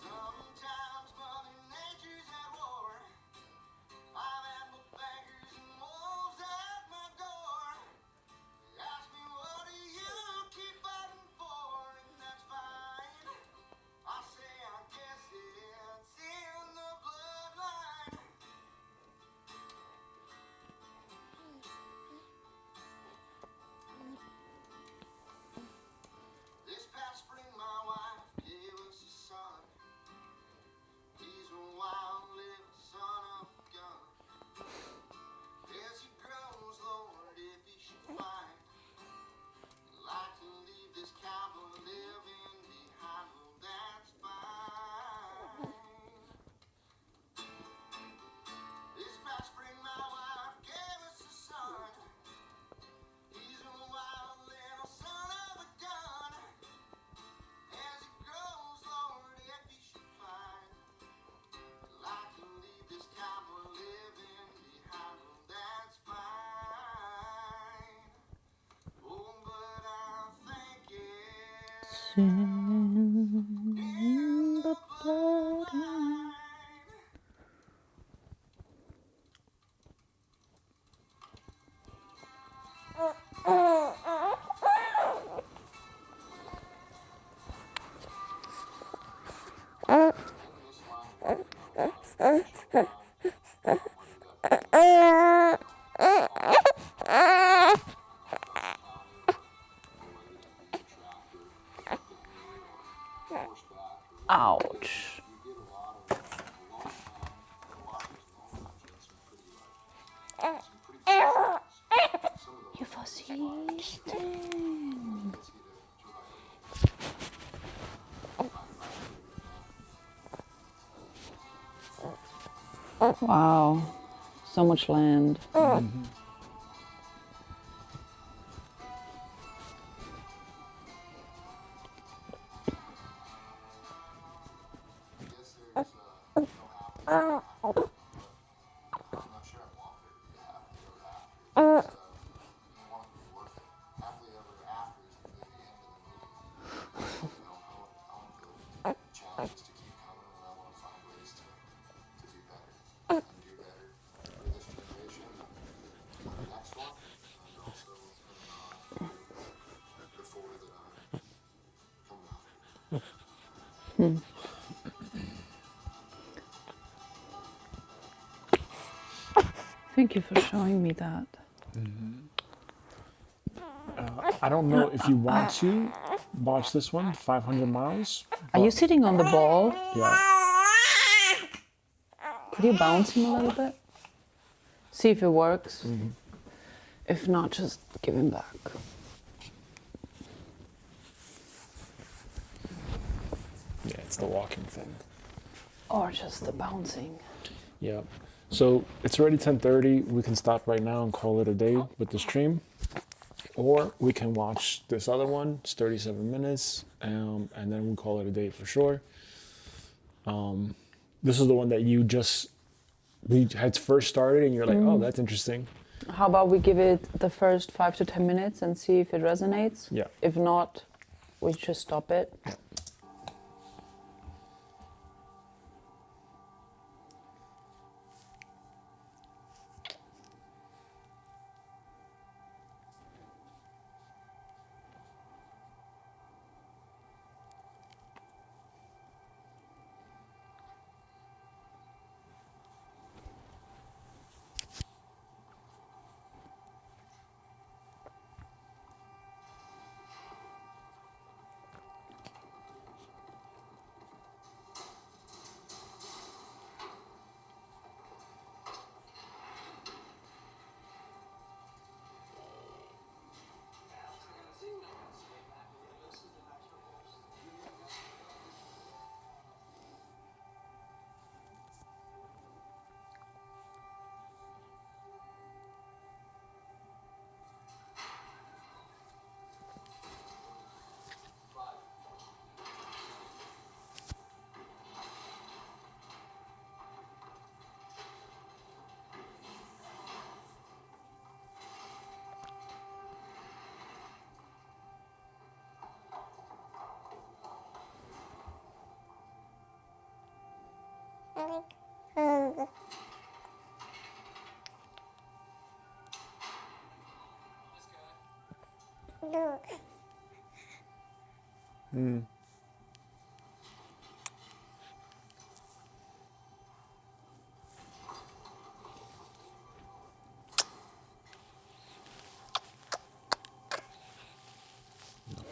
Sometimes Mother Nature's at war. I've had both bankers and wolves at my door. They ask me what do you keep fighting for, and that's fine. I say I guess it's in the bloodline. This past spring my wife gave us a son. He's a wild little son of a gun. As he grows, Lord, if he should find like to leave this cowboy living behind, well, that's fine. This past spring my wife gave us a son. He's a wild little son of a gun. As he grows, Lord, if he should find like to leave this cowboy living behind, well, that's fine. Oh, but I think it's in the bloodline. Ouch. You get a lot of alone time, and a lot of these alone times are some pretty cool some of the You får sisten. gets you to Wow. So much land. I guess there's no after, but I'm not sure I want there to be a happily ever after. You want it to be worth it. Happily ever after is usually the end of the movie. I want the challenges to keep coming, and I want to find ways to do better and do better for this generation and the next one, and also the four that are coming after. Thank you for showing me that. I don't know if you want to watch this one, 500 miles. Are you sitting on the ball? Yeah. Could you bounce him a little bit? See if it works. If not, just give him back. Yeah, it's the walking thing. Or just the bouncing. Yeah. So it's already 10:30. We can stop right now and call it a day with the stream. Or we can watch this other one. It's 37 minutes. And then we'll call it a day for sure. This is the one that we had first started and you're like, oh, that's interesting. How about we give it the first 5 to 10 minutes and see if it resonates? Yeah. If not, we just stop it.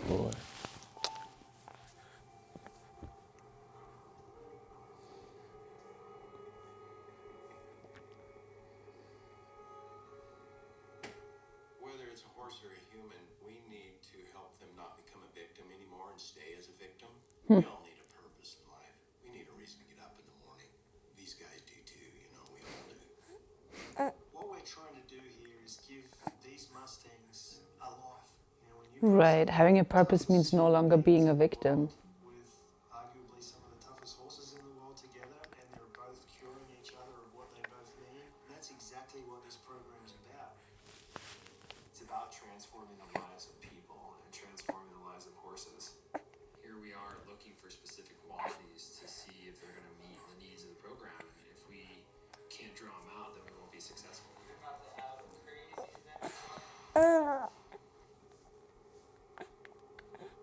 Boy. Whether it's a horse or a human, we need to help them not become a victim anymore and stay as a victim. We all need a purpose in life. We need a reason to get up in the morning. These guys do too, we all do. What we're trying to do here is give these Mustangs a life. When you Right, having a purpose means no longer being a victim. with arguably some of the toughest horses in the world together, and they're both curing each other of what they both need. That's exactly what this program's about. It's about transforming the lives of people and transforming the lives of horses. Here we are looking for specific qualities to see if they're going to meet the needs of the program. And if we can't draw them out, then we won't be successful.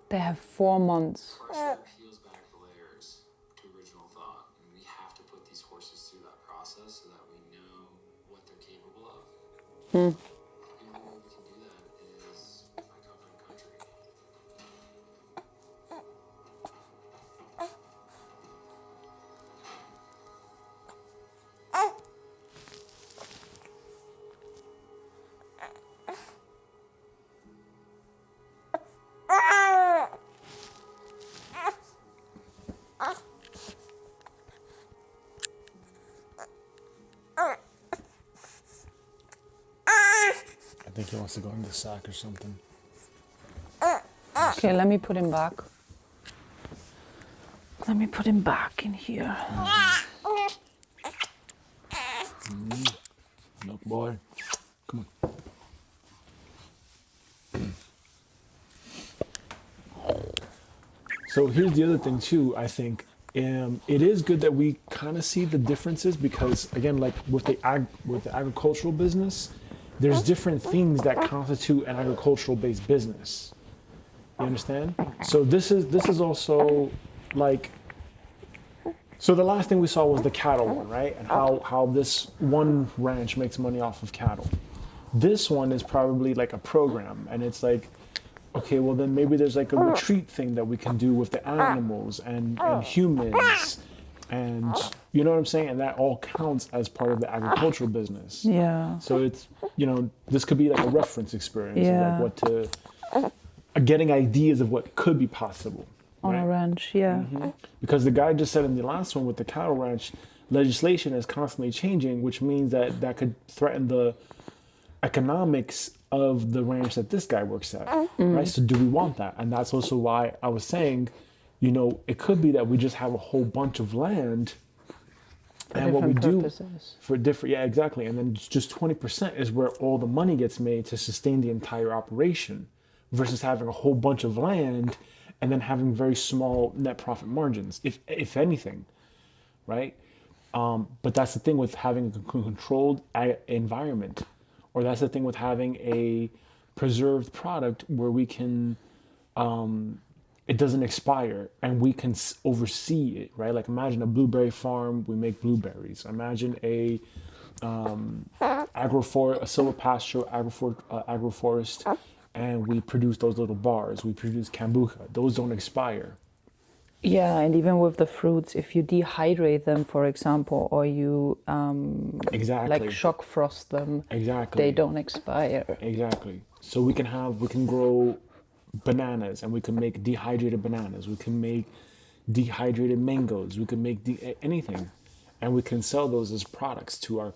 They have 4 months. Pressure peels back the layers to original thought, and we have to put these horses through The only way we can do that is by covering country. I think he wants to go in the sack or something. Okay, let me put him back. Let me put him back in here. Look, boy. Come on. So here's the other thing too. I think it is good that we kind of see the differences because, again, like with the agricultural business, there's different things that constitute an agricultural-based business. You understand? So this is also like. So the last thing we saw was the cattle one, right? And how this one ranch makes money off of cattle. This one is probably like a program, and it's like, okay, well then maybe there's like a retreat thing that we can do with the animals and humans, and you know what I'm saying? And that all counts as part of the agricultural business. Yeah. So it's, this could be like a reference experience Yeah. of like getting ideas of what could be possible. On a ranch, yeah. Because the guy just said in the last one with the cattle ranch, legislation is constantly changing, which means that could threaten the economics of the ranch that this guy works at, right? So do we want that? And that's also why I was saying, it could be that we just have a whole bunch of land, and what we do purposes. for different, yeah, exactly. And then just 20% is where all the money gets made to sustain the entire operation, versus having a whole bunch of land and then having very small net profit margins, if anything, right? But that's the thing with having a controlled environment, or that's the thing with having a preserved product where we can, it doesn't expire and we can oversee it, right? Like imagine a blueberry farm, we make blueberries. Imagine a silvopasture agroforest, and we produce those little bars. We produce kombucha. Those don't expire. Yeah, and even with the fruits, if you dehydrate them, for example, or you Exactly. like shock frost them, Exactly. they don't expire. Exactly. So we can grow bananas, and we can make dehydrated bananas. We can make dehydrated mangoes. We can make anything, and we can sell those as products to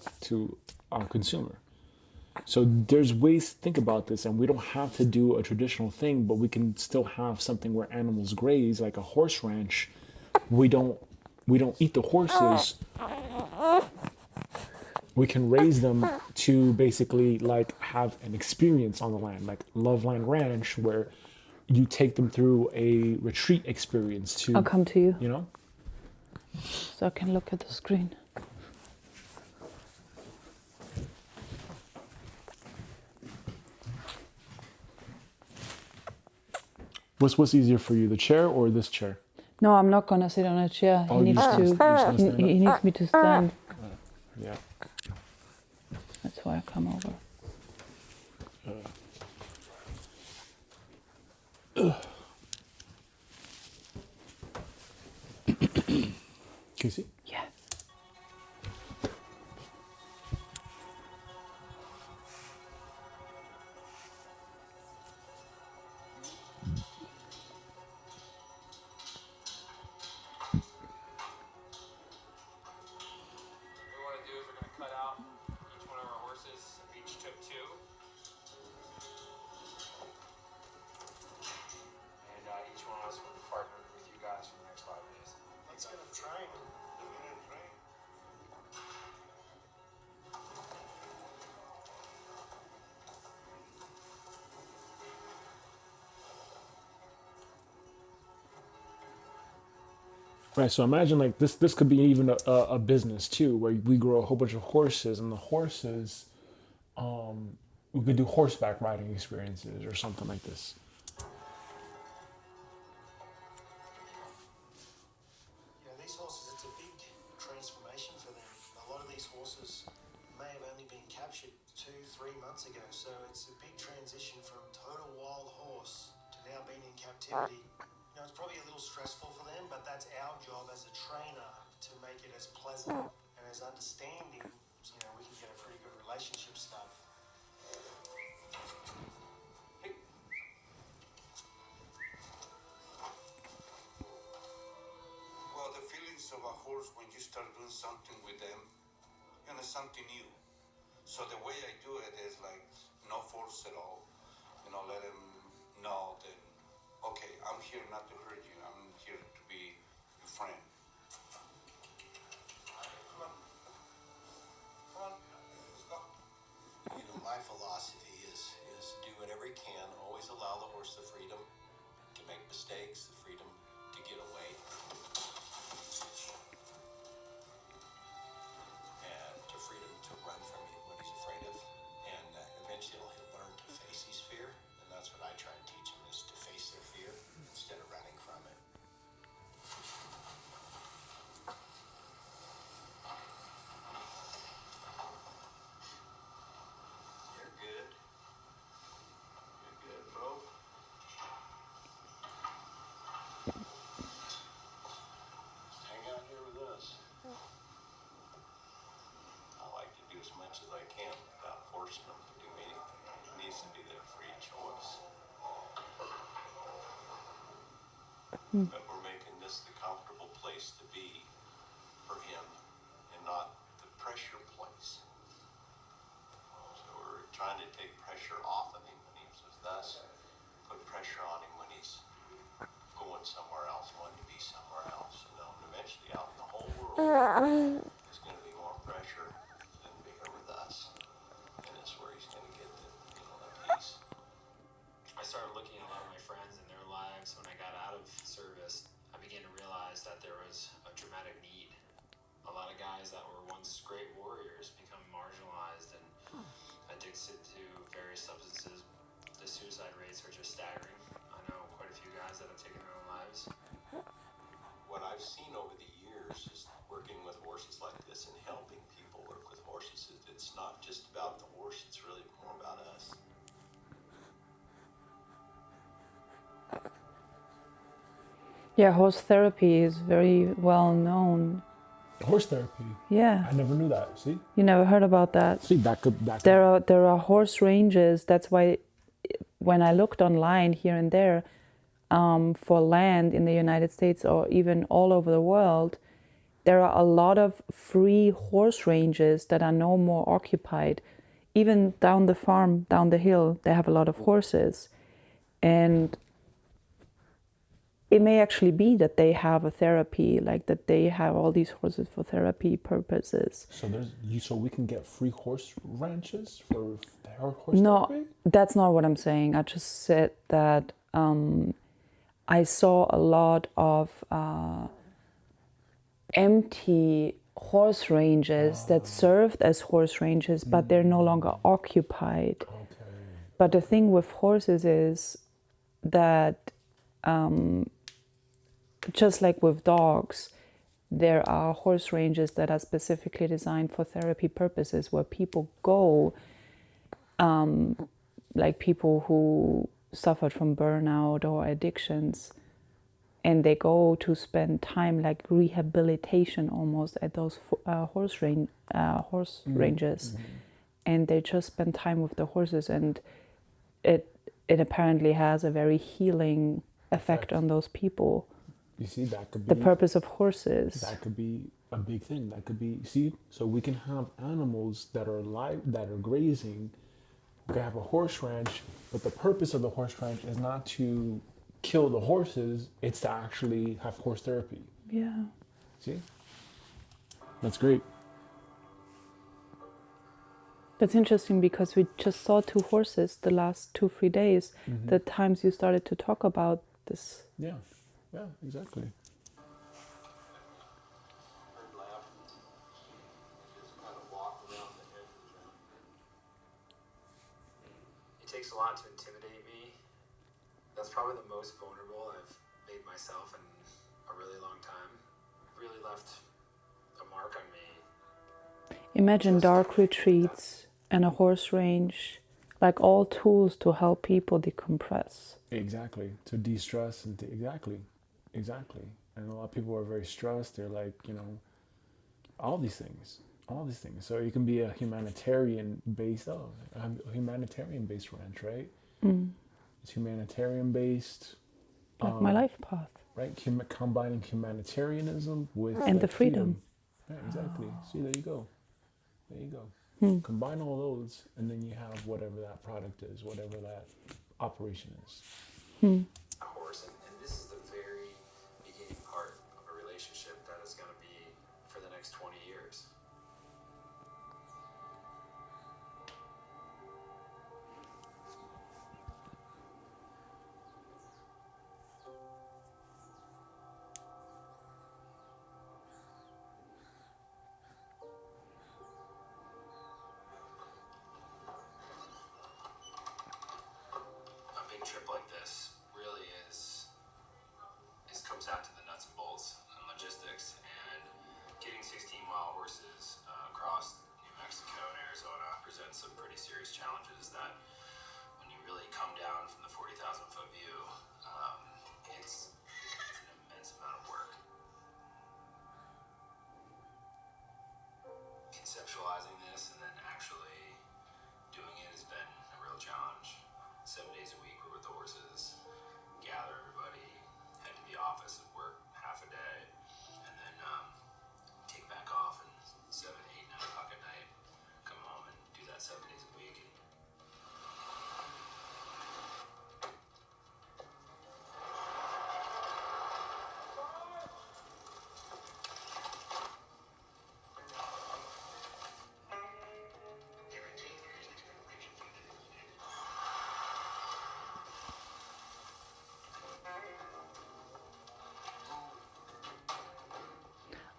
our consumer. So there's ways to think about this, and we don't have to do a traditional thing, but we can still have something where animals graze, like a horse ranch. We don't eat the horses. We can raise them to basically like have an experience on the land, like Loveland Ranch, where you take them through a retreat experience to. I'll come to you. So I can look at the screen. What's easier for you, the chair or this chair? No, I'm not gonna sit on a chair. Oh, you just gonna stand He needs me to stand. Yeah. That's why I come over. Casey? Yeah. Cut out each one of our horses. We each took two. And each one of us will be partnered with you guys for the next 5 days. Let's get them trained. Right, so imagine like this could be even a business too, where we grow a whole bunch of horses, and the horses, we could do horseback riding experiences or something like this. These horses, it's a big transformation for them. A lot of these horses may have only been captured 2-3 months months ago, so it's a big transition from total wild horse to now being in captivity. You know, it's probably a little stressful for them, but that's our job as a trainer to make it as pleasant and as understanding, so, you know, we can get a pretty good relationship started. Well, the feelings of a horse when you start doing something with them, you know, something new. So the way I do it is like no force at all. You know, let him know that, okay, I'm here not to hurt you. I'm here to be your friend. Come on. Come on. Let's go. You know, my philosophy is do whatever you can. Always allow the horse the freedom to make mistakes, the freedom to get away, and the freedom to run from what he's afraid of. And eventually he'll learn to face his fear. And that's what I try and teach him, is to face their fear instead of running from it. You're good. You're good, bro. Hang out here with us. I like to do as much as I can without forcing them to do anything. It needs to be their free choice. But we're making this the comfortable place to be for him and not the pressure place. So we're trying to take pressure off of him when he's with us, put pressure on him when he's going somewhere else, wanting to be somewhere else. You know, and eventually out in the whole world, there's going to be more pressure than being with us. And that's where he's going to get the, you know, the peace. I started looking at a lot of my friends and their lives when I got out of service. I began to realize that there was a dramatic need. A lot of guys that were once great warriors become marginalized and addicted to various substances. The suicide rates are just staggering. I know quite a few guys that have taken their own lives. What I've seen over the years is working with horses like this and helping people work with horses. It's not just about the horse, it's really more about us. Yeah, horse therapy is very well known. Horse therapy. Yeah, I never knew that. See? you never heard about that. See, that could. There are horse ranges. That's why when I looked online here and there for land in the United States or even all over the world, there are a lot of free horse ranges that are no more occupied. Even down the farm, down the hill, they have a lot of horses. And it may actually be that they have a therapy, like that they have all these horses for therapy purposes. So we can get free horse ranches for horse No, therapy? that's not what I'm saying. I just said that I saw a lot of empty horse ranges that served as horse ranges, but they're no longer occupied. Okay. But the thing with horses is that just like with dogs, there are horse ranges that are specifically designed for therapy purposes where people go, like people who suffered from burnout or addictions, and they go to spend time like rehabilitation almost at those horse ranges, and they just spend time with the horses, and it apparently has a very healing effect on those people. You see, that could be The purpose of horses. That could be a big thing. That could be, see, so we can have animals that are live, that are grazing. We can have a horse ranch, but the purpose of the horse ranch is not to kill the horses. It's to actually have horse therapy. Yeah. See, that's great. That's interesting because we just saw 2 horses the last 2-3 days. The times you started to talk about this. Yeah, yeah, exactly. Heard loud. Just kind of walk around the edge of the It takes a lot to intimidate me. That's probably the most vulnerable I've made myself in a really long time. Really left a mark on me. Imagine Just dark retreats and a horse range like all tools to help people decompress. Exactly. To de-stress and exactly. And a lot of people are very stressed. They're like, all these things. So you can be a humanitarian based ranch, right? It's humanitarian based, Like my life path. right? Combining humanitarianism with And like the freedom. Yeah, exactly. See, there you go. Combine all those, and then you have whatever that product is, whatever that operation is. A horse, and this is the very beginning part of a relationship that is going to be for the next 20 years. A big trip like this really comes down to the nuts and bolts and logistics, and getting 16 wild horses across New Mexico and Arizona presents some pretty serious challenges that when you really come down from the 40,000 foot view, it's an immense amount of work. Conceptualizing this and then actually doing it has been a real challenge. 7 days a week we're with the horses, gather everybody, head to the office and work half a day, and then take back off and 7, 8, 9 o'clock at night, come home and do that 7 days a week.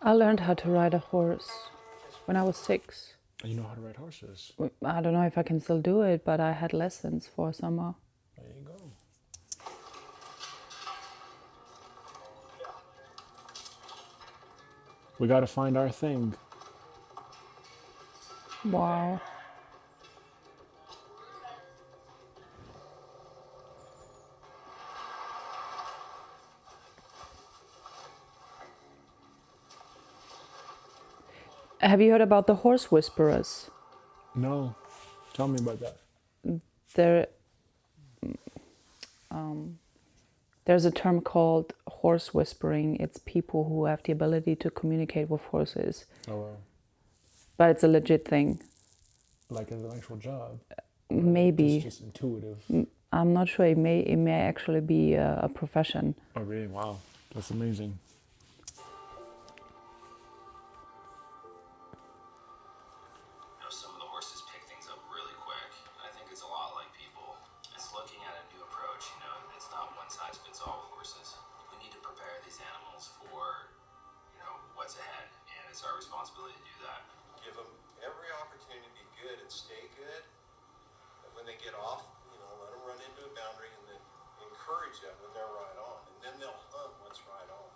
I learned how to ride a horse when I was 6. You know how to ride horses. I don't know if I can still do it, but I had lessons for a summer. There you go. We got to find our thing. Wow. Have you heard about the horse whisperers? No, tell me about that. There, there's a term called horse whispering. It's people who have the ability to communicate with horses, Oh, wow. but it's a legit thing. Like as an actual job? Maybe. Just intuitive. I'm not sure. It may actually be a profession. Oh, really? Wow. That's amazing. Some of the horses pick things up really quick. And I think it's a lot like people. It's looking at a new approach. It's not one size fits all with horses. We need to prepare these animals for, what's ahead, and it's our responsibility to do that. Give them every opportunity to be good and stay good. And when they get off, let them run into a boundary and then encourage them when they're right on. And then they'll hunt what's right on.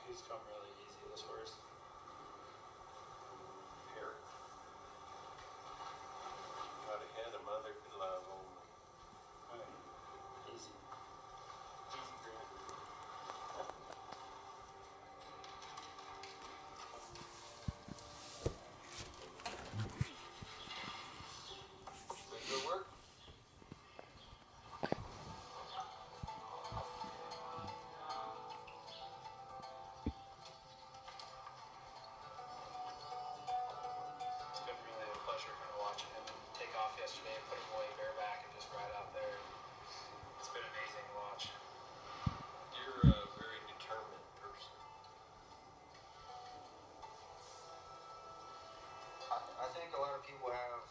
He's come really easy, this horse. Here. Got ahead a mother could love only. Easy. Easy, Grant. Good work. It's been really a pleasure kind of watching him take off yesterday and put him away bareback and just ride out there. It's been amazing to watch. You're a very determined person. I think a lot of people have,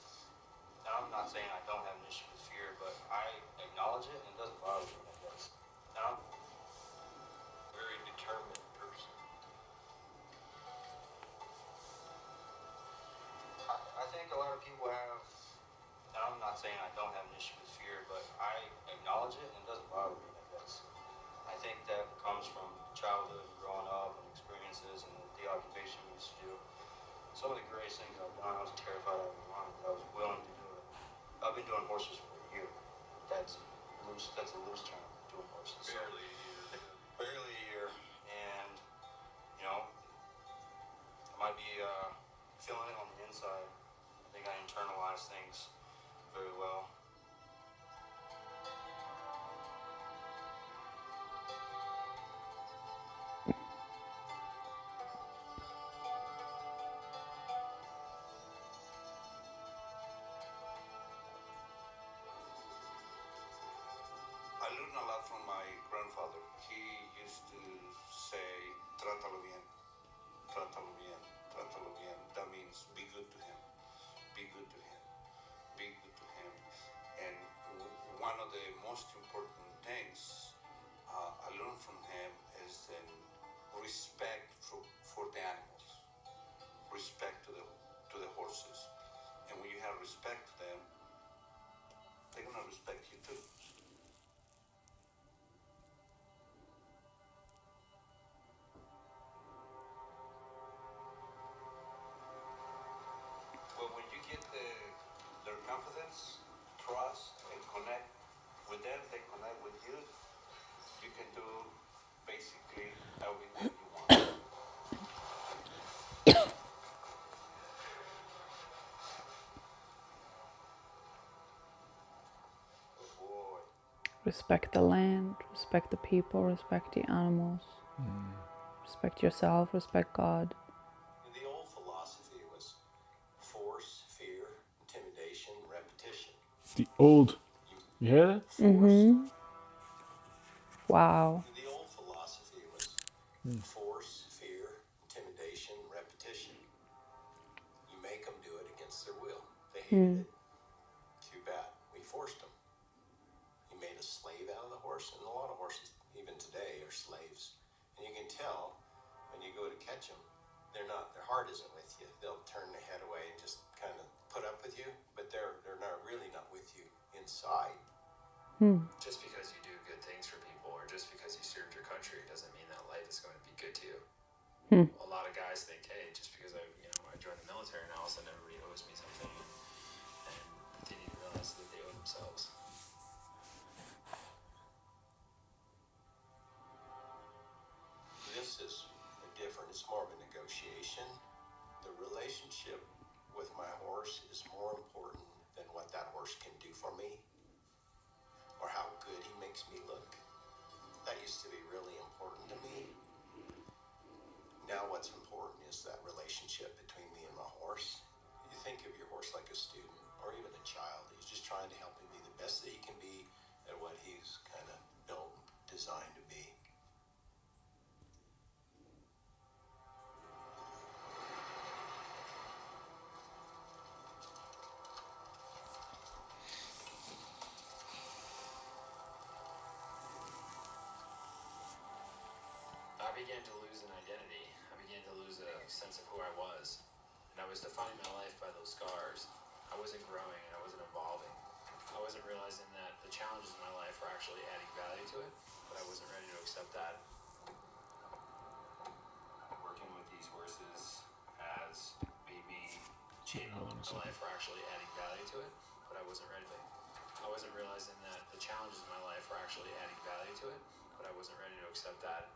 and I'm not saying I don't have an issue with fear, but I acknowledge it and it doesn't bother me, I guess. And I'm a very determined person. I think a lot of people have, and I'm not saying I don't have an issue with fear, but I acknowledge it and it doesn't bother me, I guess. I think that comes from childhood and growing up and experiences and the occupation we used to do. doing horses. Barely a year. Barely a year, and you know, I might be feeling it on the inside. I think I internalize things very well. I learned a lot from my grandfather. He used to say, "Trátalo bien, trátalo bien, trátalo bien." That means be good to him, be good to him, be good to him. And one of the most important things I learned from him is respect for the animals, respect to the horses. And when you have respect to them, they're gonna respect you too. Well, when you get their confidence, trust, and connect with them, they connect with you. You can do basically everything you want. Good boy. Respect the land, respect the people, respect the animals, respect yourself, respect God. In the old philosophy, it was force, fear, intimidation, repetition. The old. You hear that? Mm-hmm. Wow. In the old philosophy, it was force, fear, intimidation, repetition. You make them do it against their will. They hated it. Too bad. We forced them. He made a slave out of the horse, and a lot of horses, even today, are slaves. And you can tell when you go to catch them, their heart isn't with you. They'll turn their head away and just kind of put up with you, but they're not with you inside. Just because you do good things for people or just because you served your country doesn't mean that life is going to be good to you. A lot of guys think, hey, just because I joined the military, now all of a sudden everybody owes me something, and they need to realize that they owe themselves. This is different. It's more of a negotiation. The relationship with my horse is more important than what that horse can do for me or how good he makes me look. That used to be really important to me. Now what's important is that relationship between me and my horse. You think of your horse like a student or even a child. He's just trying to help him be the best that he can be at what he's kind of built, designed to be. I began to lose an identity. I began to lose a sense of who I was. And I was defining my life by those scars. I wasn't growing and I wasn't evolving. I wasn't realizing that the challenges in my life were actually adding value to it, but I wasn't ready to accept that. Working with these horses has made me change my life were actually adding value to it, but I wasn't ready to. I wasn't realizing that the challenges in my life were actually adding value to it, but I wasn't ready to accept that.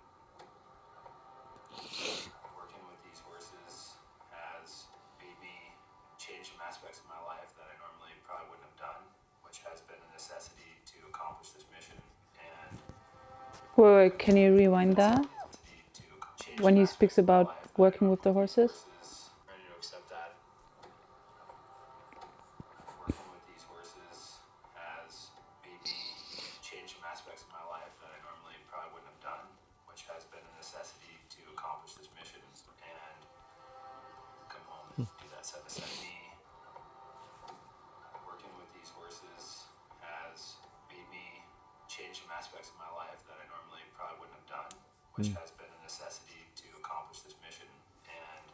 Working with these horses has made me change some aspects of my life that I normally probably wouldn't have done, which has been a necessity to accomplish this mission. And Wait, can you rewind that? When he speaks about working with the horses? ready to accept that. Working with these horses has made me change some aspects of my life that I normally probably wouldn't have done, which has been a necessity to accomplish this mission and come home and do that 770. Working with these horses has made me change some aspects of my life that I normally probably wouldn't have done, which has been a necessity to accomplish this mission and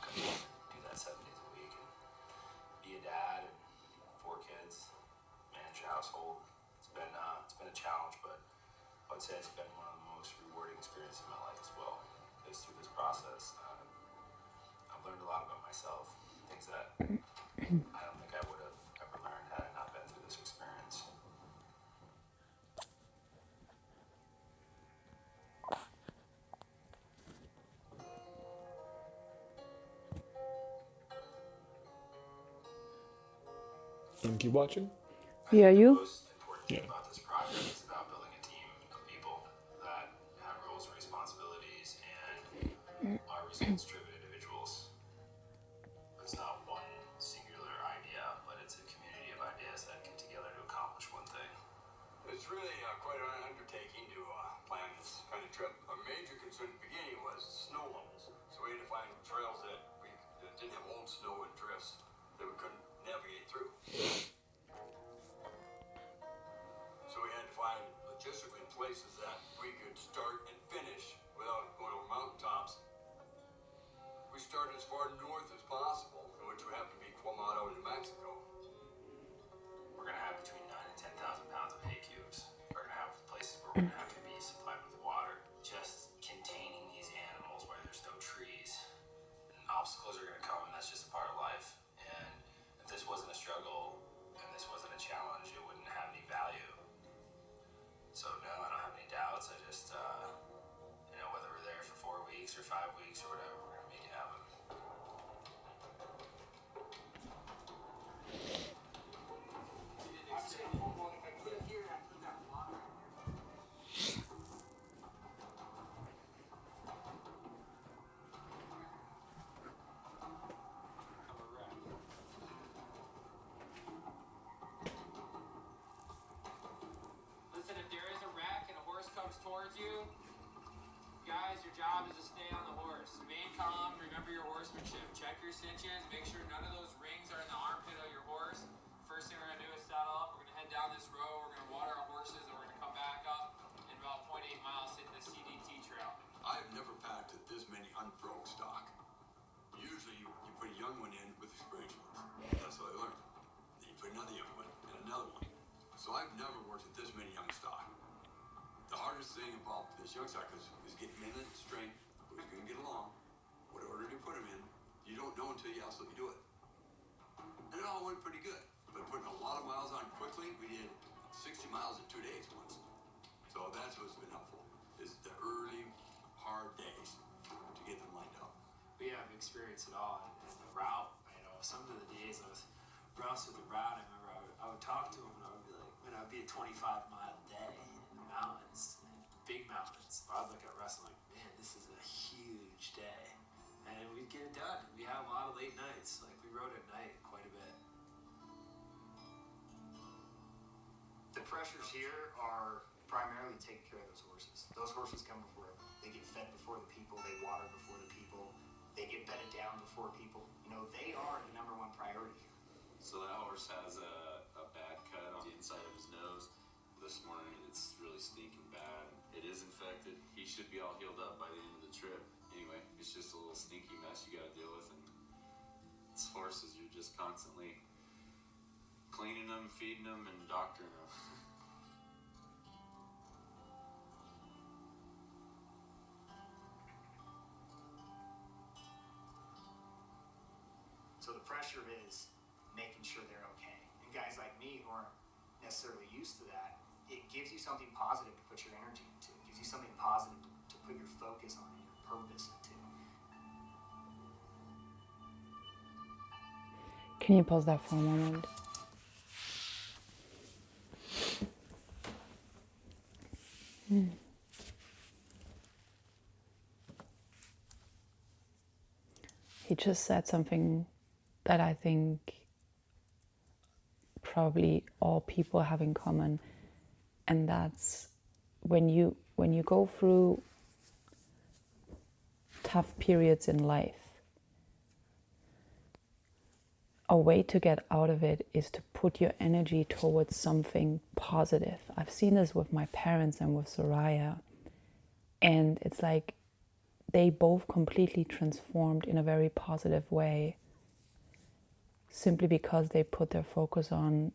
come home and do that 7 days a week and be a dad and 4 kids, manage a household. It's been a challenge, but I would say it's been one of the most rewarding experiences in my life as well. Because through this process, I've learned a lot about myself, things that I don't think I would have ever learned had I not been through this experience. and keep watching. Yeah, you? Most important thing about this project is about building a team of people that have roles and responsibilities and are results-driven individuals. It's not one singular idea, but it's a community of ideas that get together to accomplish one thing. It's really quite an undertaking to plan this kind of trip. A major concern at the beginning was snow levels. So we had to find trails that didn't have old snow and drifts that we couldn't navigate through. So we had to find logistically places that we could start and finish without going over mountaintops. We started as far north as possible, which would happen to be Quemado, New Mexico. We're gonna have between 9 and 10,000 pounds of hay cubes. We're gonna have places where we're gonna have to be supplied with water. Just containing these animals where there's no trees. And obstacles are gonna come, and that's just a part of life. And if this wasn't a struggle and this wasn't a challenge, it wouldn't have any value. So no, I don't have any doubts. I just, whether we're there for 4 weeks or 5 weeks or whatever, we're gonna make it happen. Listen, if there is a wreck and a horse comes towards you, guys, your job is to stay on the horse. Remain calm, remember your horsemanship. Check your cinches, make sure none of those rings are in the armpit of your horse. First thing we're gonna do is saddle up. We're gonna head down this road, we're gonna water our horses, and we're gonna come back up in about 0.8 miles, hit the CDT trail. I've never packed this many unbroke stock. Usually you put a young one in with experienced ones. That's what I learned. Then you put another young one and another one. So I've never worked with this many young stock. The hardest thing about this young stock is getting them in at strength, who's going to get along, what order to put them in. You don't know until you absolutely do it. And it all went pretty good. But putting a lot of miles on quickly, we did 60 miles in 2 days once. So that's what's been helpful, is the early, hard days to get them lined up. We have experience at all in the route. Some of the days I was Russ with the route, I remember I would talk to him and I would be like, man, it would be a 25-mile day in the mountains, big mountains. I would look at Russ and like, man, this is a huge day. And we'd get it done. We had a lot of late nights. Like, we rode at night quite a bit. The pressures here are primarily taking care of those horses. Those horses come before everyone. They get fed before the people. They water before the people. They get bedded down before people. They are the number one priority. So that horse has a bad cut on the inside of his nose. This morning it's really stinking bad. It is infected. He should be all healed up by the end of the trip. Anyway, it's just a little stinky mess you gotta deal with. And it's horses, you're just constantly cleaning them, feeding them, and doctoring them. So the pressure is making sure they're okay. And guys like me who aren't necessarily used to that, it gives you something positive to put your energy into. It gives you something positive to put your focus on and your purpose into. Can you pause that for a moment? He just said something that I think probably all people have in common, and that's when you go through tough periods in life, a way to get out of it is to put your energy towards something positive. I've seen this with my parents and with Soraya, and it's like they both completely transformed in a very positive way, simply because they put their focus on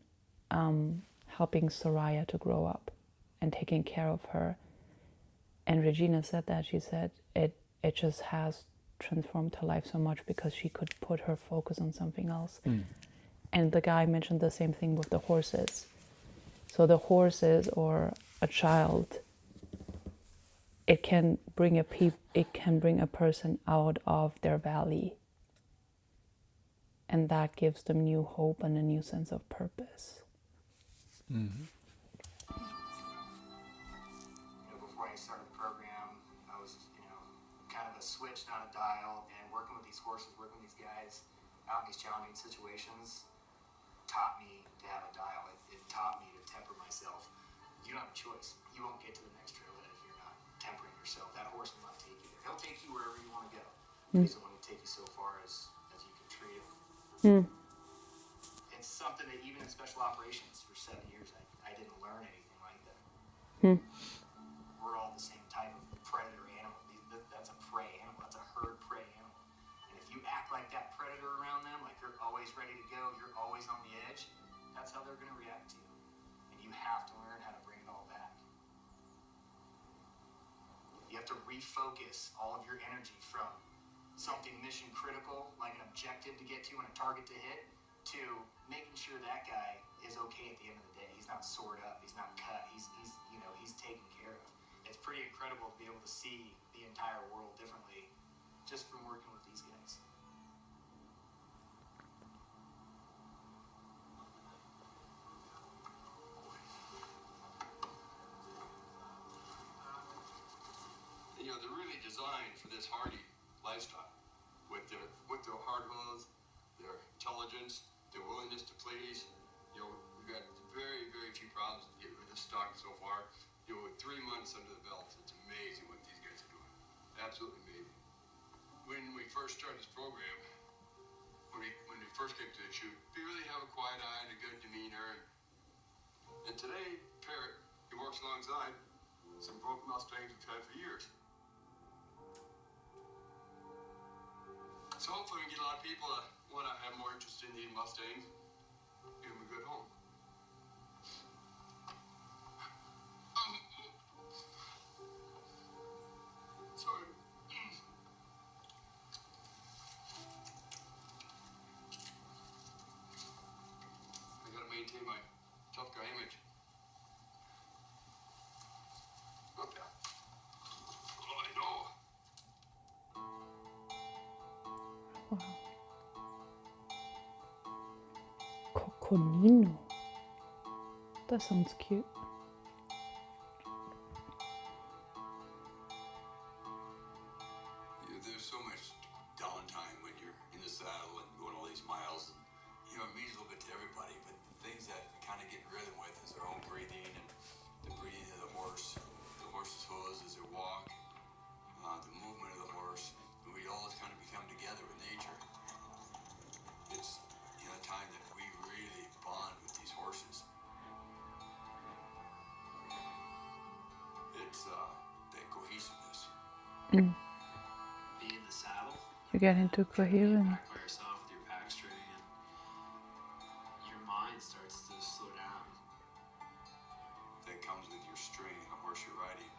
helping Soraya to grow up and taking care of her. And Regina said that. She said it just has transformed her life so much because she could put her focus on something else. And the guy mentioned the same thing with the horses. So the horses or a child, it can bring a person out of their valley. and that gives them new hope and a new sense of purpose. Mm-hmm. Before I started the program, I was, kind of a switch, not a dial, and working with these horses, working with these guys out in these challenging situations taught me to have a dial. It taught me to temper myself. You don't have a choice. You won't get to the next trailhead if you're not tempering yourself. That horse will not take you there. He'll take you wherever you want to go. He's the one who take you so far as you can treat him. It's something that even in special operations for 7 years, I didn't learn anything like that. We're all the same type of predator animal. That's a prey animal. That's a herd prey animal. And if you act like that predator around them, like you're always ready to go, you're always on the edge, that's how they're going to react to you. And you have to learn how to bring it all back. You have to refocus all of your energy from something mission critical, like an objective to get to and a target to hit, to making sure that guy is okay at the end of the day. He's not sored up, he's not cut, he's taken care of. It's pretty incredible to be able to see the entire world differently just from working with these guys. They're really designed for this hardy lifestyle with their hard hooves, their intelligence, their willingness to please. We've got very, very few problems with this stock so far. With 3 months under the belt, it's amazing what these guys are doing. Absolutely amazing. When we first started this program, when we first came to the shoot, we really have a quiet eye and a good demeanor. And today, Parrot, he works alongside some broken Mustangs we've had for years. So hopefully we get a lot of people that want to have more interest in these Mustangs, give them a good home. Sorry. I gotta maintain my tough guy image. Okay. Oh, I know. Coconino. That sounds cute. There's so much downtime when you're in the saddle and going all these miles. And, it means a little bit to everybody, but the things that we kind of get in rhythm with is our own breathing and the breathing of the horse, the horse's hooves as they walk, the movement of the horse. And we all just kind of become together with nature. It's a time that we really bond with these horses. It's that cohesiveness. Be in the saddle. You get into coherence. Back by yourself with your back string, and your mind starts to slow down. That comes with your string and the horse you're riding.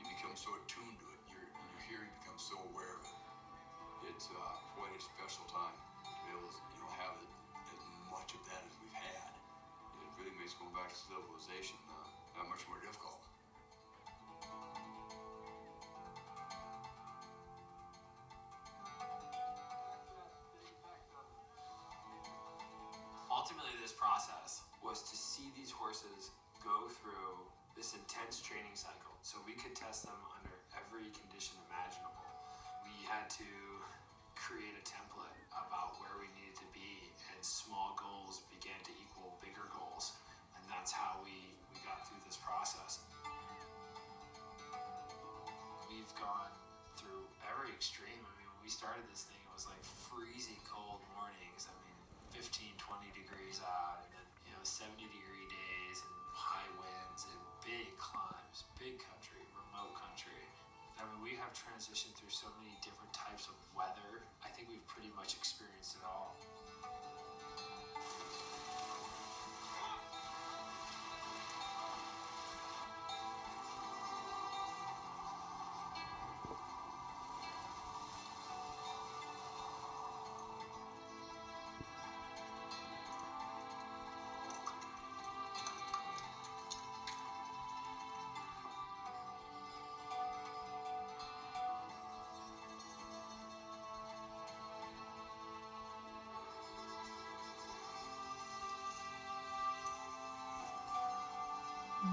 You become so attuned to it. Your hearing becomes so aware of it. It's quite a special time to be able to have as much of that as we've had. It really makes going back to civilization that much more difficult. Ultimately, this process was to see these horses go through this intense training cycle so we could test them under every condition imaginable. We had to create a template about where we needed to be, and small goals began to equal bigger goals, and that's how we got through this process. We've gone through every extreme. I mean, when we started this thing, it was like freezing cold mornings. I mean, 15, 20 degrees out, and then 70-degree days and high winds and big climbs, big country, remote country. I mean, we have transitioned through so many different types of weather. I think we've pretty much experienced it all. I don't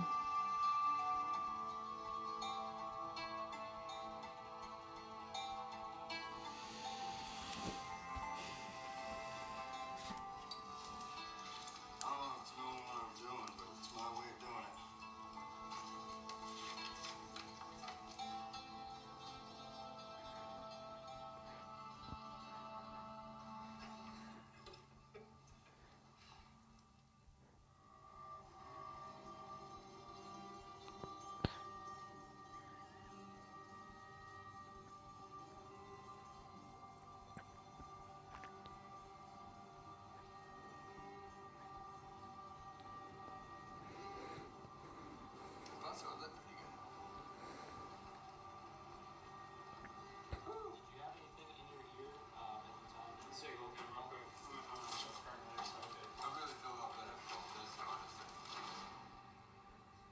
know if it's knowing what I'm doing, but it's my way of doing it. I thought so. That pretty good. Did you have anything in your ear at the time? Let's take a look at it real quick. I'm not sure paramedics, so okay. I really feel a lot better. That's honestly.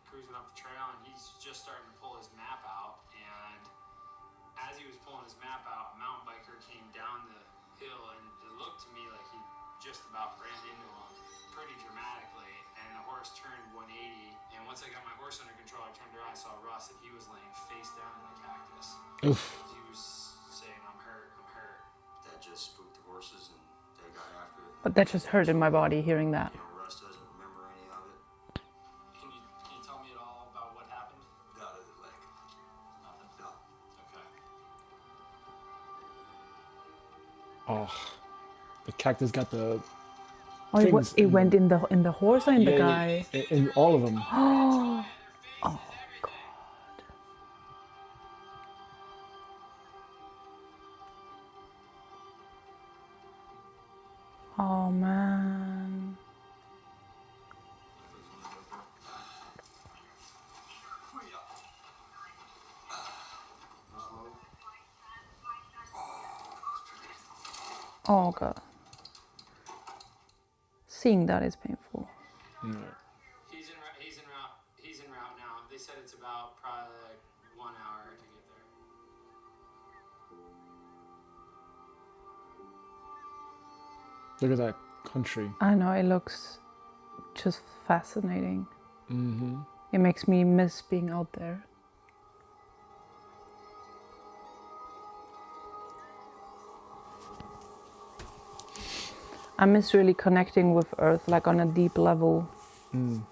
Cruising up the trail, and he's just starting to pull his map out. And as he was pulling his map out, a mountain biker came down the hill, and it looked to me like he just about ran into him pretty dramatically. And the horse turned 180. And once I got my horse under control, I turned around, I saw Russ, and he was laying face down in a cactus. Oof. He was saying, "I'm hurt, I'm hurt." That just spooked the horses, and they got after it. But that just hurt in my body hearing that. You know, Russ doesn't remember any of it. Can you tell me at all about what happened? Not of the leg. Nothing. No. Okay. Oh, the cactus got the Oh, things it went in the horse or in the yeah, guy? in all of them. Oh, God. Oh, man. Oh, God. Seeing that is painful. Yeah. He's in route now. They said it's about probably like 1 hour to get there. Look at that country. I know, it looks just fascinating. Mm-hmm. It makes me miss being out there. I miss really connecting with Earth, like on a deep level. Mm.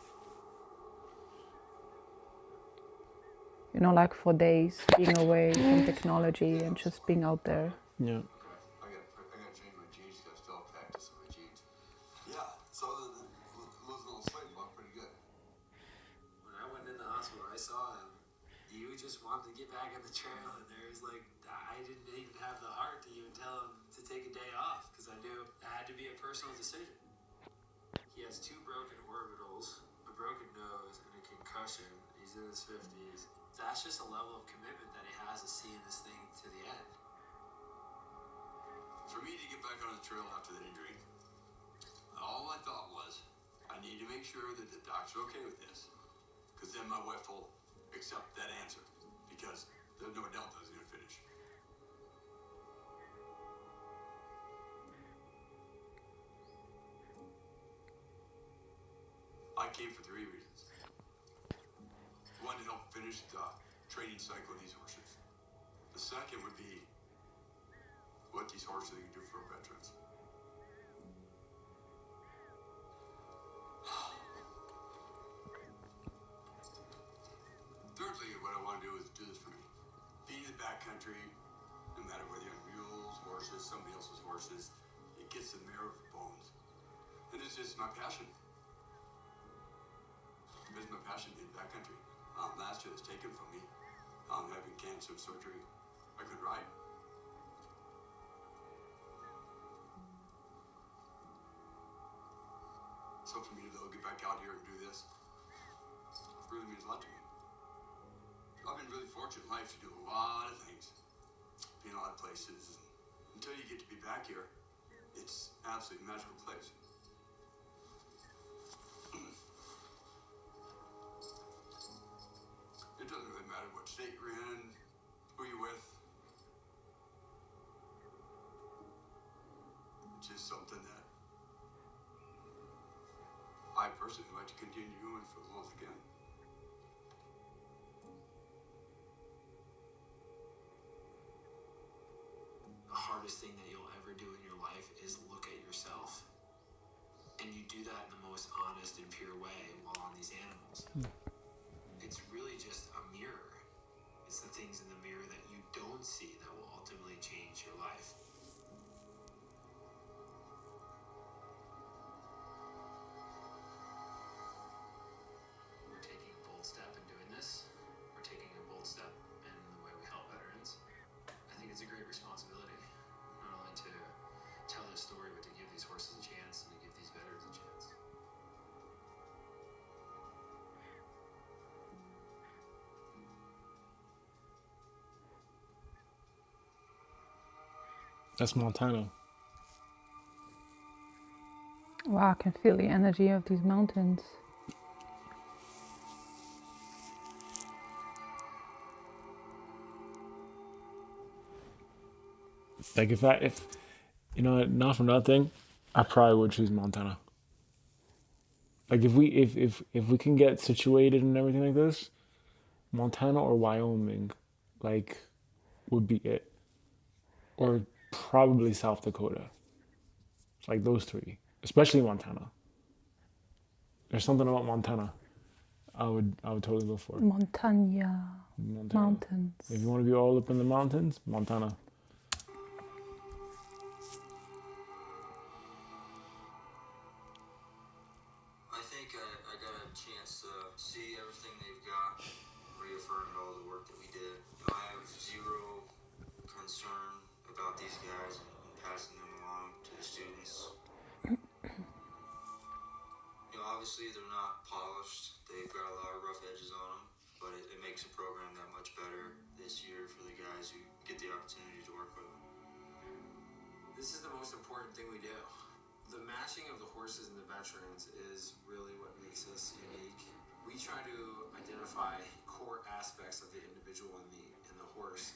You know, like for days, being away from technology and just being out there. Yeah. I gotta change my jeans. I still have cactus in my jeans. Yeah. So losing a little sleep went pretty good. When I went in the hospital, I saw him. You just wanted to get back on the trail, and there's like, I didn't even have the heart to even tell him to take a day off because I knew it had to be a personal decision. He has 2 broken orbitals, a broken nose, and a concussion. He's in his 50s. That's just a level of commitment that he has to seeing this thing to the end. For me to get back on the trail after that injury, all I thought was, I need to make sure that the doc's okay with this, because then my wife will accept that answer, because there's no doubt I was going to finish. I came for 3 reasons. One, to help finish the training cycle of these horses. The second would be what these horses can do for our veterans. Thirdly, what I want to do is do this for me. Being in the backcountry, no matter whether you're on mules, horses, somebody else's horses, it gets the marrow of the bones. And it's just my passion. It's my passion being in the backcountry. Last year it was taken from me. Having cancer surgery, I could ride. So for me to though get back out here and do this, really means a lot to me. I've been really fortunate in life to do a lot of things, be in a lot of places. Until you get to be back here, it's an absolutely magical place. It doesn't really matter what state you're in, who you're with. It's just something that I personally like to continue doing for as long as I can. hardest thing that you'll ever do in your life is look at yourself. And you do that in the most honest and pure way while on these animals. It's really just a mirror. It's the things in the mirror that you don't see that will ultimately change your life. We're taking a bold step in doing this. We're taking a bold step in the way we help veterans. I think it's a great responsibility, not only to tell this story, but to give these horses a chance and to give these veterans a chance. That's Montana. Wow, I can feel the energy of these mountains. Like if you know, not for nothing, I probably would choose Montana. Like if we can get situated and everything like this, Montana or Wyoming, like, would be it. Or probably South Dakota. It's like those three, especially Montana. There's something about Montana. I would totally go for. Montana. Mountains. If you want to be all up in the mountains, Montana. I think I got a chance to see everything they've got, reaffirmed all the work that we did. I have zero concern about these guys and passing them along to the students. Obviously they're not polished. They've got a lot of rough edges on them, but it makes the program that much better this year for the guys who get the opportunity to work with them. This is the most important thing we do. The matching of the horses and the veterans is really what makes us unique. We try to identify core aspects of the individual and the horse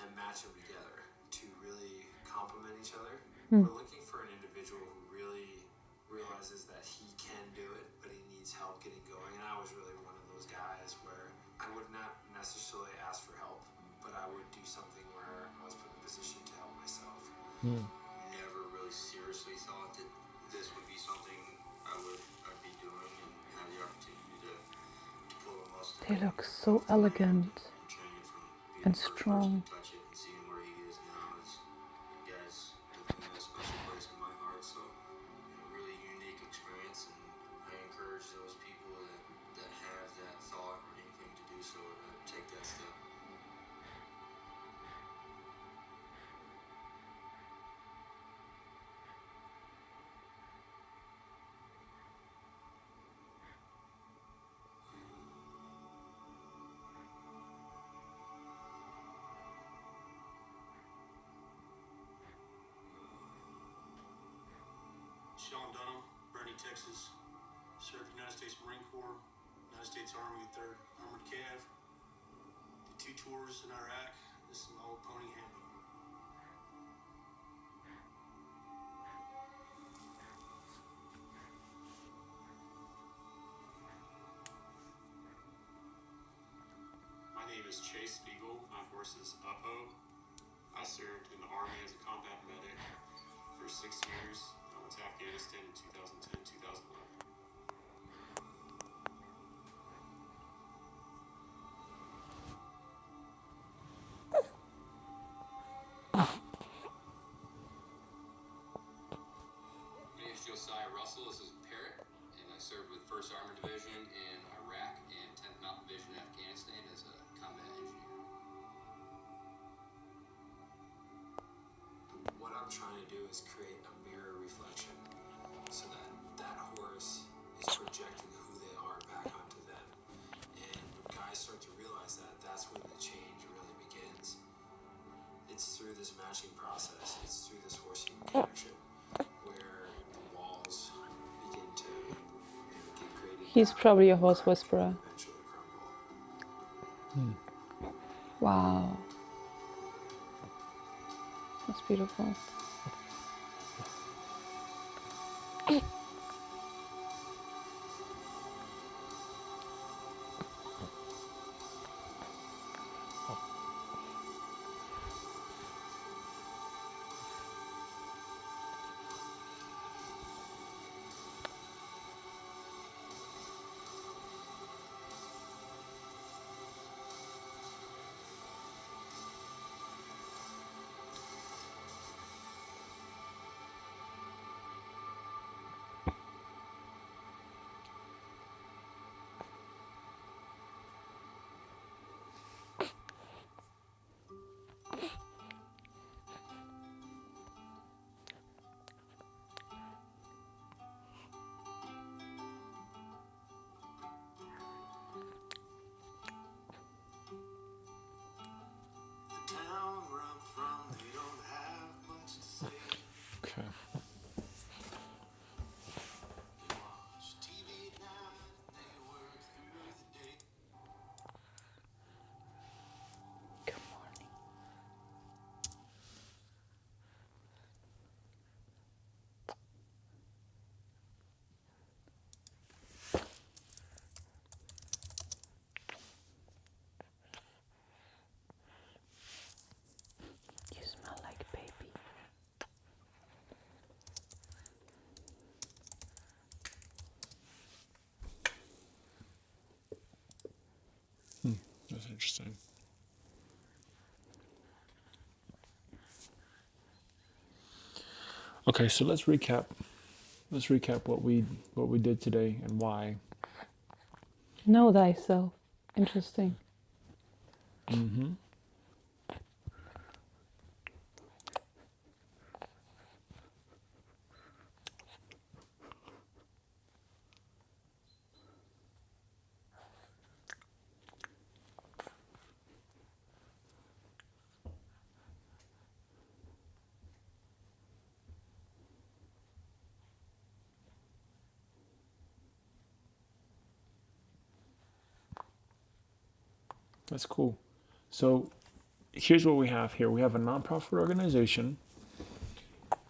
and match them together to really complement each other. We're looking for an individual who really realizes that he can do it, but he needs help getting going. And I was really one of those guys where I would not necessarily ask for help, but I would do something where I was put in a position to help myself. Never really seriously thought that this would be something I'd be doing and have the opportunity to pull a Mustang. They look so elegant and strong. Touch it and seeing where he is now is, guys, looking at a special place in my heart. So, a really unique experience, and I encourage those people that have that thought or anything to do so to take that step. Sean Dunham, Bernie, Texas. Served United States Marine Corps, United States Army, 3rd Armored Cav. Did 2 tours in Iraq. This is my old pony handbook. My name is Chase Spiegel. My horse is Upho. I served in the Army as a combat medic for 6 years. I went to Afghanistan in 2010, 2011. My name is Josiah Russell. This is Parrot, and I served with 1st Armored Division in Iraq and 10th Mountain Division in Afghanistan as a combat engineer. What I'm trying to do is create a mirror reflection so that that horse is projecting who they are back onto them. And when guys start to realize that, that's when the change really begins. It's through this matching process, it's through this horse-human connection where the walls begin to get created. He's probably a horse whisperer. Eventually crumble. Wow. That's beautiful. That's interesting. Okay, so let's recap. Let's recap what we did today and why. Know thyself. Interesting. Mm-hmm. That's cool. So here's what we have here. We have a nonprofit organization,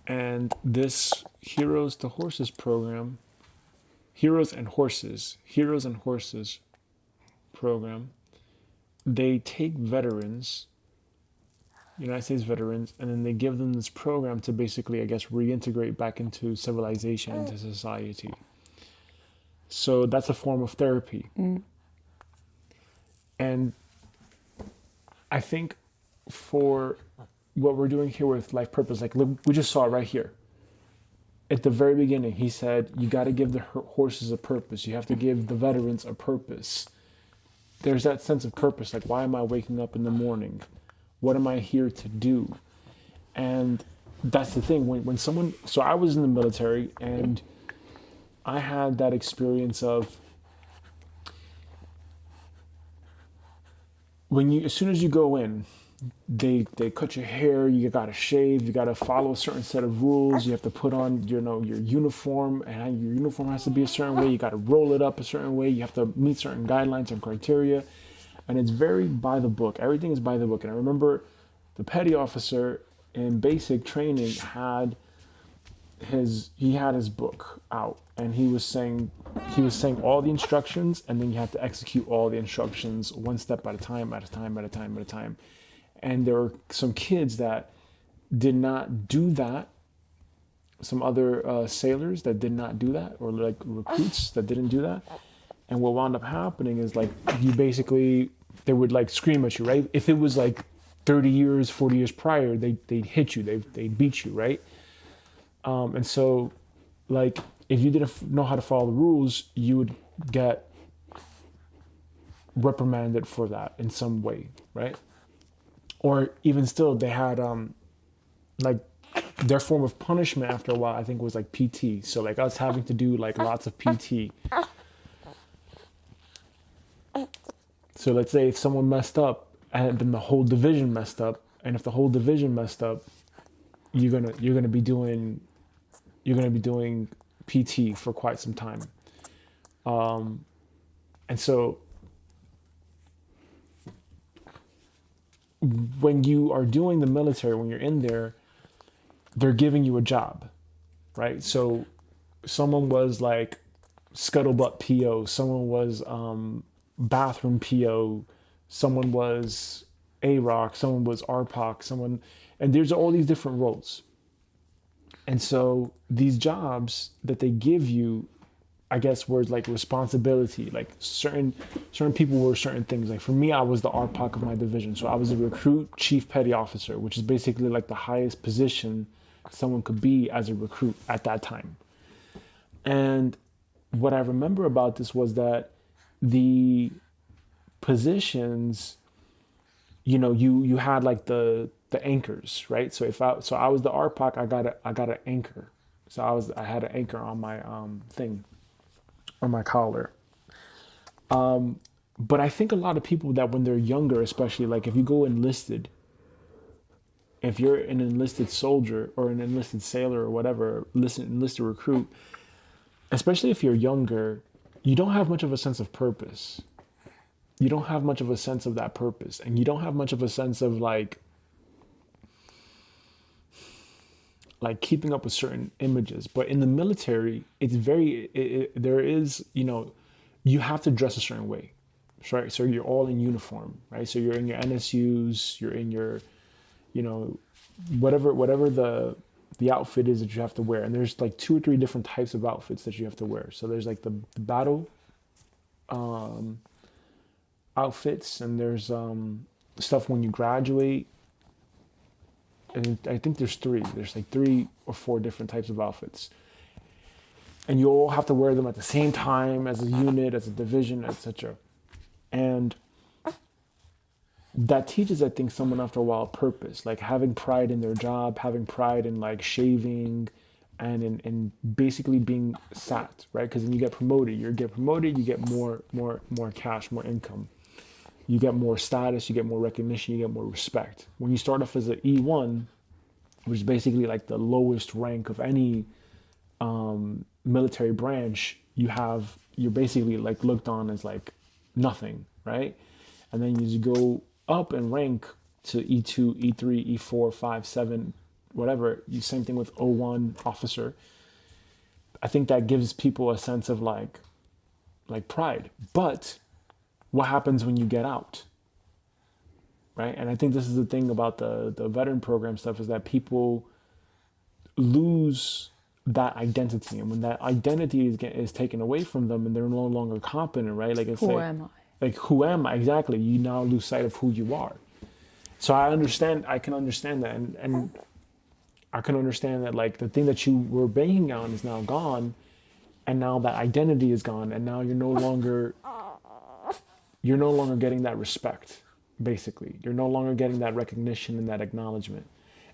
and this Heroes to Horses program, Heroes and Horses program, they take veterans, United States veterans, and then they give them this program to basically, I guess, reintegrate back into civilization, into society. So that's a form of therapy. And I think for what we're doing here with life purpose, like we just saw it right here. At the very beginning, he said, you got to give the horses a purpose. You have to give the veterans a purpose. There's that sense of purpose. Like, why am I waking up in the morning? What am I here to do? And that's the thing. When someone, so I was in the military, and I had that experience of as soon as you go in, they cut your hair, you gotta shave, you gotta follow a certain set of rules, you have to put on your uniform, and your uniform has to be a certain way, you gotta roll it up a certain way, you have to meet certain guidelines and criteria, and it's very by the book. Everything is by the book. And I remember the petty officer in basic training had his book out, and he was saying all the instructions, and then you have to execute all the instructions one step at a time, at a time, at a time, at a time. And there were some kids that did not do that. Some other sailors that did not do that, or like recruits that didn't do that. And what wound up happening is, like, they would like scream at you, right? If it was like 30 years, 40 years prior, they'd hit you, they'd beat you, right? And so, like, if you didn't know how to follow the rules, you would get reprimanded for that in some way, right? Or even still, they had like their form of punishment after a while, I think, was like PT. So like us having to do like lots of PT. So let's say if someone messed up, and then the whole division messed up, and if the whole division messed up, you're gonna be doing PT for quite some time. And so when you are doing the military, when you're in there, they're giving you a job, right? So someone was like scuttlebutt PO, someone was bathroom PO, someone was AROC, someone was RPOC, and there's all these different roles. And so these jobs that they give you, I guess, were like responsibility. Like certain people were certain things. Like for me, I was the RPOC of my division. So I was a recruit chief petty officer, which is basically like the highest position someone could be as a recruit at that time. And what I remember about this was that the positions, you had like the anchors, right? So I was the RPOC, I got an anchor. So I had an anchor on my thing, on my collar. But I think a lot of people that when they're younger, especially like if you go enlisted, if you're an enlisted soldier or an enlisted sailor or whatever, enlisted recruit, especially if you're younger, you don't have much of a sense of purpose. You don't have much of a sense of that purpose, and you don't have much of a sense of like keeping up with certain images. But in the military, it's there is, you have to dress a certain way, right? So you're all in uniform, right? So you're in your NSUs, you're in your, whatever the outfit is that you have to wear. And there's like 2 or 3 different types of outfits that you have to wear. So there's like the battle, outfits, and there's stuff when you graduate. And I think there's three. There's like 3 or 4 different types of outfits, and you all have to wear them at the same time as a unit, as a division, etc. And that teaches, I think, someone after a while purpose, like having pride in their job, having pride in like shaving, and in basically being sat, right? Because then you get promoted. You get promoted, you get more cash, more income. You get more status, you get more recognition, you get more respect. When you start off as an E1, which is basically like the lowest rank of any military branch, you're basically like looked on as like nothing, right? And then as you go up in rank to E2, E3, E4, 5, 7, whatever, you same thing with O1 officer. I think that gives people a sense of like pride. But what happens when you get out? Right? And I think this is the thing about the veteran program stuff, is that people lose that identity, and when that identity is taken away from them and they're no longer competent, right? Like it's Who like, am I? like who am I? Exactly. You now lose sight of who you are. So I can understand that, and I can understand that, like, the thing that you were banking on is now gone, and now that identity is gone, and now you're no longer getting that respect. Basically, you're no longer getting that recognition and that acknowledgement.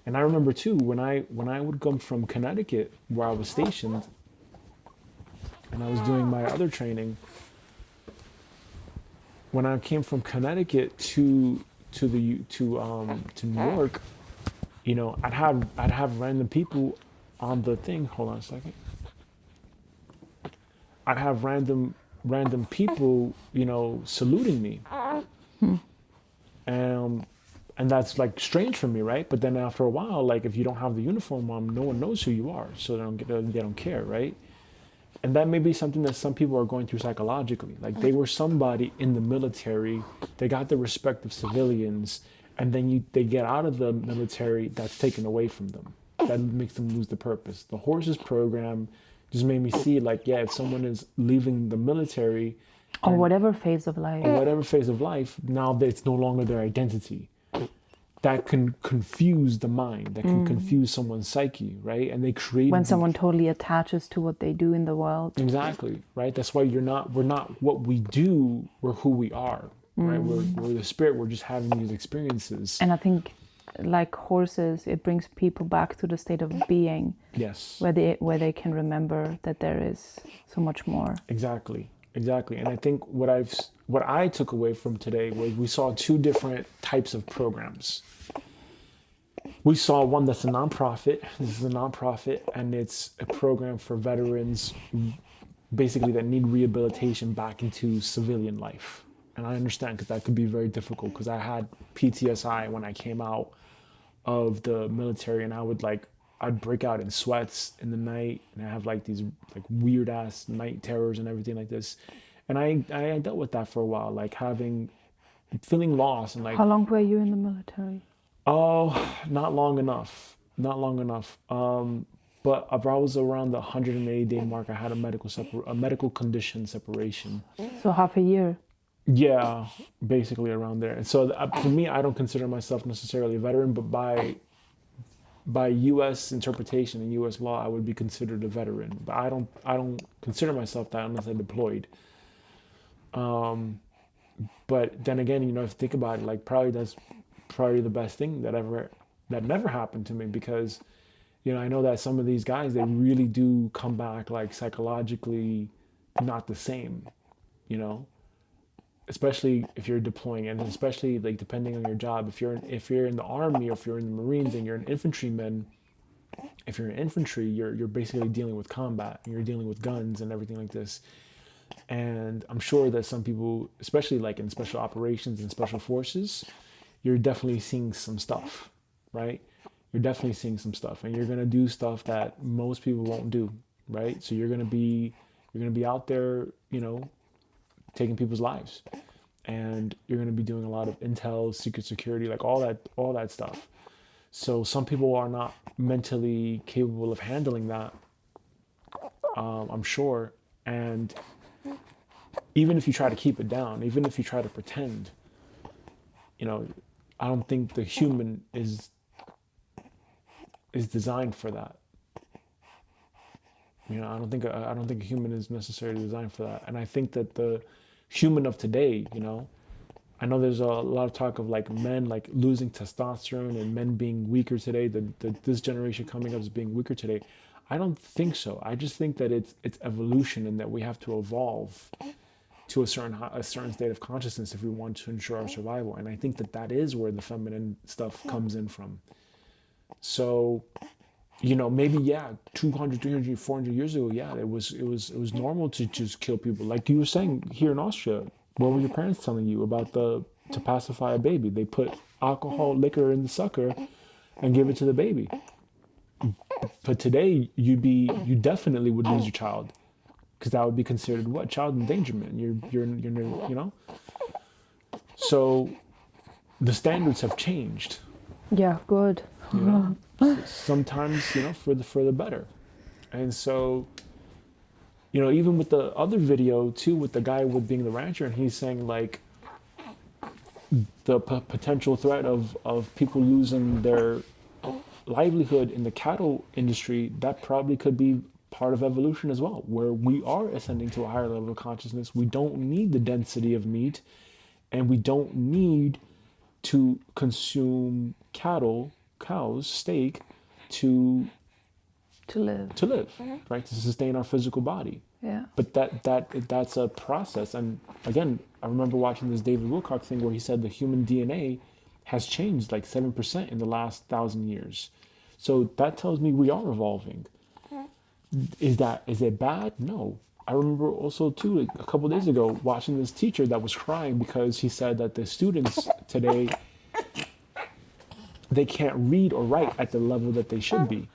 And I remember too, when I would come from Connecticut, where I was stationed, and I was doing my other training. When I came from Connecticut to New York, you know, I'd have random people on the thing. Hold on a second. I'd have random people, you know, saluting me. And that's like strange for me, right? But then after a while, like, if you don't have the uniform on, no one knows who you are, so they don't care, right? And that may be something that some people are going through psychologically. Like, they were somebody in the military, they got the respect of civilians, and then they get out of the military, that's taken away from them. That makes them lose the purpose. The horses program just made me see, like, yeah, if someone is leaving the military, Or whatever phase of life. or whatever phase of life, now that it's no longer their identity. That can confuse the mind, that can confuse someone's psyche, right? And they create, When someone totally attaches to what they do in the world. exactly, right? That's why we're not what we do, we're who we are, right? We're the spirit, we're just having these experiences. And I think, like horses, it brings people back to the state of being. Yes. Where they can remember that there is so much more. Exactly. And I think what I took away from today was we saw 2 different types of programs. We saw one that's a nonprofit. This is a nonprofit, and it's a program for veterans basically that need rehabilitation back into civilian life. And I understand, because that could be very difficult, because I had PTSI when I came out of the military, and I'd break out in sweats in the night, and I have like these like weird ass night terrors and everything like this. And I dealt with that for a while, like feeling lost and like, How long were you in the military? oh, not long enough. But if I was around the 180-day mark, I had a medical condition separation. So half a year. Yeah, basically around there. And so for me, I don't consider myself necessarily a veteran, but by U.S. interpretation and U.S. law, I would be considered a veteran. But I don't consider myself that unless I deployed. But then again, you know, if you think about it, like, that's probably the best thing that never happened to me, because, you know, I know that some of these guys, they really do come back like psychologically not the same, you know, especially if you're deploying, and especially like depending on your job. If you're in the Army, or if you're in the Marines and you're an infantryman, if you're in infantry, you're basically dealing with combat, and you're dealing with guns and everything like this. And I'm sure that some people, especially like in special operations and special forces, you're definitely seeing some stuff, right? You're definitely seeing some stuff, and you're gonna do stuff that most people won't do, right? So you're gonna be out there, you know, taking people's lives, and you're gonna be doing a lot of intel, secret security, like all that stuff. So some people are not mentally capable of handling that, I'm sure, and even if you try to keep it down, even if you try to pretend, you know, I don't think the human is designed for that. You know, I don't think a human is necessarily designed for that. And I think that the human of today, you know, I know there's a lot of talk of like men like losing testosterone and men being weaker today. This generation coming up is being weaker today. I don't think so. I just think that it's evolution and that we have to evolve to a certain state of consciousness if we want to ensure our survival. And I think that that is where the feminine stuff comes in from. So, you know, maybe, yeah, 200, 300, 400 years ago, yeah, it was normal to just kill people. Like you were saying here in Austria, what were your parents telling you about to pacify a baby? They put alcohol, liquor in the sucker and give it to the baby. But today you definitely would lose your child because that would be considered what? Child endangerment. You're you know? So the standards have changed. Yeah, good. You know? Sometimes, you know, for the better. And so, you know, even with the other video too, with the guy with being the rancher, and he's saying like the potential threat of people losing their livelihood in the cattle industry, that probably could be part of evolution as well, where we are ascending to a higher level of consciousness. We don't need the density of meat, and we don't need to consume cows, steak, to live, right? To sustain our physical body. Yeah. But that's a process. And again, I remember watching this David Wilcock thing where he said the human DNA has changed like 7% in the last 1,000 years. So that tells me we are evolving. Is it bad? No. I remember also too, like, a couple of days ago, watching this teacher that was crying because he said that the students today, they can't read or write at the level that they should be.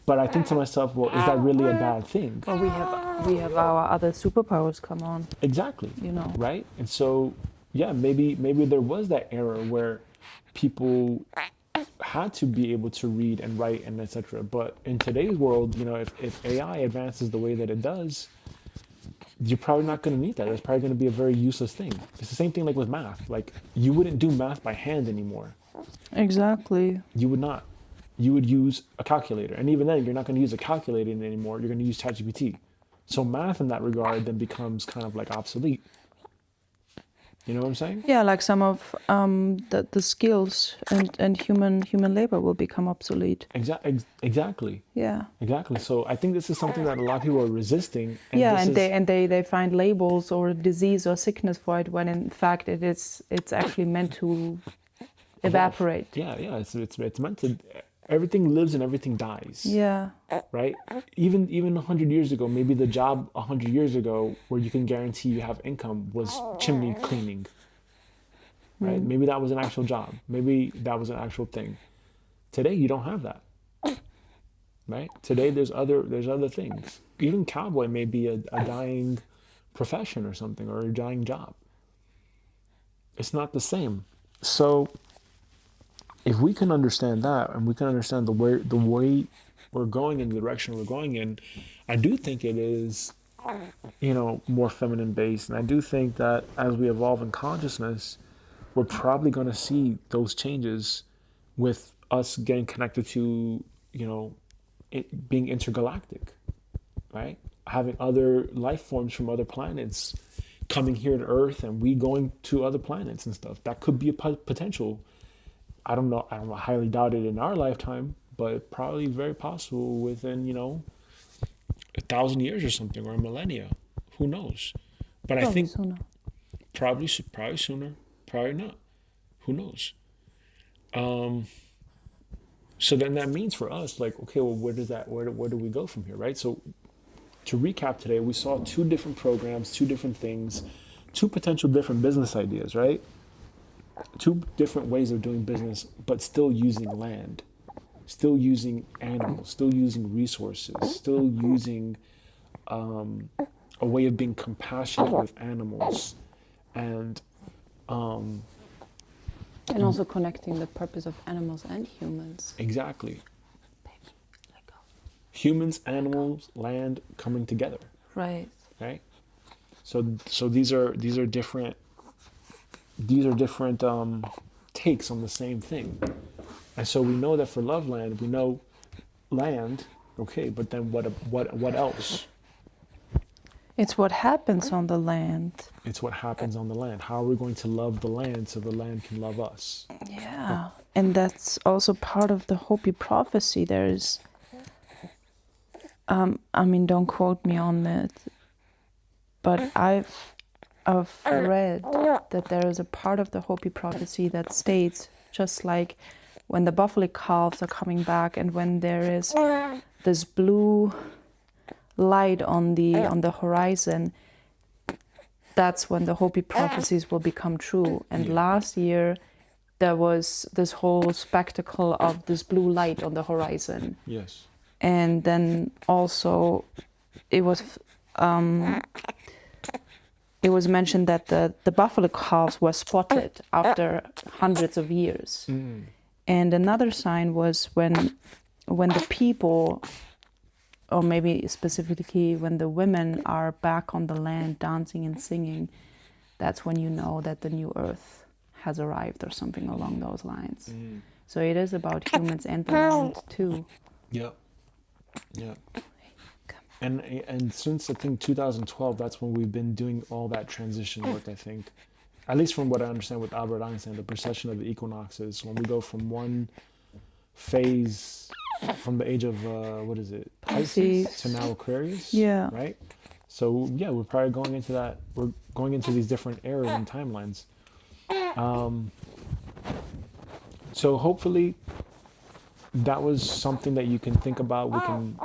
But I think to myself, well, is that really a bad thing? Well, we have our other superpowers come on. Exactly. You know. Right? And so, yeah, maybe there was that era where people had to be able to read and write and etc. But in today's world, you know, if AI advances the way that it does, you're probably not going to need that. It's probably going to be a very useless thing. It's the same thing like with math. Like, you wouldn't do math by hand anymore. Exactly. You would not. You would use a calculator. And even then, you're not going to use a calculator anymore. You're going to use ChatGPT. So math in that regard then becomes kind of like obsolete. You know what I'm saying? Yeah, like some of the skills and human labor will become obsolete. Exactly. Yeah. Exactly. So I think this is something that a lot of people are resisting. And yeah, and they find labels or disease or sickness for it when in fact it's actually meant to evaporate. Yeah. It's meant to. Everything lives and everything dies. Yeah. Right? Even 100 years ago, maybe the job 100 years ago where you can guarantee you have income was chimney cleaning. Right? Maybe that was an actual job. Maybe that was an actual thing. Today you don't have that. Right? Today there's other things. Even cowboy may be a dying profession or something, or a dying job. It's not the same. So if we can understand that, and we can understand the way we're going in the direction we're going in, I do think it is, you know, more feminine based. And I do think that as we evolve in consciousness, we're probably going to see those changes with us getting connected to, you know, it being intergalactic, right? Having other life forms from other planets coming here to Earth and we going to other planets and stuff. That could be a potential. I don't know, highly doubt it in our lifetime, but probably very possible within, you know, 1,000 years or something, or a millennia. Who knows? But I think sooner. Probably sooner, probably not. Who knows? So then that means for us, like, okay, well, where do we go from here, right? So to recap today, we saw 2 different programs, 2 different things, 2 potential different business ideas, right? 2 different ways of doing business, but still using land, still using animals, still using resources, still using a way of being compassionate with animals, and also connecting the purpose of animals and humans. Exactly. Humans, animals, land coming together. Right. Right? So these are different takes on the same thing. And so we know that for Loveland, we know land, okay, but then what else? It's what happens on the land. It's what happens on the land. How are we going to love the land so the land can love us? Yeah, and that's also part of the Hopi prophecy. There's, I mean, don't quote me on it, but I've read that there is a part of the Hopi prophecy that states, just like when the buffalo calves are coming back, and when there is this blue light on the horizon, that's when the Hopi prophecies will become true. And last year, there was this whole spectacle of this blue light on the horizon. Yes. And then also, it was mentioned that the buffalo calves were spotted after hundreds of years. And another sign was when the people, or maybe specifically when the women are back on the land dancing and singing, that's when you know that the new earth has arrived, or something along those lines. So it is about humans and the land too. Yep. Yeah. And since I think 2012, that's when we've been doing all that transition work, I think. At least from what I understand with Albert Einstein, the precession of the equinoxes, when we go from one phase from the age of, Pisces to now Aquarius. Yeah. Right? So, yeah, we're probably going into that. We're going into these different eras and timelines. So hopefully that was something that you can think about. We can...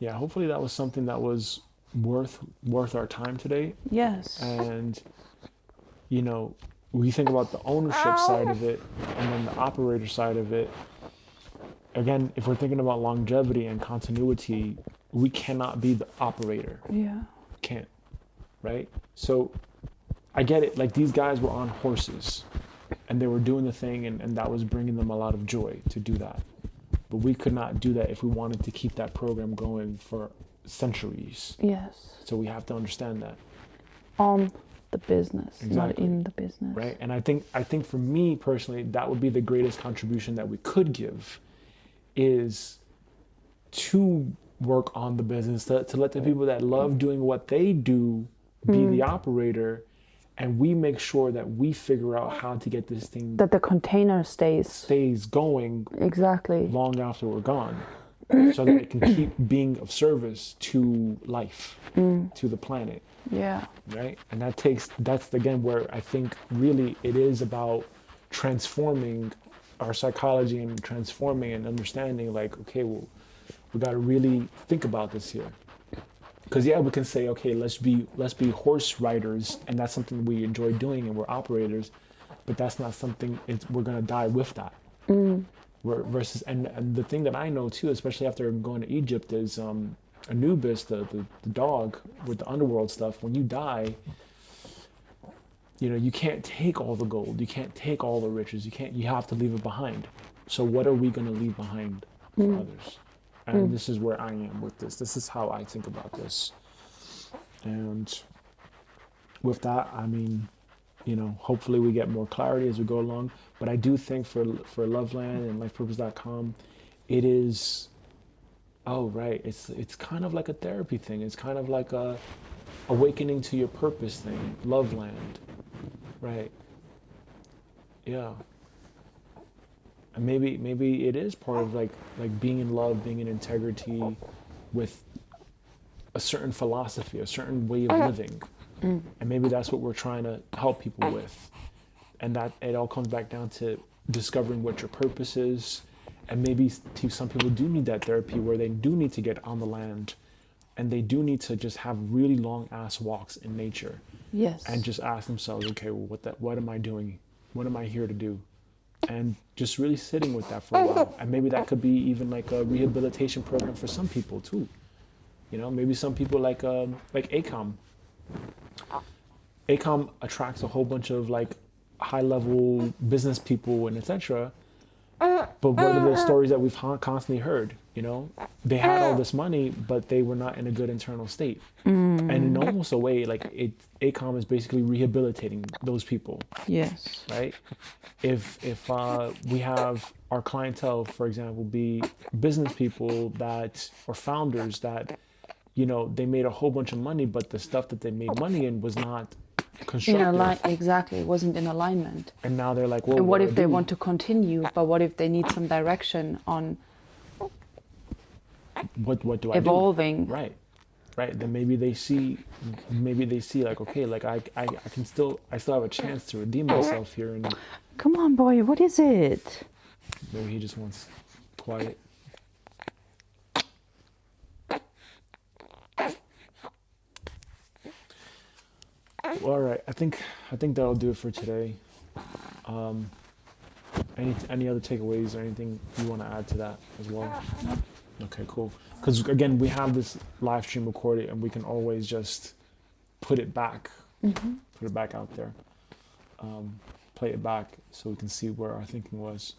Yeah, hopefully that was something that was worth our time today. Yes. And, you know, we think about the ownership side of it and then the operator side of it. Again, if we're thinking about longevity and continuity, we cannot be the operator. Yeah. Can't. Right? So I get it. Like, these guys were on horses and they were doing the thing, and that was bringing them a lot of joy to do that. But we could not do that if we wanted to keep that program going for centuries. Yes. So we have to understand that. On the business, Exactly. not in the business. Right? And I think for me personally, that would be the greatest contribution that we could give, is to work on the business, to let the people that love doing what they do be the operator, and we make sure that we figure out how to get this thing, that the container stays going exactly long after we're gone, so that it can keep being of service to life, to the planet. Yeah. Right? And that's again where I think really it is about transforming our psychology and transforming and understanding, like, okay, well, we got to really think about this here. Because yeah, we can say, okay, let's be horse riders, and that's something we enjoy doing, and we're operators, but that's not something we're gonna die with that. Versus, and the thing that I know too, especially after going to Egypt, is Anubis, the dog with the underworld stuff. When you die, you know, you can't take all the gold, you can't take all the riches, you have to leave it behind. So what are we gonna leave behind for others? And this is where I am with this. This is how I think about this. And with that, I mean, you know, hopefully we get more clarity as we go along. But I do think for Loveland and LifePurpose.com, it is, it's kind of like a therapy thing. It's kind of like a awakening to your purpose thing. Loveland, right? Yeah. And maybe it is part of like being in love, being in integrity with a certain philosophy, a certain way of living. And maybe that's what we're trying to help people with. And that it all comes back down to discovering what your purpose is. And maybe some people do need that therapy where they do need to get on the land, and they do need to just have really long ass walks in nature. Yes. And just ask themselves, okay, well, what am I doing? What am I here to do? And just really sitting with that for a while. And maybe that could be even like a rehabilitation program for some people too. You know, maybe some people like ACOM. ACOM attracts a whole bunch of like high level business people and etc. But what are the stories that we've constantly heard? You know, they had all this money, but they were not in a good internal state. And in almost a way, like ACOM is basically rehabilitating those people, Yes. right? If we have our clientele, for example, be business people that or founders that, you know, they made a whole bunch of money, but the stuff that they made money in was not constructive. Exactly, it wasn't in alignment. And now they're like, well, And what do if I they do? want to continue, but what if they need some direction on What do I evolving? do? Right. Then maybe they see like, okay, like I still have a chance to redeem myself here, and Come on, boy, what is it? maybe he just wants quiet. All right, I think that'll do it for today. Any other takeaways or anything you want to add to that as well? Okay, cool. Because again, we have this live stream recorded, and we can always just put it back out there, play it back, so we can see where our thinking was.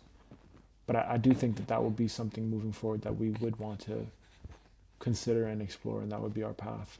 But I do think that would be something moving forward that we would want to consider and explore, and that would be our path.